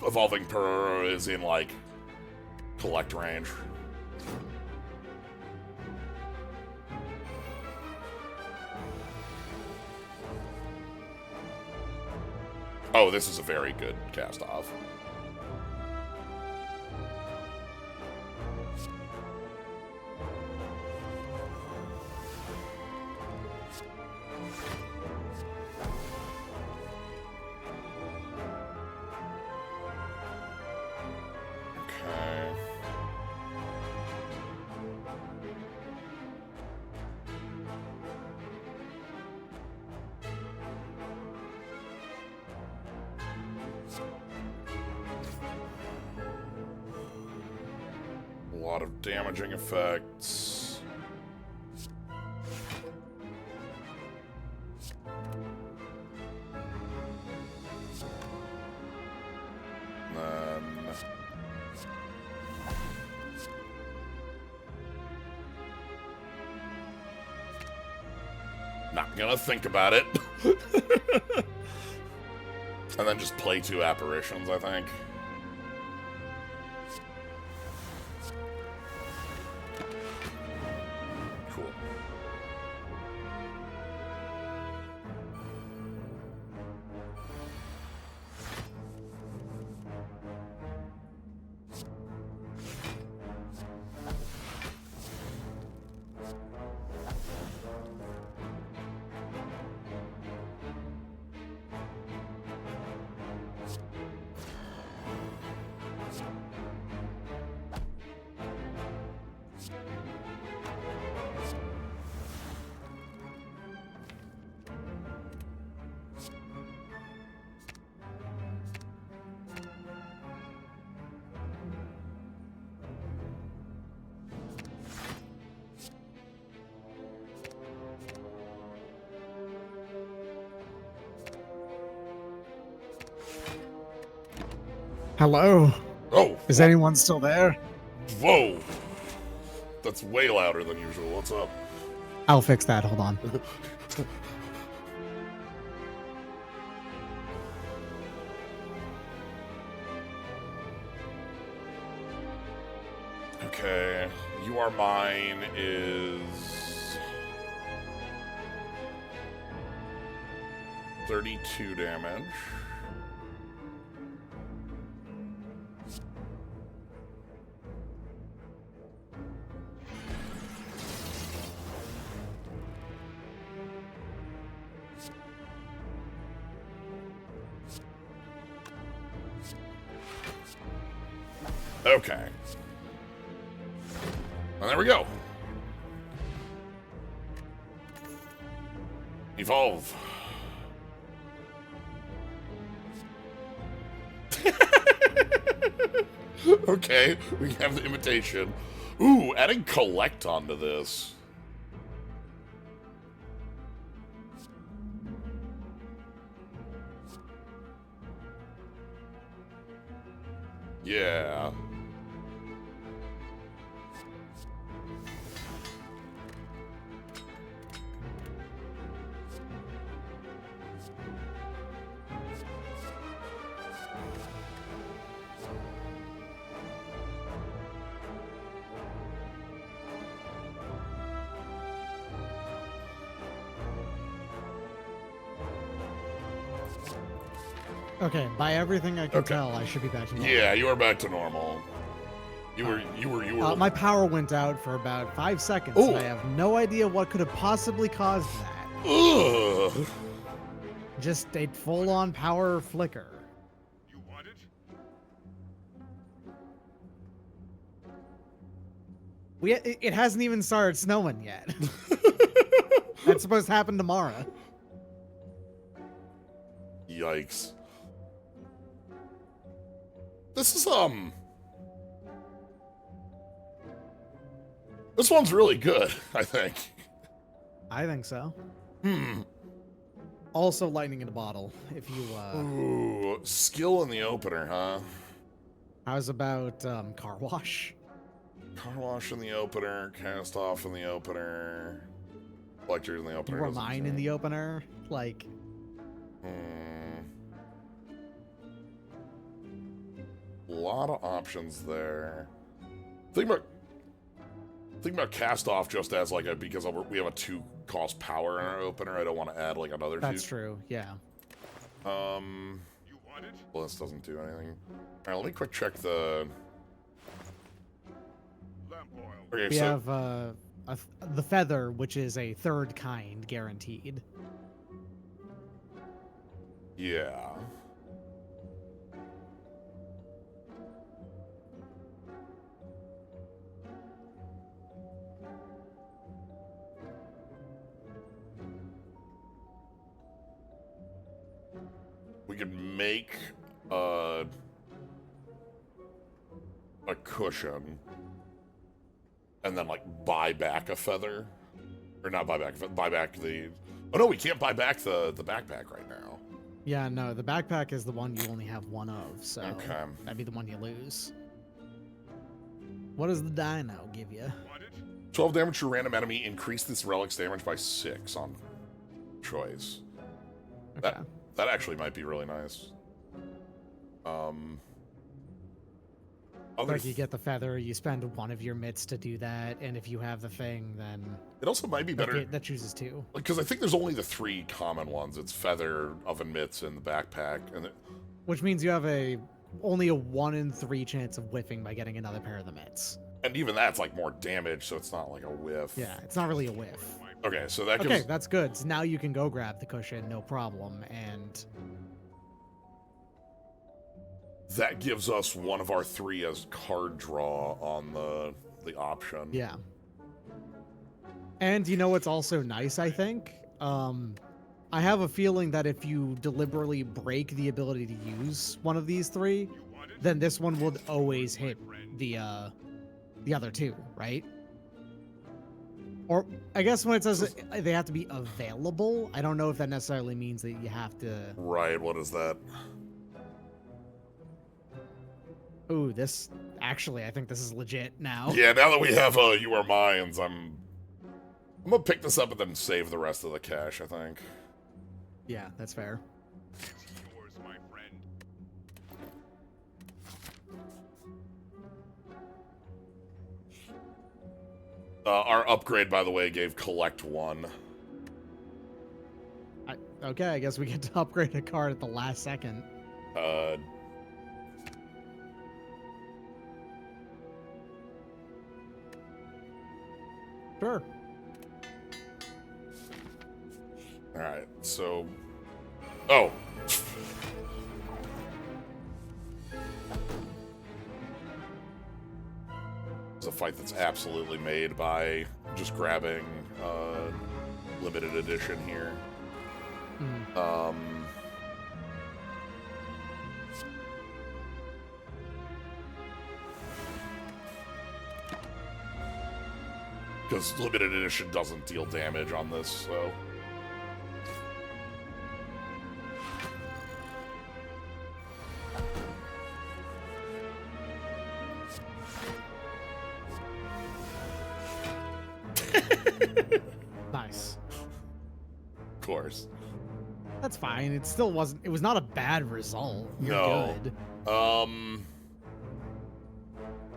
A: evolving Peroro is in like collect range. Oh, this is a very good cast off. Okay. A lot of damaging effects. Then not gonna think about it. And then just play 2 apparitions, I think. Cool.
B: Hello.
A: Oh!
B: Is anyone still there?
A: Whoa! That's way louder than usual. What's up?
B: I'll fix that. Hold on.
A: Okay, You Are Mine is 32 damage. Okay. And there we go. Evolve. Okay, we have the imitation. Ooh, adding collect onto this. Yeah.
B: Okay, by everything I can
A: Okay.
B: tell, I should be back to normal.
A: Yeah, you are back to normal. You were.
B: My power went out for about 5 seconds,
A: Ooh.
B: and I have no idea what could have possibly caused that.
A: Ugh.
B: Just a full-on power flicker.
C: You want it?
B: It hasn't even started snowing yet. That's supposed to happen tomorrow.
A: Yikes. This is, This one's really good, I think.
B: I think so.
A: Hmm.
B: Also, lightning in a bottle. If you,
A: Ooh, skill in the opener, huh?
B: how's about car wash?
A: Car wash in the opener, cast off in the opener, lectures in the opener.
B: You were
A: doesn't
B: mine in
A: count.
B: the opener. Like,
A: A lot of options there. Think about cast off just as like a because we have a 2 cost power in our opener. I don't want to add like another.
B: that's
A: 2.
B: true. Yeah.
C: You want it?
A: Well, this doesn't do anything. All right, let me quick check the.
C: Lamp oil.
A: Okay,
B: We
A: so
B: have the feather, which is a 3rd kind guaranteed.
A: yeah. We could make a cushion and then like buy back a feather, or not buy back, buy back the. Oh no, we can't buy back the backpack right now.
B: Yeah, no, the backpack is the one you only have one of, so
A: Okay.
B: that'd be the one you lose. What does the dino give you?
C: Want it?
A: 12 damage to random enemy. Increase this relic's damage by 6 on choice.
B: Okay.
A: That actually might be really nice. Other
B: Like you get the feather, you spend one of your mitts to do that, and if you have the thing, then
A: it also might be better
B: that chooses 2.
A: because I think there's only the 3 common ones. It's feather, oven mitts, and the backpack, and
B: Which means you have only a 1 in 3 chance of whiffing by getting another pair of the mitts.
A: even that's like more damage, so it's not like a whiff.
B: Yeah, it's not really a whiff.
A: Okay, so that
B: Okay,
A: gives.
B: that's good. So now you can go grab the cushion, no problem, and
A: That gives us one of our 3 as card draw on the option.
B: yeah. And you know what's also nice, I think? I have a feeling that if you deliberately break the ability to use one of these 3,
C: You want it?
B: then this one would always hit the other 2, right? Or I guess when it says they have to be available, I don't know if that necessarily means that you have to.
A: Right, what is that?
B: Ooh, this actually, I think this is legit now.
A: Yeah, now that we have You Are Mines, I'm gonna pick this up and then save the rest of the cash, I think.
B: Yeah, that's fair.
C: It's yours, my friend.
A: Our upgrade, by the way, gave collect 1.
B: Okay, I guess we get to upgrade a card at the last second. Sure.
A: Alright, so... Oh! It's a fight that's absolutely made by just grabbing limited edition here. Because limited edition doesn't deal damage on this, so...
B: Nice.
A: Of course.
B: That's fine. It still wasn't. It was not a bad result. You're
A: No.
B: good.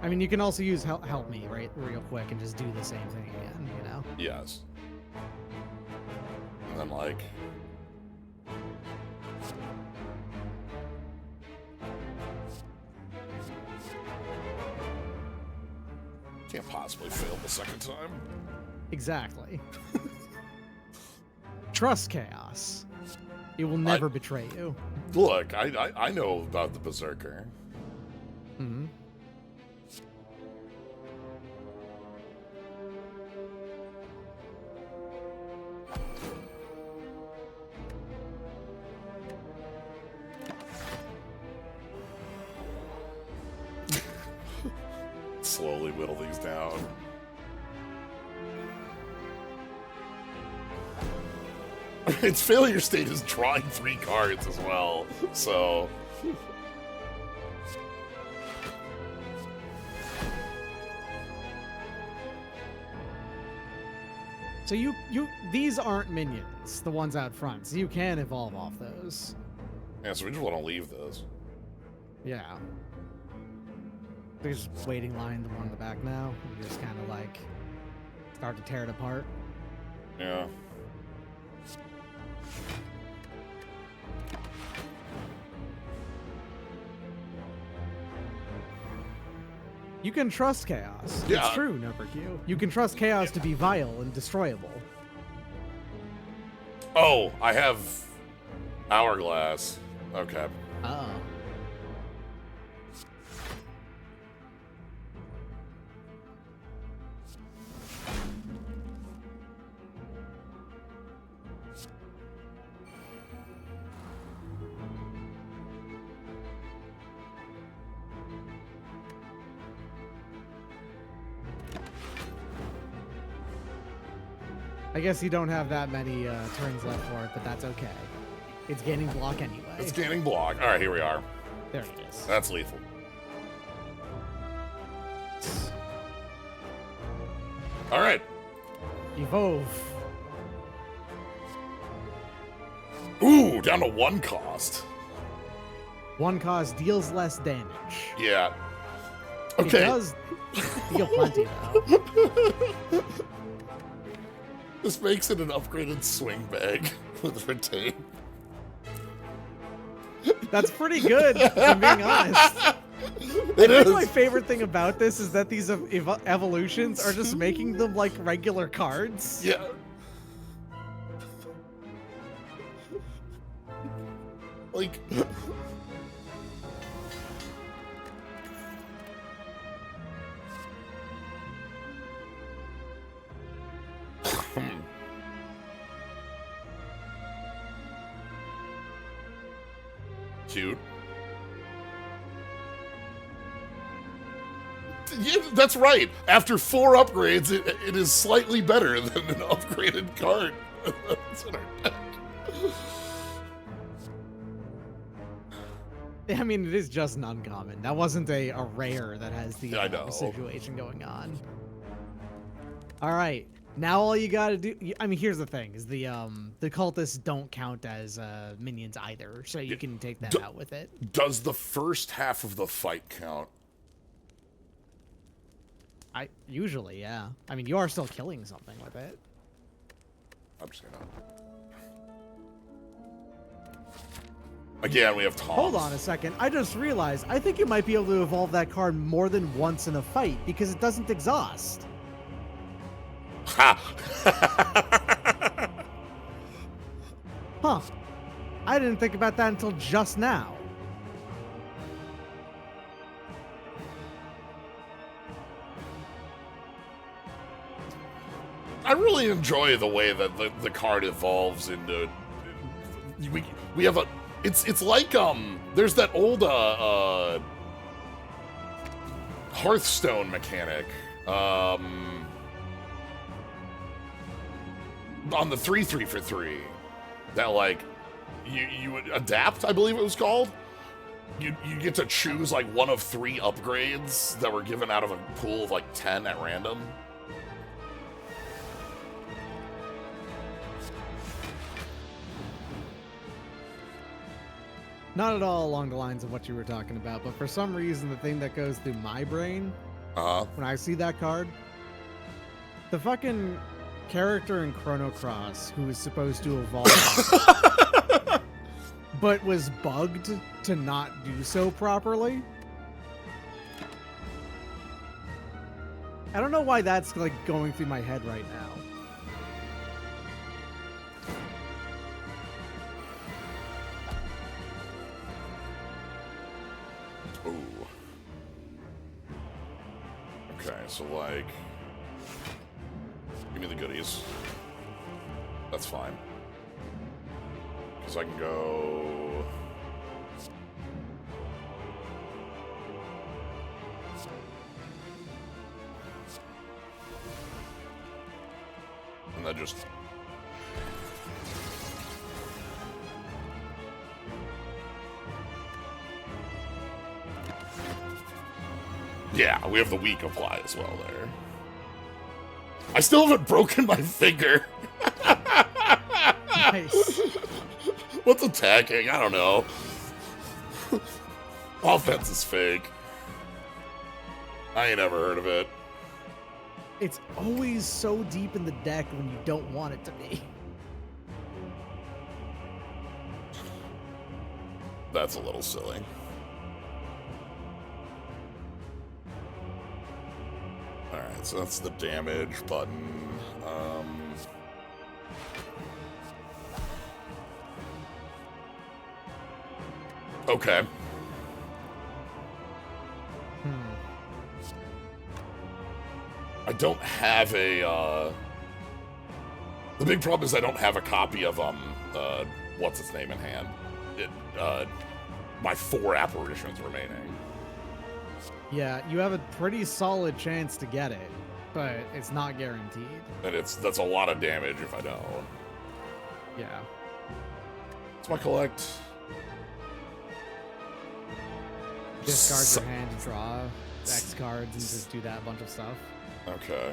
B: I mean, you can also use help me right real quick and just do the same thing again. You know.
A: Yes. And then, like... Can't possibly fail the second time.
B: Exactly. Trust chaos. It will never betray you.
A: Look, I know about the Berserker.
B: Mm-hmm.
A: Slowly whittle these down. Its failure state is drawing 3 cards as well, so...
B: So these aren't minions, the ones out front, so you can evolve off those.
A: Yeah, so we just want to leave this.
B: Yeah. There's waiting line, the one in the back now. You just kind of like start to tear it apart.
A: Yeah.
B: You can trust chaos.
A: Yeah.
B: It's true, Number Q. You can trust chaos to be vile and destroyable.
A: Oh, I have Hourglass. Okay.
B: Oh. I guess you don't have that many turns left for it, but that's okay. It's gaining block anyway.
A: It's gaining block. All right, here we are.
B: There it is.
A: That's lethal. All right.
B: Evolve.
A: Ooh, down to 1 cost.
B: 1 cost deals less damage.
A: Yeah.
B: It
A: Okay.
B: does deal plenty, though.
A: This makes it an upgraded swing bag with retain.
B: That's pretty good, if I'm being honest.
A: It
B: I think
A: is.
B: my favorite thing about this is that these evolutions are just making them like regular cards.
A: Yeah. Like... Cute. Yeah, that's right. After 4 upgrades, it is slightly better than an upgraded card. That's in our deck.
B: I mean, it is just an uncommon. That wasn't a rare that has the
A: Yeah, I know.
B: situation going on. All right. Now all you gotta do, I mean, here's the thing, is the cultists don't count as minions either, so you can take them out with it.
A: Does the first half of the fight count?
B: Usually, yeah. I mean, you are still killing something with it.
A: I'm just gonna... Again, we have Toms.
B: Hold on a second. I just realized, I think you might be able to evolve that card more than once in a fight because it doesn't exhaust.
A: Ha!
B: Huh. I didn't think about that until just now.
A: I really enjoy the way that the card evolves into... We have a... It's like, there's that old, Hearthstone mechanic, on the 3-3 for 3, that, like, you would adapt, I believe it was called. You get to choose, like, one of 3 upgrades that were given out of a pool of, like, 10 at random.
B: Not at all along the lines of what you were talking about, but for some reason, the thing that goes through my brain when I see that card, the fucking character in Chrono Cross who is supposed to evolve, but was bugged to not do so properly. I don't know why that's like going through my head right now.
A: Okay, so like, give me the goodies. That's fine. Because I can go... And then just... Yeah, we have the weak apply as well there. I still haven't broken my finger.
B: Nice.
A: What's attacking? I don't know. Offense is fake. I ain't ever heard of it.
B: It's always so deep in the deck when you don't want it to be.
A: That's a little silly. Alright, so that's the damage button. Okay. I don't have a, the big problem is I don't have a copy of, what's its name in hand. My 4 apparitions remaining.
B: Yeah, you have a pretty solid chance to get it, but it's not guaranteed.
A: And that's a lot of damage if I don't.
B: Yeah.
A: What's my collect?
B: Discard your hand, draw X cards, and just do that bunch of stuff.
A: Okay.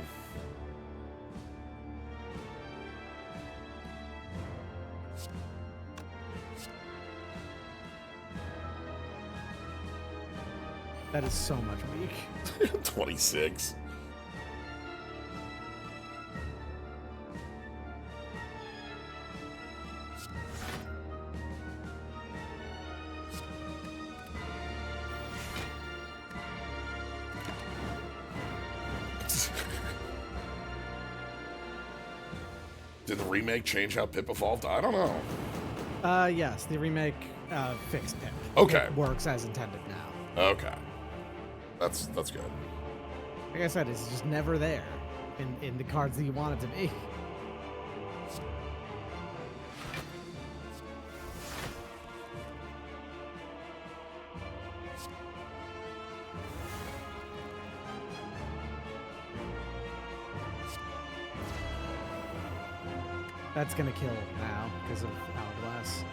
B: That is so much weak.
A: 26. Did the remake change how Pip evolved? I don't know.
B: Yes, the remake fixed Pip.
A: Okay.
B: It works as intended now.
A: Okay. That's good.
B: Like I said, it's just never there in the cards that you want it to be. That's gonna kill now because of Hourglass.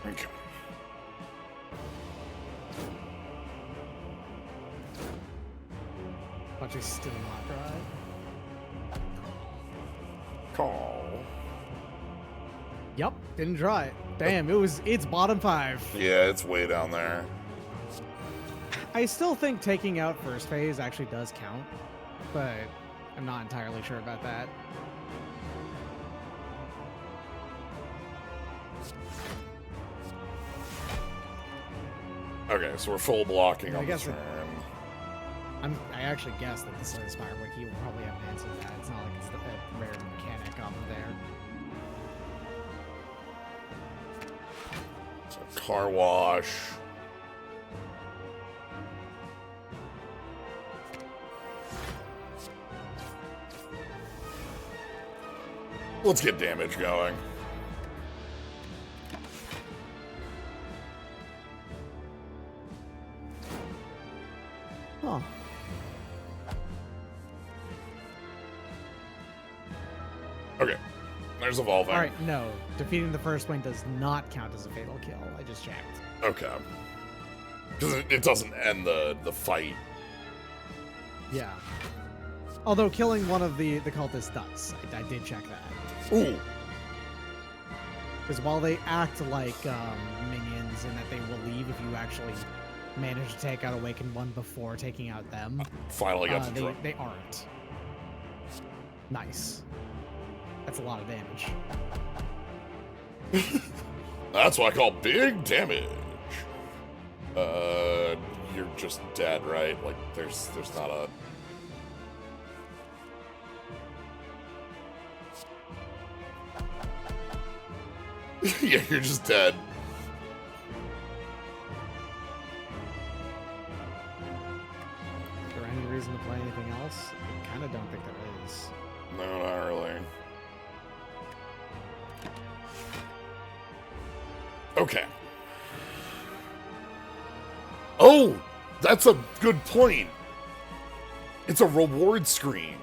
A: Okay.
B: Watch you still not right.
A: Call.
B: Yep, didn't try it. Damn, it's bottom 5.
A: Yeah, it's way down there.
B: I still think taking out first phase actually does count, but I'm not entirely sure about that.
A: Okay, so we're full blocking
B: I
A: on
B: guess
A: this
B: it-
A: turn.
B: I actually guess that the Spire Wiki will probably have an answer to that. It's not like it's a rare mechanic off of there.
A: So car wash. Let's get damage going.
B: Huh.
A: Okay, there's evolving.
B: All right, no. Defeating the first wing does not count as a fatal kill. I just checked.
A: Okay. Because it doesn't end the fight.
B: Yeah. Although killing one of the cultists does. I did check that.
A: Ooh.
B: Because while they act like minions and that they will leave if you actually manage to take out Awakened One before taking out them,
A: Finally got to draw.
B: they aren't. Nice. That's a lot of damage.
A: That's what I call big damage. You're just dead, right? Like, there's not a... Yeah, you're just dead.
B: Is there any reason to play anything else? I kind of don't think there is.
A: No, not really. Okay. Oh! That's a good point. It's a reward screen.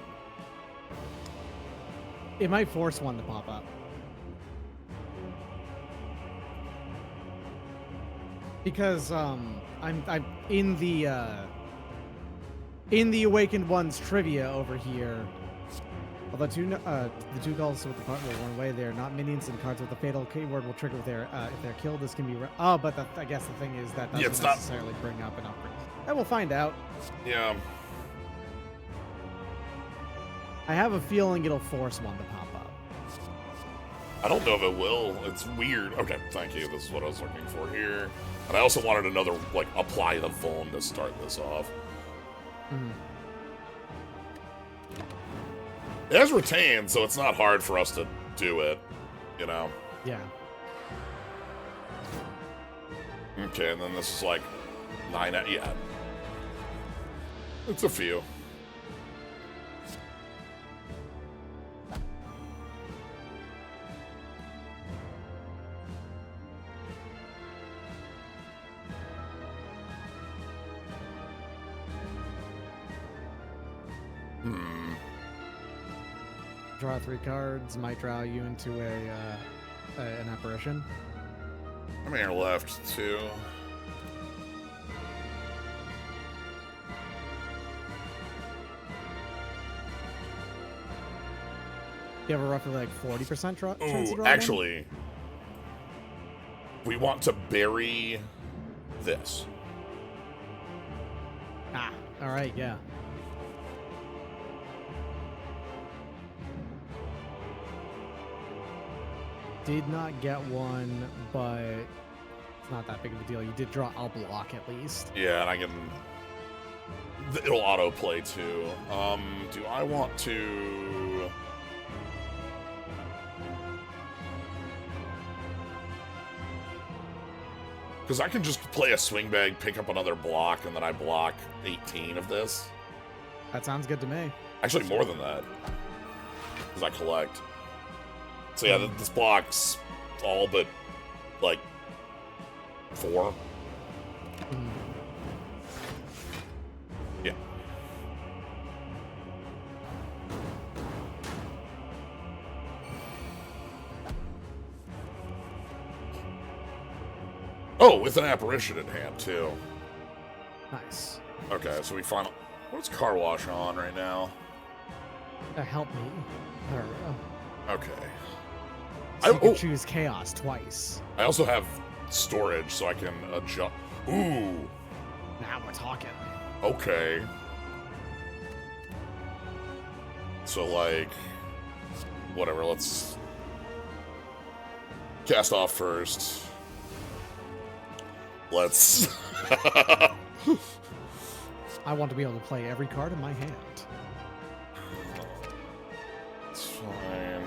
B: It might force one to pop up. Because I'm in the Awakened Ones trivia over here. Although the two calls with the part will run away, they are not minions, and cards with the fatal keyword will trigger if they're killed. This can be but I guess the thing is that doesn't
A: Yeah, it's not-
B: necessarily bring up an upgrade. I will find out.
A: Yeah.
B: I have a feeling it'll force one to pop up.
A: I don't know if it will. It's weird. Okay, thank you. This is what I was looking for here. And I also wanted another, like, apply the vuln to start this off.
B: Mhm.
A: It has retained, so it's not hard for us to do it, you know?
B: Yeah.
A: Okay, and then this is like 9 out. Yeah. It's a few.
B: Draw 3 cards, might draw you into an apparition.
A: How many are left? 2.
B: You have a roughly like 40% chance to
A: Ooh,
B: draw
A: actually, we want to bury this.
B: one? All right, yeah. Did not get one, but it's not that big of a deal. You did draw a block at least.
A: Yeah, and I can... It'll autoplay too. Do I want to... Because I can just play a swing bag, pick up another block, and then I block 18 of this.
B: That sounds good to me.
A: Actually, more than that. Because I collect. So yeah, this block's all but, like, 4. Yeah. Oh, with an apparition in hand, too.
B: Nice.
A: Okay, so we final... What's car wash on right now?
B: Help me. Peroro.
A: Okay.
B: So you
A: oh,
B: can choose chaos twice.
A: I also have storage, so I can adjust. Ooh.
B: Now we're talking.
A: Okay. So, like, whatever, let's cast off first. Let's...
B: I want to be able to play every card in my hand.
A: It's fine.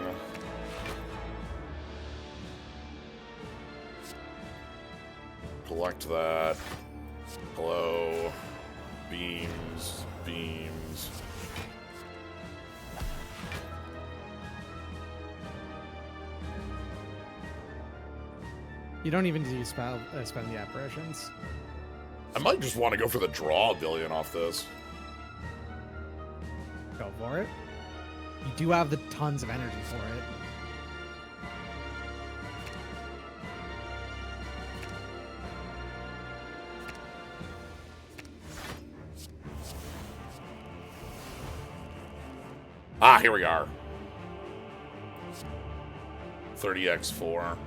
A: Collect that. Hello. Beams. Beams.
B: You don't even need to spend the apparitions.
A: I might just want to go for the draw billion off this.
B: Go for it. You do have the tons of energy for it.
A: Ah, here we are. 30x4.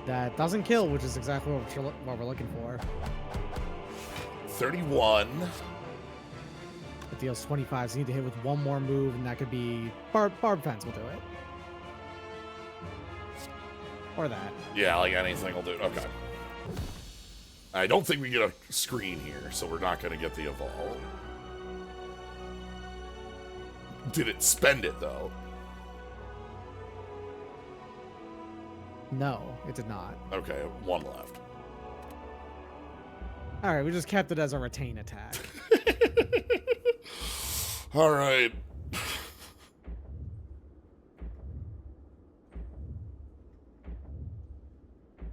B: That doesn't kill, which is exactly what we're looking for.
A: 31.
B: It deals 25, so you need to hit with one more move, and that could be Barb Fence will do it. Or that.
A: Yeah, like anything will do. Okay. I don't think we get a screen here, so we're not going to get the evolve. Did it spend it, though?
B: No, it did not.
A: Okay, one left.
B: All right, we just kept it as a retain attack.
A: All right.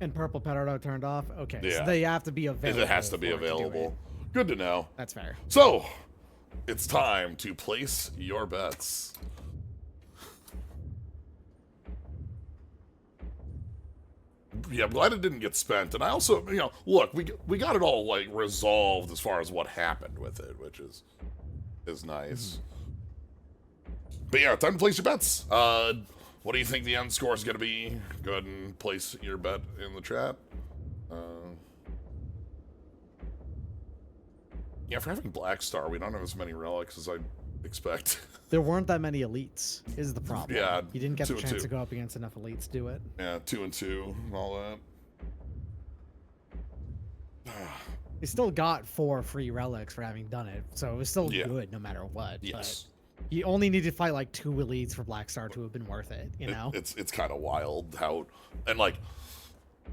B: And purple Peroro turned off. Okay,
A: Yeah.
B: so they have to be available.
A: It has to be
B: for it do
A: available.
B: it.
A: Good to know.
B: That's fair.
A: So, it's time to place your bets. Yeah, I'm glad it didn't get spent. And I also, you know, look, we got it all, like, resolved as far as what happened with it, which is nice. But yeah, time to place your bets. What do you think the end score is going to be? Go ahead and place your bet in the chat. Yeah, for having Black Star, we don't have as many relics as I expect.
B: There weren't that many elites, is the problem.
A: Yeah,
B: You didn't get
A: 2
B: the
A: and
B: chance
A: 2.
B: to go up against enough elites to do it.
A: Yeah, 2 and 2 and all that.
B: You still got 4 free relics for having done it, so it was still
A: Yeah.
B: good no matter what.
A: Yes.
B: But you only need to fight like 2 elites for Black Star to have been worth it, you know?
A: It's kind of wild how, and like,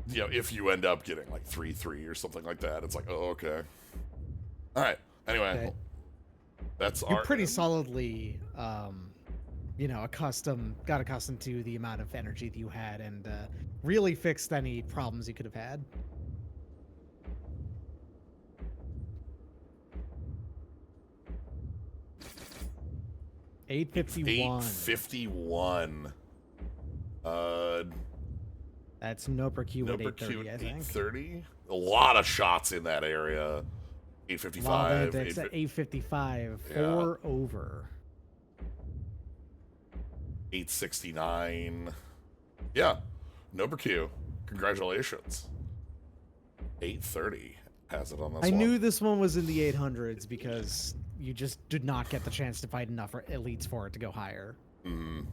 A: you know, if you end up getting like 3/3 or something like that, it's like, oh, okay. All right. Anyway,
B: Okay.
A: that's
B: You're
A: our
B: pretty
A: end.
B: solidly, you know, got accustomed to the amount of energy that you had and really fixed any problems you could have had. $851.
A: 851.
B: That's no per Q at
A: Number Q
B: 830,
A: at
B: I think.
A: 830. A lot of shots in that area. 855.
B: Wild Index at 855.
A: Yeah.
B: 4 over.
A: 869. Yeah. Number Q. Congratulations. 830 has it on this
B: I
A: one.
B: knew this one was in the 800s because you just did not get the chance to fight enough elites for it to go higher.
A: Mm.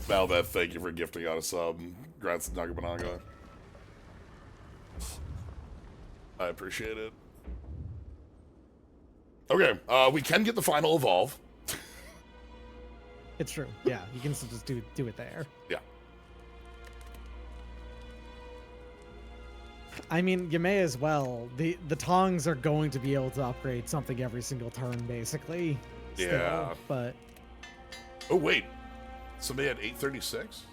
A: Malbeth, thank you for gifting out a sub. Congrats, Nagabanaga. I appreciate it. Okay, we can get the final evolve.
B: It's true. Yeah, you can still just do it there.
A: Yeah.
B: I mean, you may as well. The tongs are going to be able to upgrade something every single turn, basically. Still,
A: Yeah.
B: But
A: Oh, wait. Somebody had 836?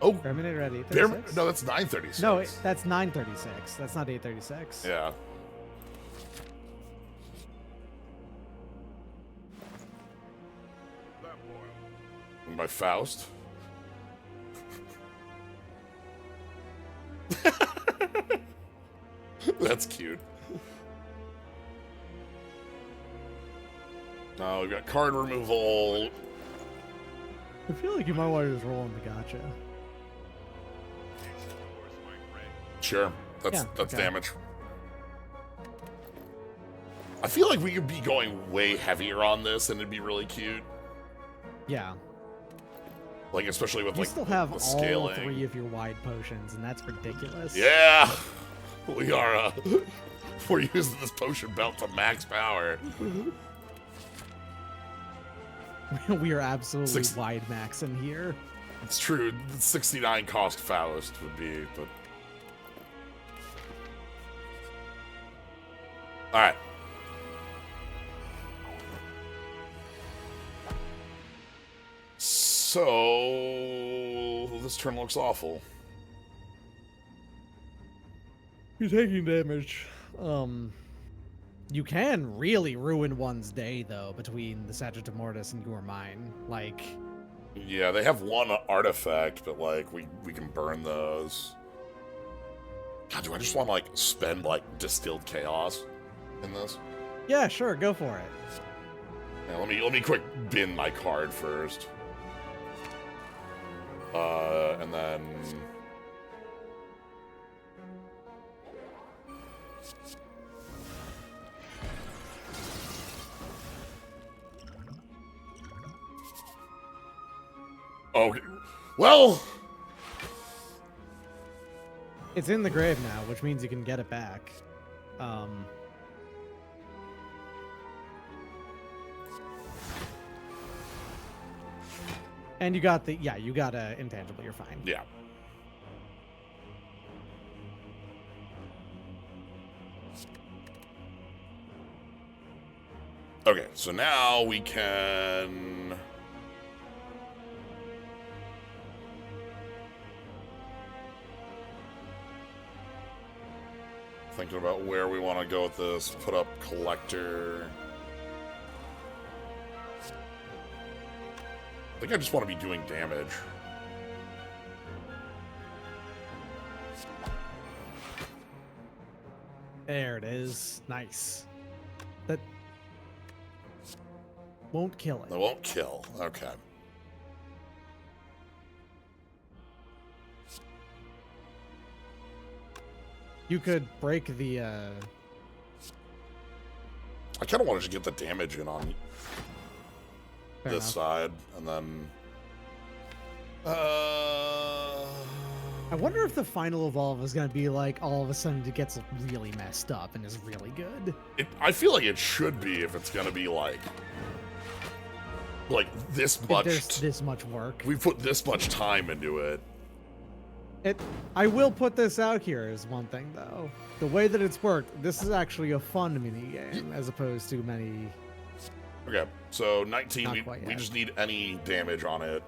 A: Oh,
B: Terminator at
A: Bear,
B: 836?
A: no, that's 936.
B: No, that's 936. That's not 836.
A: Yeah.
C: That boy.
A: My Faust. That's cute. We've got card removal.
B: I feel like you might want to just roll in the gotcha.
A: Sure, that's
B: okay.
A: damage. I feel like we could be going way heavier on this, and it'd be really cute.
B: Yeah.
A: Like, especially with,
B: You
A: like,
B: still have
A: the
B: all
A: scaling.
B: 3 of your wide potions, and that's ridiculous.
A: Yeah! We are, we're using this potion belt to max power.
B: We are absolutely wide maxing here.
A: It's true. 69 cost Faust would be, but... Alright. So... This turn looks awful.
B: You're taking damage. You can really ruin one's day, though, between the Sagittarius and your mine. Like...
A: Yeah, they have 1 artifact, but, like, we can burn those. God, do I just want to, like, spend, like, Distilled Chaos in this?
B: Yeah, sure, go for it.
A: Yeah, let me quick bin my card first. And then... Okay. Well...
B: It's in the grave now, which means you can get it back. And you got the... Yeah, you got a intangible, you're fine.
A: Yeah. Okay, so now we can... Thinking about where we want to go with this. Put up Collector. I think I just want to be doing damage.
B: There it is. Nice. That won't kill it.
A: That won't kill. Okay.
B: You could break the,
A: I kind of wanted to get the damage in on
B: Fair
A: this
B: enough.
A: side, and then...
B: I wonder if the final evolve is going to be like, all of a sudden it gets really messed up and is really good.
A: I feel like it should be if it's going to be like this
B: If
A: much...
B: there's this much work.
A: We put this much time into it.
B: I will put this out here as one thing, though. The way that it's worked, this is actually a fun minigame, as opposed to many...
A: Okay, so 19,
B: Not
A: we
B: quite yet.
A: just need any damage on it.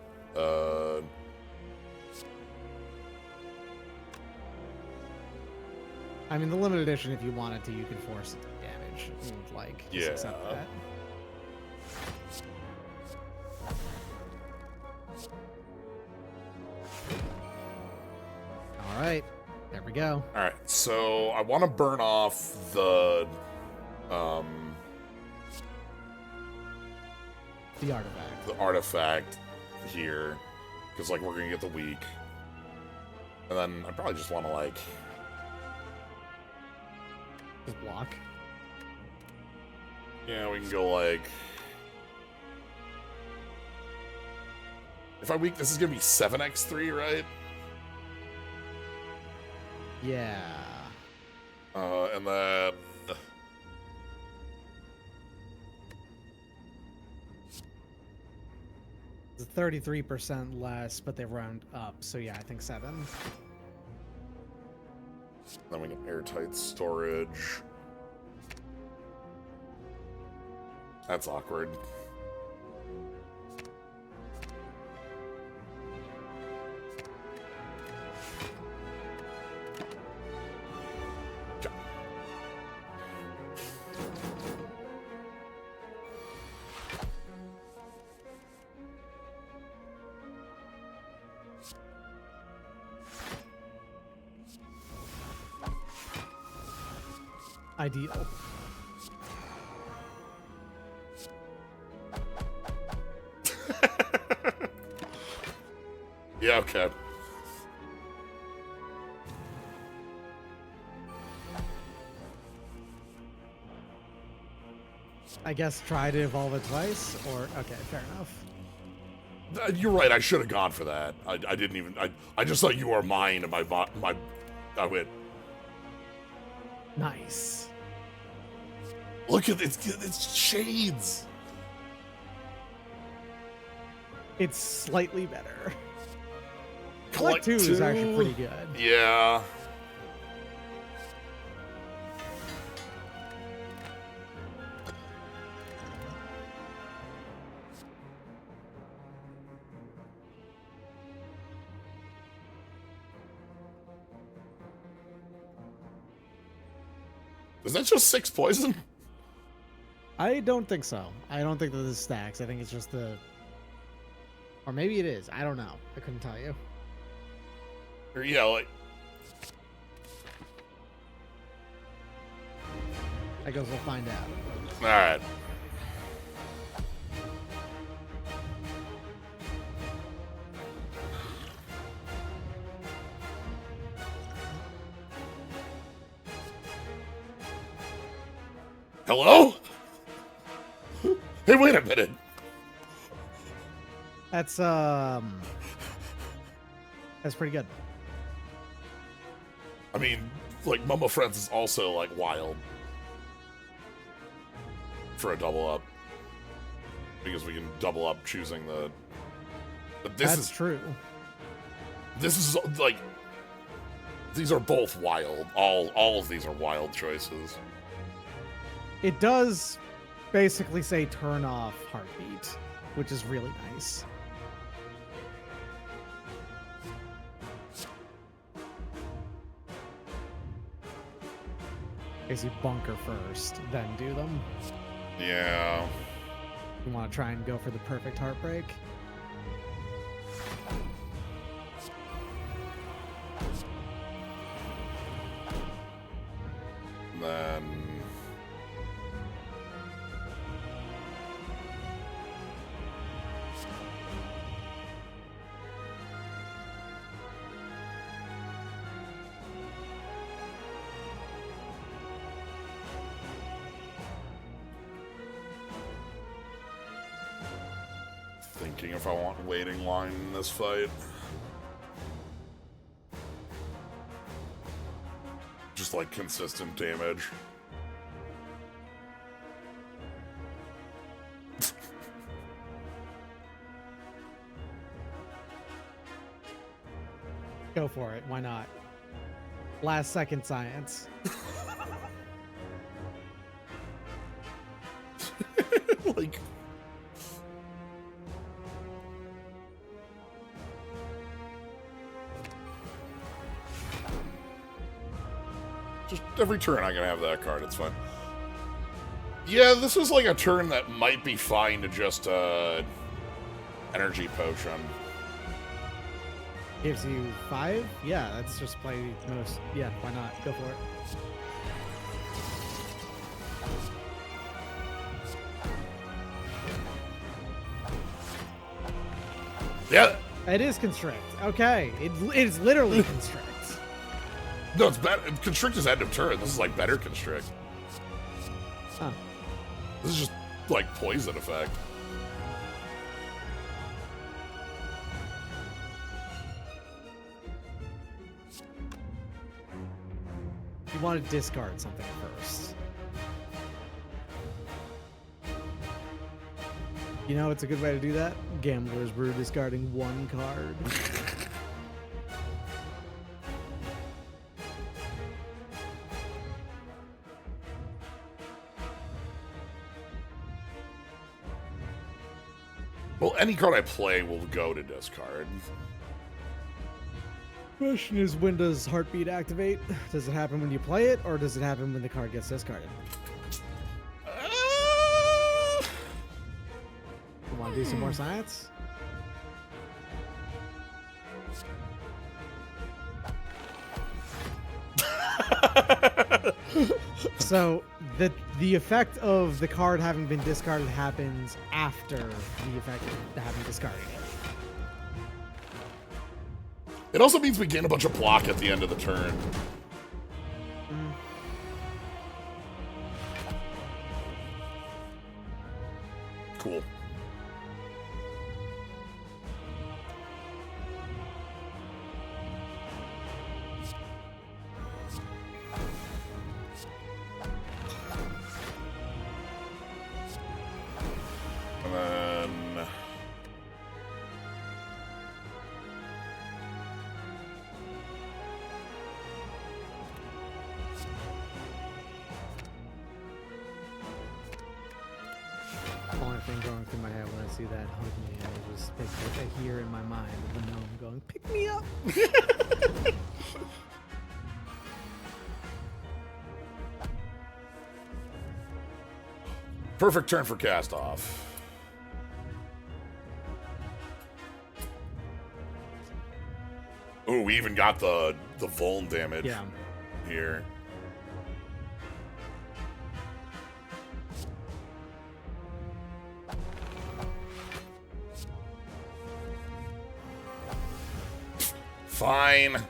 B: I mean, the limited edition, if you wanted to, you could force it to damage. And, like, just
A: Yeah.
B: accept that. All right, there we go.
A: Alright, so I want to burn off the...
B: The artifact.
A: the artifact here, because, like, we're going to get the weak. And then I probably just want to, like...
B: Just block.
A: Yeah, we can go, like... If I weak, this is going to be 7x3, right?
B: Yeah.
A: And then...
B: It's 33% less, but they round up. So yeah, I think 7.
A: Then we get airtight storage. That's awkward. Ja.
B: Ideal.
A: Yeah, okay.
B: I guess try to evolve it twice, or okay, fair enough.
A: You're right. I should have gone for that. I didn't even. I just thought you were mine, and I went.
B: Nice.
A: Look at it. It's shades.
B: It's slightly better.
A: Collect
B: 2 is actually pretty good.
A: Yeah. Is that just 6 poison?
B: I don't think so. I don't think that this stacks. I think it's just the... Or maybe it is. I don't know. I couldn't tell you.
A: Or, yeah, like...
B: I guess we'll find out.
A: Alright. Hello? Hey, wait a minute.
B: That's pretty good.
A: I mean, like, Momo Friends is also, like, wild. For a double up. Because we can double up choosing the... But this
B: That's true.
A: This is, like... These are both wild. All of these are wild choices.
B: It does basically say turn off heartbeat, which is really nice. Guess you bunker first, then do them.
A: Yeah.
B: You want to try and go for the perfect heartbreak?
A: Then... Thinking if I want waiting line in this fight. Just like consistent damage.
B: Go for it. Why not? Last second science.
A: Like... Just every turn I can have that card, it's fine. Yeah, this is like a turn that might be fine to just, energy potion.
B: Gives you 5? Yeah, that's just play most. Yeah, why not? Go for it.
A: Yeah!
B: It is constrict. Okay. It is literally constrict.
A: No, it's better. Constrict is end of turn. This is like better constrict.
B: Huh.
A: This is just like poison effect.
B: You want to discard something first. You know, it's a good way to do that. Gambler's Brew discarding 1 card.
A: Well, any card I play will go to discard.
B: Question is, when does Heartbeat activate? Does it happen when you play it, or does it happen when the card gets discarded? You want to do some more science? So the effect of the card having been discarded happens after the effect of having discarded it.
A: It also means we gain a bunch of block at the end of the turn. Cool. And then...
B: Only thing going through my head when I see that hug me, I just I hear in my mind the gnome going, "Pick me up."
A: Perfect turn for cast off. Ooh, we even got the vuln damage
B: Yeah.
A: here. Fine.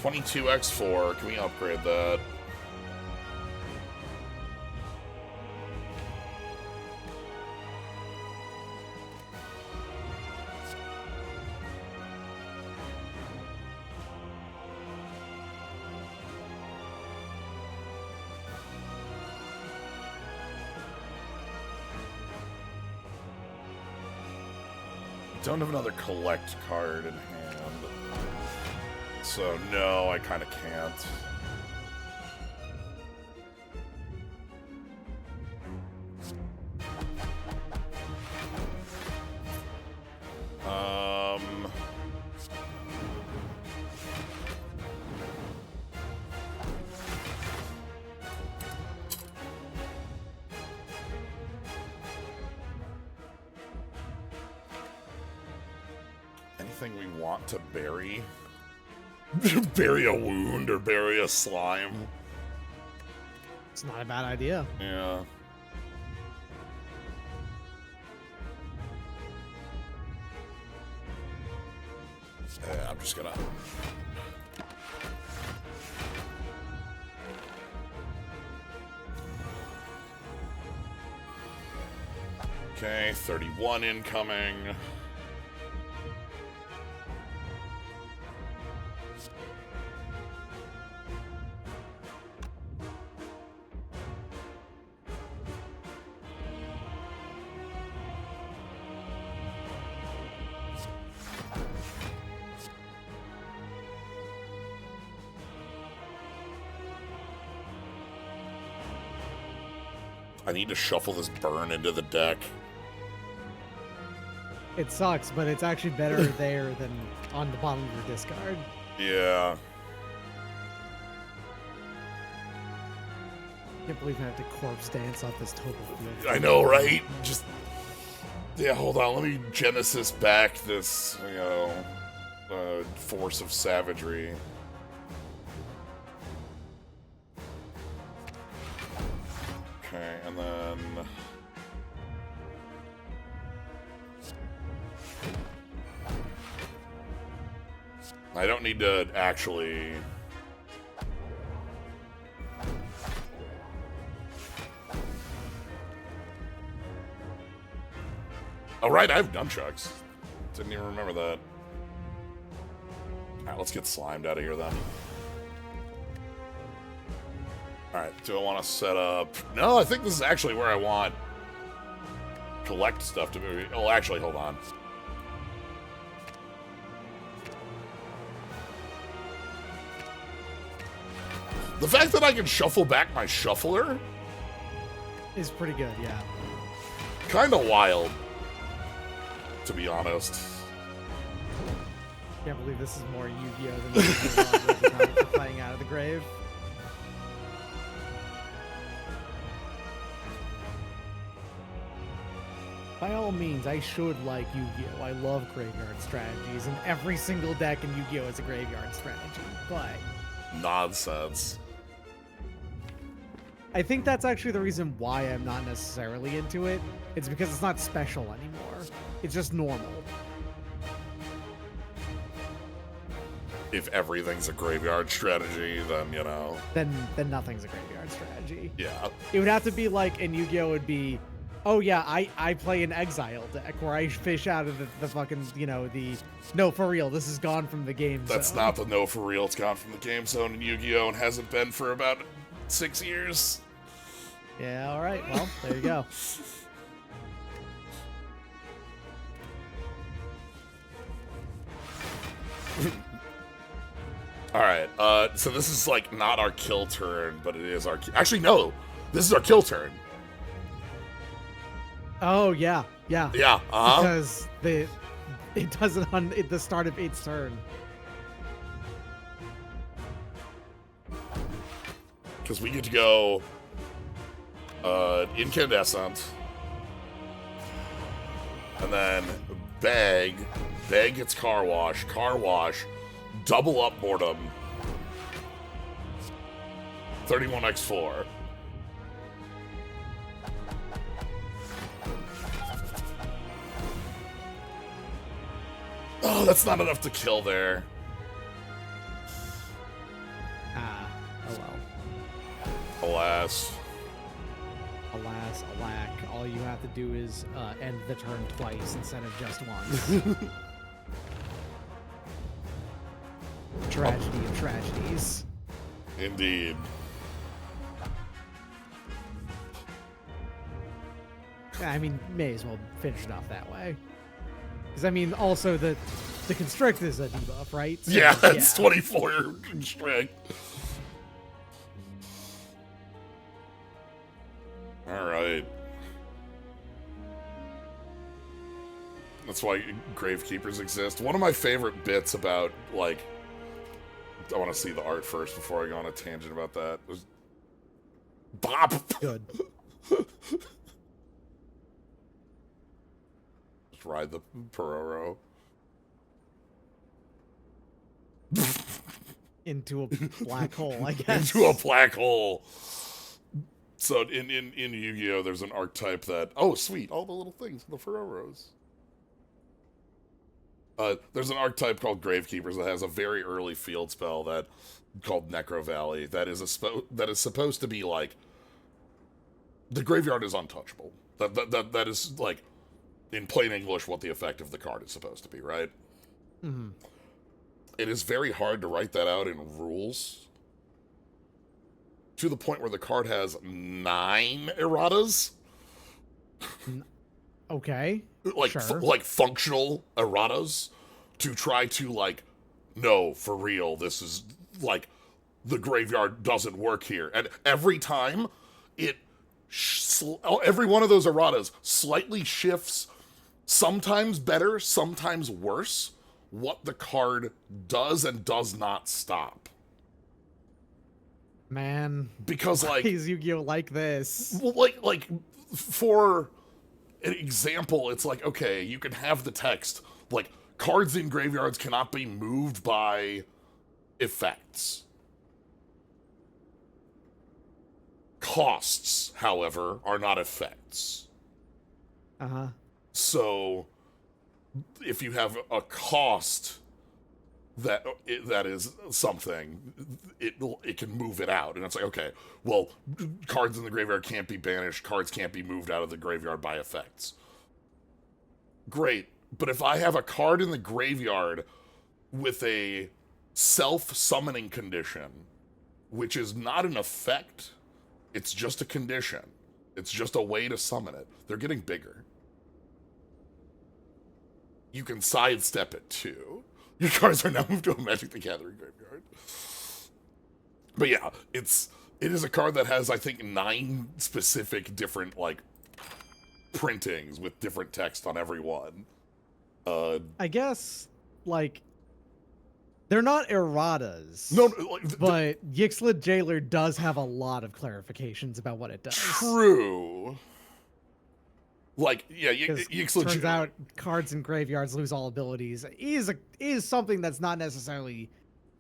A: $22x4. Can we upgrade that? Don't have another collect card in hand. So, no, I kind of can't. Anything we want to bury? Bury a wound or bury a slime?
B: It's not a bad idea.
A: Yeah. Yeah, I'm just gonna... Okay, 31 incoming. I need to shuffle this burn into the deck.
B: It sucks, but it's actually better there than on the bottom of your discard.
A: Yeah.
B: Can't believe I have to corpse dance off this total field.
A: I know, right? Just... Yeah, hold on. Let me Genesis back this, force of savagery. Okay, and then... I don't need to actually... Oh, right, I have nunchucks. Didn't even remember that. Alright, let's get slimed out of here, then. Alright, do I want to set up... No, I think this is actually where I want... collect stuff to move. Oh, actually, hold on. The fact that I can shuffle back my shuffler?
B: Is pretty good, yeah.
A: Kinda wild, to be honest.
B: Can't believe this is more Yu-Gi-Oh! Than the playing out of the grave. By all means, I should like Yu-Gi-Oh! I love graveyard strategies, and every single deck in Yu-Gi-Oh! Is a graveyard strategy, but...
A: Nonsense.
B: I think that's actually the reason why I'm not necessarily into it. It's because it's not special anymore. It's just normal.
A: If everything's a graveyard strategy, then, you know.
B: Then nothing's a graveyard strategy.
A: Yeah.
B: It would have to be like in Yu-Gi-Oh! Would be, oh yeah, I play an exile deck where I fish out of the fucking, you know, no, for real, this is gone from the game
A: That's
B: zone.
A: not the no for real. It's gone from the game zone in Yu-Gi-Oh! And hasn't been for about 6 years.
B: Yeah, all right. Well, there you go.
A: All right. So this is like not our kill turn, but it is our. Actually, no. This is our kill turn.
B: Oh yeah, yeah.
A: Yeah.
B: Because it does it on at the start of its turn.
A: Because we get to go incandescent, and then bag gets car wash, double up mortem, 31x4. Oh, that's not enough to kill there.
B: Ah, oh well.
A: Alas.
B: Alas, alack. All you have to do is end the turn twice instead of just once. Tragedy of tragedies.
A: Indeed.
B: I mean, may as well finish it off that way. Because, I mean, also the constrict is a debuff, right? So,
A: Yeah, that's 24 constrict. Alright. That's why Gravekeepers exist. One of my favorite bits about, like... I want to see the art first before I go on a tangent about that. Was Bop!
B: Good.
A: Just ride the Peroro.
B: Into a black hole, I guess.
A: Into a black hole. So in Yu-Gi-Oh, there's an archetype that... Oh, sweet. All the little things. The Peroros. There's an archetype called Gravekeepers that has a very early field spell called Necro Valley that is supposed to be like the graveyard is untouchable. That is like in plain English what the effect of the card is supposed to be, right?
B: Mm-hmm.
A: It is very hard to write that out in rules to the point where the card has 9 erratas.
B: Okay.
A: Like
B: sure.
A: like functional erratas to try to like, no, for real, this is like the graveyard doesn't work here, and every time every one of those erratas slightly shifts, sometimes better, sometimes worse, what the card does and does not stop.
B: Man,
A: because like
B: is Yu-Gi-Oh like this?
A: Well, like for an example, it's like, okay, you can have the text, like, cards in graveyards cannot be moved by effects. Costs, however, are not effects.
B: Uh-huh.
A: So, if you have a cost that is something, it can move it out. And it's like, okay, well, cards in the graveyard can't be banished, cards can't be moved out of the graveyard by effects. Great, but if I have a card in the graveyard with a self-summoning condition, which is not an effect, it's just a condition, it's just a way to summon it, they're getting bigger. You can sidestep it too. Your cards are now moved to a Magic the Gathering graveyard. But yeah, it is a card that has, I think, 9 specific different, like, printings with different text on every one.
B: I guess, like, they're not erratas.
A: No, like,
B: but Yixlid Jailer does have a lot of clarifications about what it does.
A: True. Like, yeah,
B: turns out cards in graveyards lose all abilities is something that's not necessarily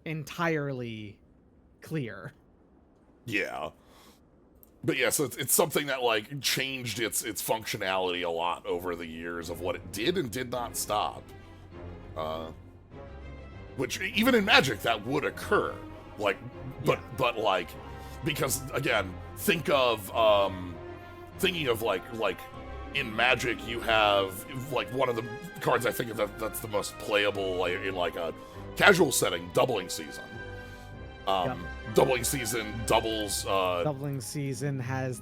B: entirely clear.
A: Yeah. But yeah, so it's something that like changed its functionality a lot over the years of what it did and did not stop. Which even in Magic that would occur, like, but like, because again, thinking of like in Magic you have like one of the cards I think that's the most playable like, in like a casual setting, Doubling Season. Doubling Season doubles.
B: Doubling Season has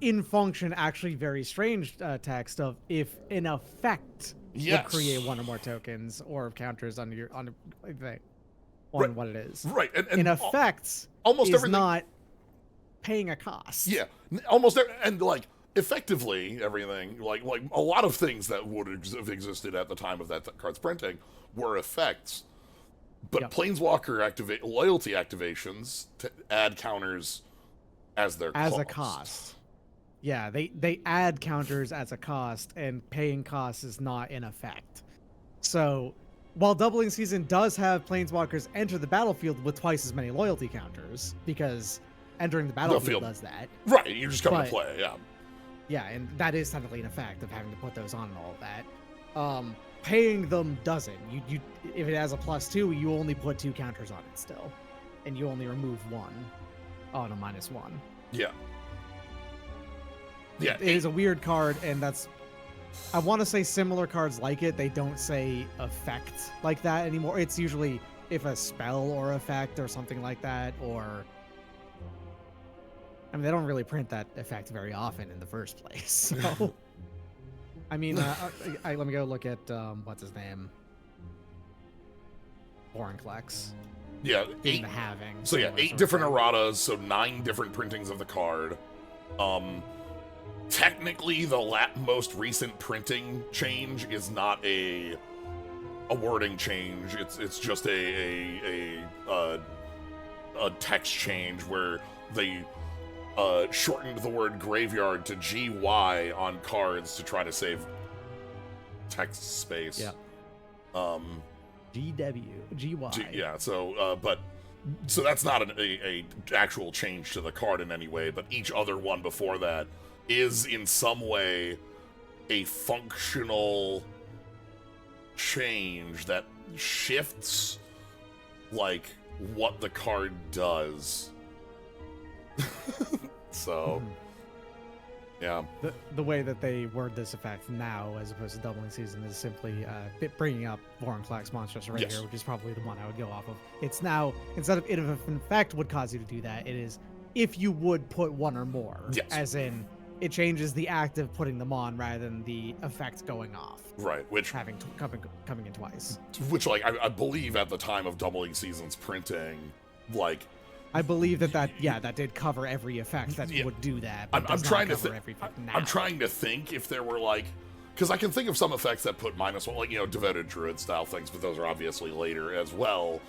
B: in function actually very strange text of if an effect would create one or more tokens or counters on what it is.
A: Right, and
B: in effects,
A: almost
B: is
A: everything
B: not paying a cost.
A: Yeah, and like effectively everything, like a lot of things that would have existed at the time of that card's printing were effects. But Planeswalker loyalty activations to add counters as their
B: a cost. Yeah, they add counters as a cost, and paying costs is not in effect. So, while Doubling Season does have Planeswalkers enter the battlefield with twice as many loyalty counters, because entering the battlefield does that.
A: Right, you just come to play, yeah.
B: Yeah, and that is technically an effect of having to put those on and all of that. Paying them doesn't. You if it has a +2, you only put 2 counters on it still, and you only remove 1 on a -1.
A: Yeah. Yeah.
B: It is a weird card, and I want to say similar cards like it. They don't say effect like that anymore. It's usually if a spell or effect or something like that, or I mean they don't really print that effect very often in the first place. So. I mean, let me go look at, what's his name? Vorinclex.
A: Yeah,
B: in the halving.
A: So yeah, 8 different erratas, so 9 different printings of the card. Technically, the most recent printing change is not a wording change. It's just a text change where they shortened the word graveyard to GY on cards to try to save text space.
B: Yeah. GY.
A: Yeah. So, so that's not a actual change to the card in any way. But each other one before that is in some way a functional change that shifts like what the card does. So, yeah.
B: The way that they word this effect now, as opposed to Doubling Season, is simply bringing up Vorinclex Monstrous Array here, which is probably the one I would go off of. It's now, instead of if an effect would cause you to do that, it is if you would put 1 or more.
A: Yes.
B: As in, it changes the act of putting them on rather than the effect going off.
A: Right, which
B: coming in twice.
A: Which, like, I believe at the time of Doubling Season's printing, like.
B: I believe that did cover every effect that would do that. But
A: I'm trying to
B: I'm
A: trying to think if there were like, because I can think of some effects that put -1, like Devoted Druid style things, but those are obviously later as well,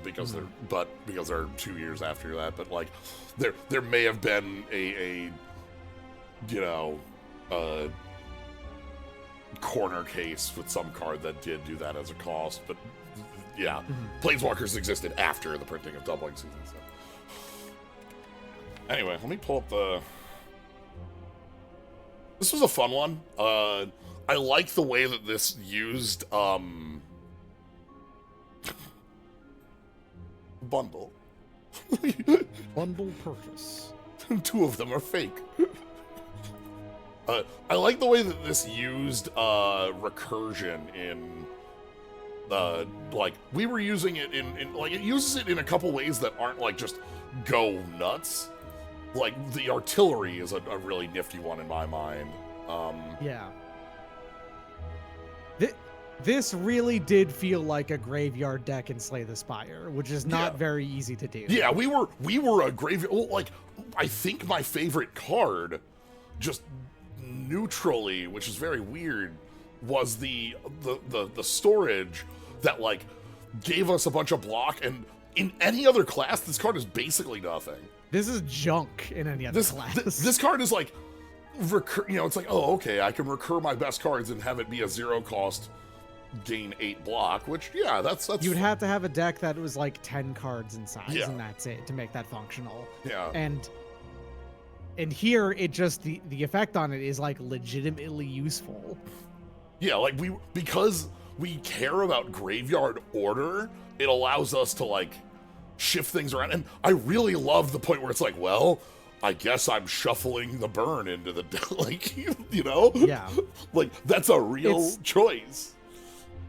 A: because they're 2 years after that. But like, there may have been a corner case with some card that did do that as a cost, but. Yeah, Planeswalkers existed after the printing of Doubling Season. So. Anyway, let me pull up the... This was a fun one. I like the way that this used, bundle.
B: Bundle purchase.
A: 2 of them are fake. I like the way that this used, recursion in... like we were using it in like it uses it in a couple ways that aren't like just go nuts. Like the artillery is a really nifty one in my mind.
B: Yeah. This really did feel like a graveyard deck in Slay the Spire, which is not very easy to do.
A: Yeah, we were a graveyard. Well, like I think my favorite card, just neutrally, which is very weird, was the storage that like gave us a bunch of block, and in any other class this card is basically nothing.
B: This is junk in any other class.
A: This card is like it's like, oh, okay, I can recur my best cards and have it be a 0 cost, gain 8 block, which that's
B: you'd have to have a deck that was like 10 cards in size, and that's it to make that functional.
A: Yeah.
B: And And here, it just the effect on it is like legitimately useful.
A: Yeah, like because we care about graveyard order, it allows us to like shift things around. And I really love the point where it's like, well, I guess I'm shuffling the burn into the like, you know?
B: Yeah.
A: Like that's a real choice.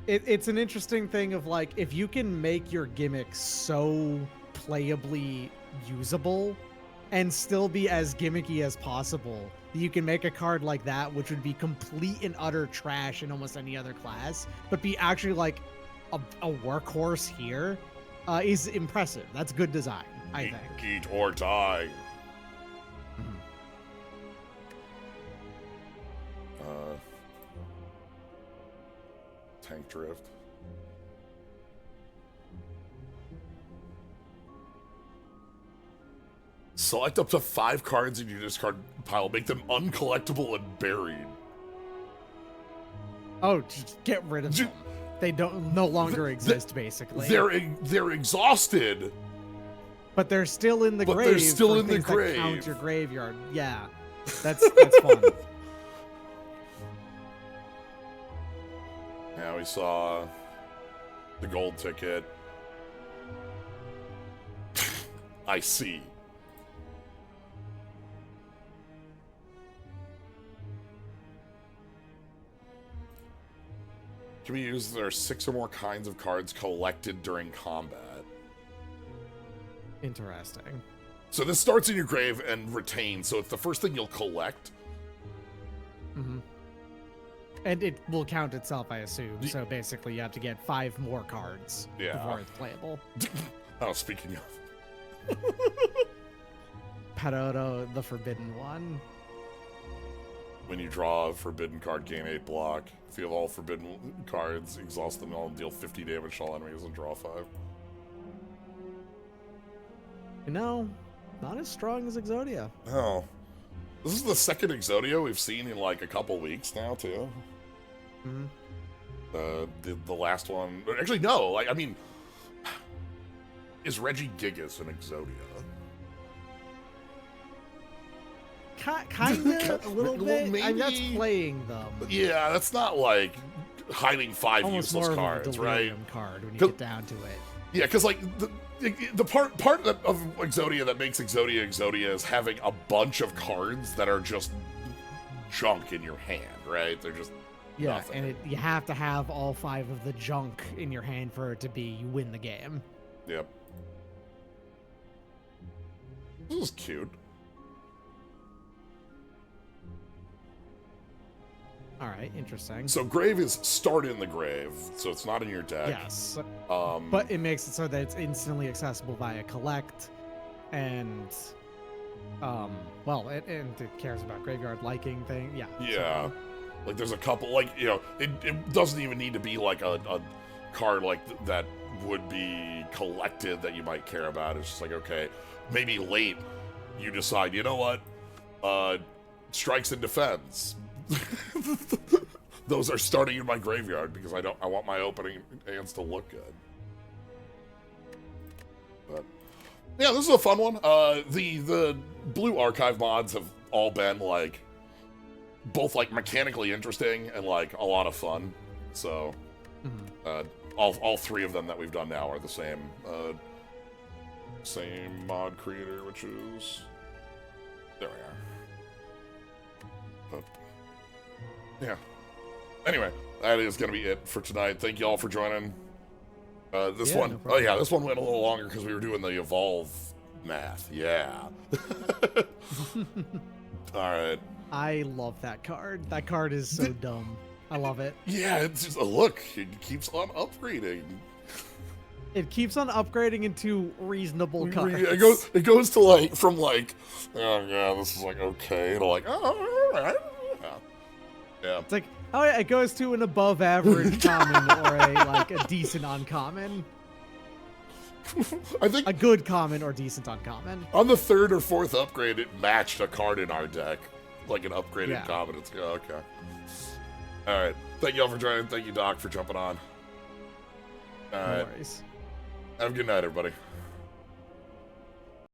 B: It's an interesting thing of like, if you can make your gimmicks so playably usable and still be as gimmicky as possible, you can make a card like that, which would be complete and utter trash in almost any other class, but be actually like a workhorse here, is impressive. That's good design, I think.
A: Eat or die. Tank drift. Select up to 5 cards in your discard pile. Make them uncollectible and buried.
B: Oh, just get rid of them. They no longer exist, basically.
A: They're exhausted.
B: But they're still in the grave.
A: But they're still
B: for
A: in the
B: things that
A: grave.
B: Count your graveyard. Yeah, that's fun.
A: Yeah, we saw the gold ticket. I see. Can be used if there are 6 or more kinds of cards collected during combat.
B: Interesting.
A: So this starts in your grave and retains, so it's the first thing you'll collect.
B: Mm-hmm. And it will count itself, I assume. So basically, you have to get 5 more cards before it's playable.
A: Oh, speaking of.
B: Peroro, the forbidden one.
A: When you draw a forbidden card, gain 8 block. If you have all forbidden cards, exhaust them all and deal 50 damage to all enemies and draw 5.
B: You know, not as strong as Exodia.
A: Oh. This is the second Exodia we've seen in like a couple weeks now, too.
B: Mm-hmm.
A: The last one... Actually, no. Like, I mean... Is Reggie Gigas an Exodia?
B: Kind of, a little bit.
A: Maybe.
B: I mean, that's playing them.
A: Yeah, that's not like hiding 5
B: Almost
A: useless
B: more
A: cards,
B: of a
A: right?
B: delirium card when you get down to it.
A: Yeah, because like the part of Exodia that makes Exodia is having a bunch of cards that are just junk in your hand, right? They're just nothing.
B: And you have to have all 5 of the junk in your hand for it to be you win the game.
A: Yep. This is cute.
B: All right, interesting.
A: So grave is start in the grave, so it's not in your deck.
B: Yes.
A: Um,
B: But it makes it so that it's instantly accessible via collect, and well, it cares about graveyard liking thing. Yeah.
A: Yeah. Like there's a couple, like, you know, it doesn't even need to be like a card like that would be collected that you might care about. It's just like, okay, maybe late you decide, you know what, strikes and defense. Those are starting in my graveyard because I want my opening hands to look good. But yeah, this is a fun one. The blue archive mods have all been like both like mechanically interesting and like a lot of fun. So all 3 of them that we've done now are the same mod creator, which is there we are. But yeah. Anyway, that is going to be it for tonight. Thank you all for joining. This one,
B: no problem.
A: this one went a little longer because we were doing the evolve math. Yeah. All right.
B: I love that card. That card is so dumb. I love it.
A: Yeah, it's just look. It keeps on upgrading.
B: It keeps on upgrading into reasonable cards.
A: It goes to like from like, oh yeah, this is like okay, to like, oh, all right. Yeah.
B: It's like, oh yeah, it goes to an above average common or a decent uncommon.
A: I think
B: a good common or decent uncommon.
A: On the 3rd or 4th upgrade, it matched a card in our deck, like an upgraded common. It's okay. All right. Thank you all for joining. Thank you, Doc, for jumping on. All right.
B: No worries.
A: Have a good night, everybody.